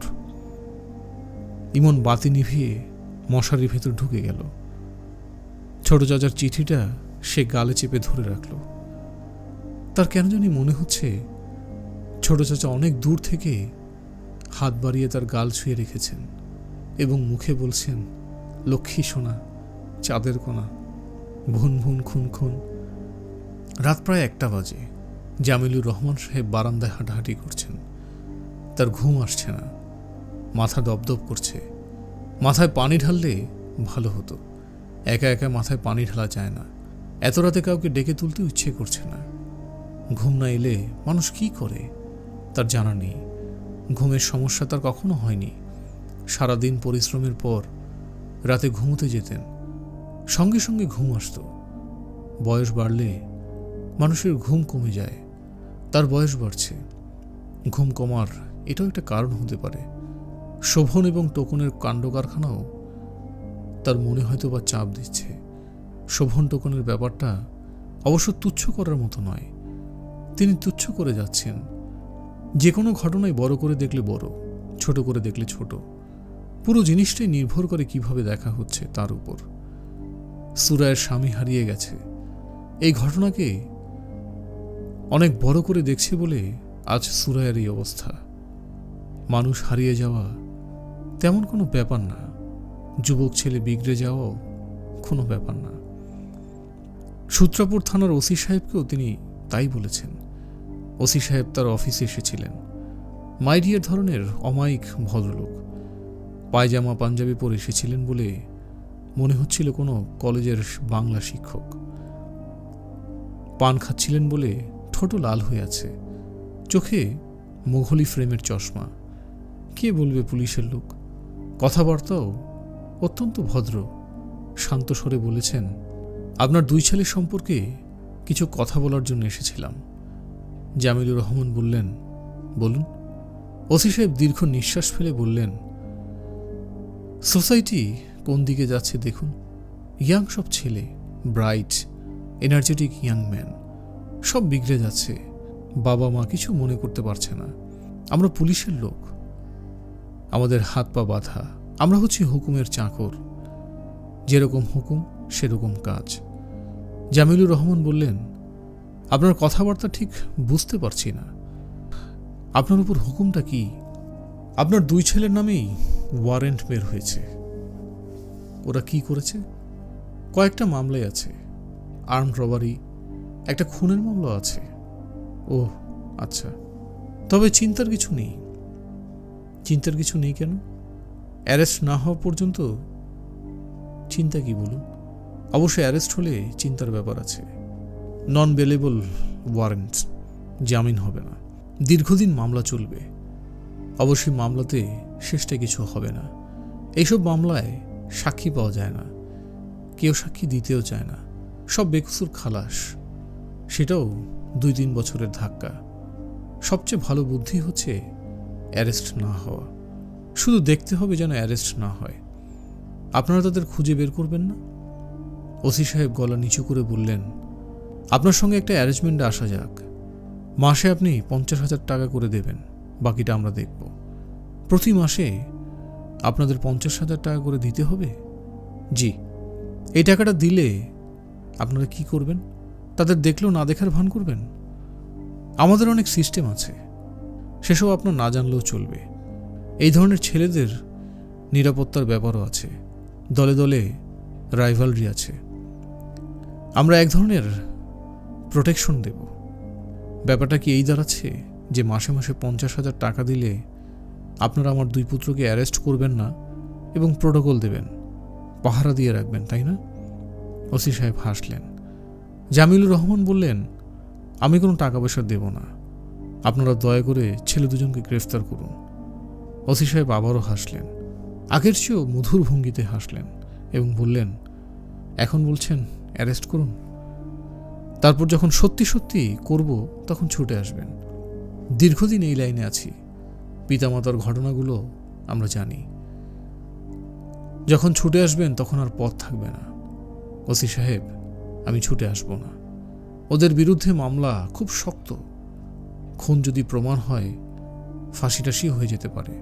ইমন বাতি নিভিয়ে মশারির ভেতর ঢুকে গেল। ছোট চাচার চিঠিটা সে গালে চেপে ধরে রাখল। তার কেন জানি মনে হচ্ছে ছোট চাচা অনেক দূর থেকে হাত বাড়িয়ে তার গাল ছুঁয়ে রেখেছেন এবং মুখে বলছেন, লক্ষ্মী সোনা, চাঁদের কোনা, ভুন ভুন খুন খুন। রাত প্রায় 1টা বাজে। জামিলুর রহমান সাহেব বারান্দায় হাঁটাহাঁটি করছেন। তার ঘুম আসছে না, মাথা দপদপ করছে। মাথায় পানি ঢাললে ভালো হতো, একা একা মাথায় পানি ঢালা যায় না। এত রাতে কাউকে ডেকে তুলতেও ইচ্ছে করছে না। ঘুম না এলে মানুষ কি করে তার জানা নেই। ঘুমের সমস্যা তার কখনো হয়নি। সারাদিন পরিশ্রমের পর রাতে ঘুমোতে যেতেন, সঙ্গে সঙ্গে ঘুম আসত। বয়স বাড়লে মানুষের ঘুম কমে যায়। তার বয়স বাড়ছে, ঘুম কমার এটাও একটা কারণ হতে পারে। শোভন এবং টোকনের কাণ্ড কারখানাও তার মনে হয়তো বা চাপ দিচ্ছে। শোভন টোকনের ব্যাপারটা অবশ্য তুচ্ছ করার মতো নয়। তিনি তুচ্ছ করে যাচ্ছেন। যে কোনো ঘটনায় বড় করে দেখলে বড়, ছোট করে দেখলে ছোট। পুরো জিনিসটাই নির্ভর করে কিভাবে দেখা হচ্ছে তার উপর। সুরায়ের স্বামী হারিয়ে গেছে, এই ঘটনাকে অনেক বড় করে দেখছে বলে আজ সুরায়ের এই অবস্থা। মানুষ হারিয়ে যাওয়া তেমন কোনো ব্যাপার না, যুবক ছেলে বিগড়ে যাওয়াও কোনো ব্যাপার না। সূত্রাপুর থানার ওসি সাহেবকেও তিনি তাই বলেছেন। ওসি সাহেব তার অফিসে এসেছিলেন। মাইডিয়ার ধরনের অমায়িক ভদ্রলোক। পায়জামা পাঞ্জাবি পরে এসেছিলেন বলে মনে হচ্ছিল কোনো কলেজের বাংলা শিক্ষক। পান খাচ্ছিলেন বলে ঠোঁটো লাল হয়ে আছে, চোখে মোঘলি ফ্রেমের চশমা। কে বলবে পুলিশের লোক। কথাবার্তাও অত্যন্ত ভদ্র, শান্ত স্বরে বলেছেন, আপনার 2 ছেলে সম্পর্কে কিছু কথা বলার জন্য এসেছিলাম। জামিলুর রহমান বললেন, বলুন। ওসি সাহেব দীর্ঘ নিঃশ্বাস ফেলে বললেন, সোসাইটি কোন দিকে যাচ্ছে দেখুন। ইয়াং সব ছেলে, ব্রাইট এনার্জেটিক ইয়াং ম্যান, সব বিগড়ে যাচ্ছে। বাবা মা কিছু মনে করতে পারছে না। আমরা পুলিশের লোক, আমাদের হাত পা বাঁধা। আমরা হচ্ছি হুকুমের চাকর, যেরকম হুকুম সেরকম কাজ। জামিলুর রহমান বললেন, আপনার কথাবার্তা ঠিক বুঝতে পারছি না। আপনার উপর হুকুমটা কি? আপনার 2 ছেলের নামেই ওয়ারেন্ট বের হয়েছে। ওরা কি করেছে? কয়েকটা মামলায় আছে। আর্মড রবারি, একটা খুনের মামলা আছে। ও আচ্ছা, তবে চিন্তার কিছু নেই। চিন্তার কিছু নেই কেন? অ্যারেস্ট না হওয়া পর্যন্ত চিন্তা কি বলুন? অবশ্যই অ্যারেস্ট হলে চিন্তার ব্যাপার আছে। নন বেলেবল ওয়ারেন্ট, জামিন হবে না। দীর্ঘদিন মামলা চলবে। অবশ্যই মামলাতে শেষটা কিছু হবে না। এইসব মামলায় সাক্ষী পাওয়া যায় না, কেউ সাক্ষী দিতেও চায় না। সব বেকসুর খালাস, সেটাও 2-3 বছরের ধাক্কা। সবচেয়ে ভালো বুদ্ধি হচ্ছে অ্যারেস্ট না হওয়া। শুধু দেখতে হবে যেন অ্যারেস্ট না হয়। আপনারা তাদের খুঁজে বের করবেন না? ওসি সাহেব গলা নিচু করে বললেন, আপনার সঙ্গে একটা অ্যারেঞ্জমেন্টে আসা যাক। মাসে আপনি 50,000 টাকা করে দেবেন, বাকিটা আমরা দেখব। প্রতি মাসে আপনাদের 50,000 টাকা করে দিতে হবে? জি। এই টাকাটা দিলে আপনারা কি করবেন? তাদের দেখলেও না দেখার ভান করবেন? আমাদের অনেক সিস্টেম আছে, সেসব আপনার না জানলেও চলবে। এই ধরনের ছেলেদের নিরাপত্তার ব্যাপারও আছে, দলে দলে রাইভালরি আছে। আমরা এক ধরনের প্রোটেকশন দেব। ব্যাপারটা কি এই দাঁড়াচ্ছে যে মাসে মাসে 50,000 টাকা দিলে আপনারা আমার 2 পুত্রকে অ্যারেস্ট করবেন না এবং প্রোটোকল দেবেন, পাহারা দিয়ে রাখবেন, তাই না? ওসি সাহেব হাসলেন। জামিলুর রহমান বললেন, আমি কোনো টাকা পয়সা দেব না, আপনারা দয়া করে ছেলে দুজনকে গ্রেফতার করুন। ওসি সাহেব আবারও হাসলেন, আগের চেয়েও মধুর ভঙ্গিতে হাসলেন এবং বললেন, এখন বলছেন অ্যারেস্ট করুন? তারপর যখন সত্যি সত্যি করব তখন ছুটে আসবেন। দীর্ঘদিন এই লাইনে আছি, পিতামাতার ঘটনাগুলো আমরা জানি। যখন ছুটে আসবেন তখন আর পথ থাকবে না। ওসি সাহেব, আমি ছুটে আসব না। ওদের বিরুদ্ধে মামলা খুব শক্ত, খুন যদি প্রমাণ হয় ফাঁসিটাসি হয়ে যেতে পারে।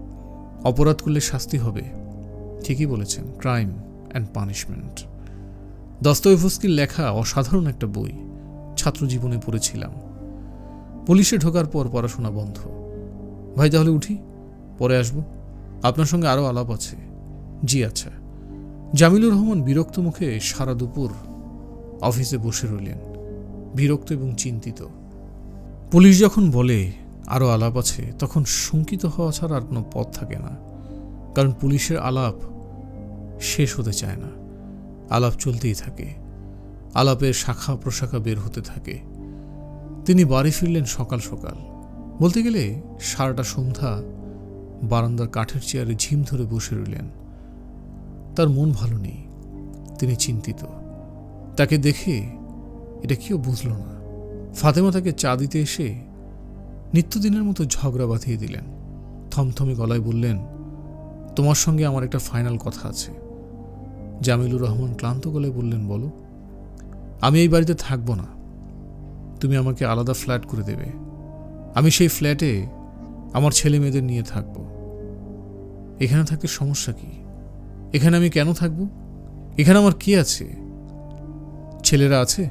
অপরাধ করলে শাস্তি হবে। ঠিকই বলেছেন, ক্রাইম অ্যান্ড পানিশমেন্ট। দস্তয়েভস্কির লেখা অসাধারণ একটা বই, ছাত্র জীবনে পড়েছিলাম। পুলিশে ঢোকার পর পড়াশোনা বন্ধ। ভাই তাহলে উঠি, পরে আসব, আপনার সঙ্গে আরও আলাপ আছে। জি আচ্ছা। জামিলুর রহমান বিরক্ত মুখে সারা দুপুর অফিসে বসে রইলেন, বিরক্ত এবং চিন্তিত। পুলিশ যখন বলে আরও আলাপ আছে, তখন শঙ্কিত হওয়া ছাড়া আর কোনো পথ থাকে না। কারণ পুলিশের আলাপ শেষ হতে চায় না, আলাপ চলতেই থাকে, আলাপের শাখা প্রশাখা বের হতে থাকে। তিনি বাড়ি ফিরলেন সকাল সকাল, বলতে গেলে সারাটা সন্ধ্যা বারান্দার কাঠের চেয়ারে ঝিম ধরে বসে রইলেন। তার মন ভালো নেই, তিনি চিন্তিত। তাকে দেখে এটা কেউ বুঝল না। ফাতেমা তাকে চা দিতে এসে নিত্যদিনের মতো ঝগড়া বাঁধিয়ে দিলেন। থমথমে গলায় বললেন, তোমার সঙ্গে আমার একটা ফাইনাল কথা আছে। জামিলুর রহমান ক্লান্ত গলায় বললেন, বলো। আমি এই বাড়িতে থাকব না, তুমি আমাকে আলাদা ফ্ল্যাট করে দেবে। আমি সেই ফ্ল্যাটে আমার ছেলে মেয়েদের নিয়ে থাকব। এখানে থাকতে সমস্যা কি? এখানে আমি কেন থাকব? এখানে আমার কি আছে? ছেলেরা আছে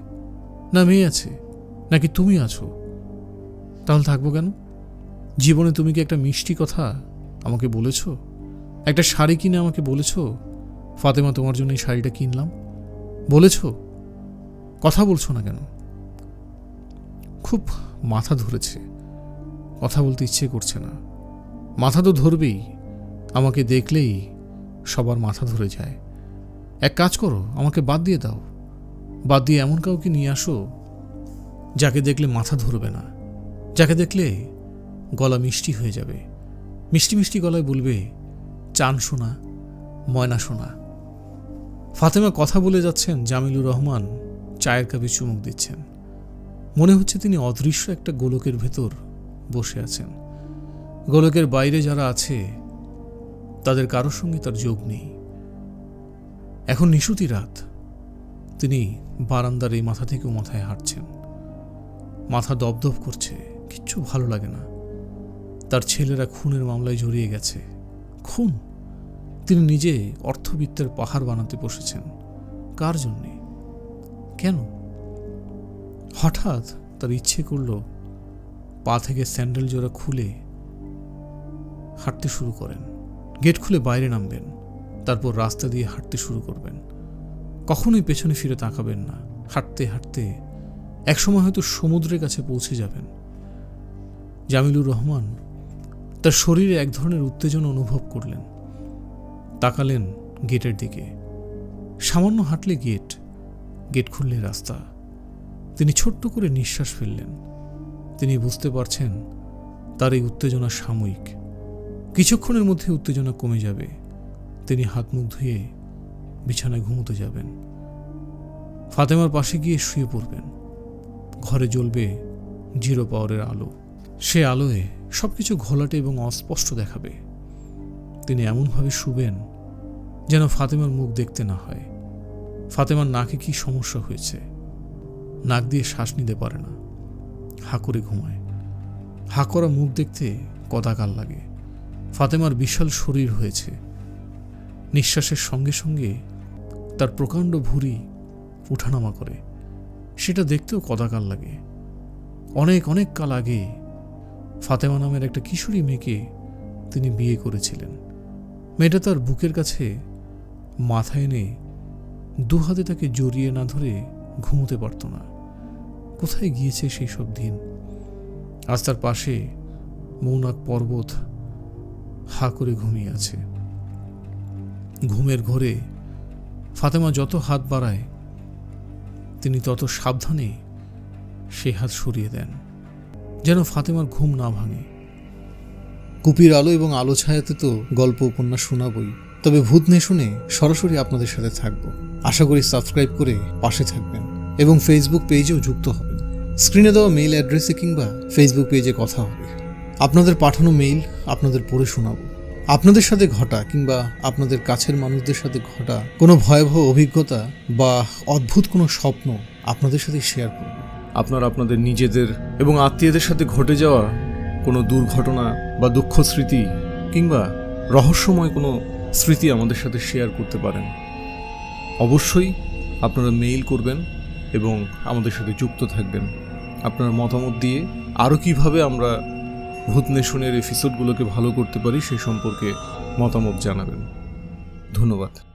না মেয়ে আছে, নাকি তুমি আছো? তাহলে থাকবো কেন? জীবনে তুমি কি একটা মিষ্টি কথা আমাকে বলেছ? একটা শাড়ি কিনে আমাকে বলেছ, ফাতেমা তোমার জন্য এই শাড়িটা কিনলাম? বলেছ? কথা বলছো না কেন? খুব মাথা ধরেছে, কথা বলতে ইচ্ছে করছে না। মাথা তো ধরবেই, আমাকে দেখলেই সবার মাথা ধরে যায়। এক কাজ করো, আমাকে বাদ দিয়ে দাও। বাদ দিয়ে এমন কাউকে নিয়ে আসো যাকে দেখলে মাথা ধরবে না, যাকে দেখলে গলা মিষ্টি হয়ে যাবে। মিষ্টি মিষ্টি গলায় বলবে, চান সোনা, ময়না সোনা। ফাতেমা কথা বলে যাচ্ছেন, জামিলুর রহমান চায়ের কাপে চুমুক দিচ্ছেন। মনে হচ্ছে তিনি অদৃশ্য একটা গোলকের ভেতর বসে আছেন। গোলকের বাইরে যারা আছে তাদের কারোর সঙ্গে তার যোগ নেই। এখন নিশুতি রাত, তিনি বারান্দার এই মাথা থেকে মাথায় হাঁটছেন। মাথা দপদপ করছে, কিচ্ছু ভালো লাগে না। তার ছেলেরা খুনের মামলায় জড়িয়ে গেছে। খুন? তিনি নিজে অর্থবিত্তের পাহাড় বানাতে বসেছেন। কার জন্যে? কেন? হঠাৎ তার ইচ্ছে করল পা থেকে স্যান্ডেল জোড়া খুলে হাঁটতে শুরু করেন। গেট খুলে বাইরে নামবেন, তারপর রাস্তা দিয়ে হাঁটতে শুরু করবেন। কখনোই পেছনে ফিরে তাকাবেন না। হাঁটতে হাঁটতে একসময় হয়তো সমুদ্রের কাছে পৌঁছে যাবেন। জামিলুর রহমান তার শরীরে এক ধরনের উত্তেজনা অনুভব করলেন। তাকালেন গেটের দিকে। সামান্য হাঁটলে গেট, গেট খুললে রাস্তা। তিনি ছোট্ট করে নিঃশ্বাস ফেললেন। তিনি বুঝতে পারছেন তার এই উত্তেজনা সাময়িক, কিছুক্ষণের মধ্যে উত্তেজনা কমে যাবে। তিনি হাত মুখ ধুয়ে বিছানায় ঘুমোতে যাবেন। ফাতেমার পাশে গিয়ে শুয়ে পড়বেন। ঘরে জ্বলবে 0 পাওয়ারের আলো। সে আলোয় সবকিছু ঘোলাটে এবং অস্পষ্ট দেখাবে। তিনি এমনভাবে শুবেন যেন ফাতেমার মুখ দেখতে না হয়। ফাতেমার নাকে কি সমস্যা হয়েছে? নাক দিয়ে শ্বাস নিতে পারে না, হা করে ঘুমায়। হা করা মুখ দেখতে কদাকাল লাগে। ফাতেমার বিশাল শরীর হয়েছে, নিঃশ্বাসের সঙ্গে সঙ্গে তার প্রকাণ্ড ভুঁড়ি উঠানামা করে। সেটা দেখতেও কদাকাল লাগে। অনেক অনেক কাল আগে ফাতেমা নামের একটা কিশোরী মেয়েকে তিনি বিয়ে করেছিলেন। মেয়েটা তার বুকের কাছে মাথা এনে দুহাতে তাকে জড়িয়ে না ধরে ঘুমোতে পারত না। কোথায় গিয়েছে সেই সব দিন? আজ তার পাশে মৌনাক পর্বত হা করে ঘুমিয়ে আছে। ঘুমের ঘোরে ফাতেমা যত হাত বাড়ায় তিনি তত সাবধানে সেই হাত সরিয়ে দেন, যেন ফাতেমার ঘুম না ভাঙে। কুপির আলো এবং আলো ছায়াতে তো গল্প উপন্যাস শোনাবই, তবে ভূত নিয়ে শুনে সরাসরি আপনাদের সাথে থাকব। আশা করি সাবস্ক্রাইব করে পাশে থাকবেন এবং ফেসবুক পেজেও যুক্ত হবেন। স্ক্রিনে দেওয়া মেইল অ্যাড্রেসে কিংবা ফেসবুক পেজে কথা হবে। আপনাদের পাঠানো মেইল আপনাদের পড়ে শোনাবো। আপনাদের সাথে ঘটা কিংবা আপনাদের কাছের মানুষদের সাথে ঘটা কোনো ভয়াবহ অভিজ্ঞতা বা অদ্ভুত কোনো স্বপ্ন আপনাদের সাথে শেয়ার করব। আপনারা আপনাদের নিজেদের এবং আত্মীয়দের সাথে ঘটে যাওয়া কোনো দুর্ঘটনা বা দুঃখ স্মৃতি কিংবা রহস্যময় কোনো স্মৃতি আমাদের সাথে শেয়ার করতে পারেন। অবশ্যই আপনারা মেইল করবেন এবং আমাদের সাথে যুক্ত থাকবেন। আপনার মতামত দিয়ে আরও কিভাবে আমরা ভূত নেশনের এপিসোডগুলোকে ভালো করতে পারি সেই সম্পর্কে মতামত জানাবেন। ধন্যবাদ।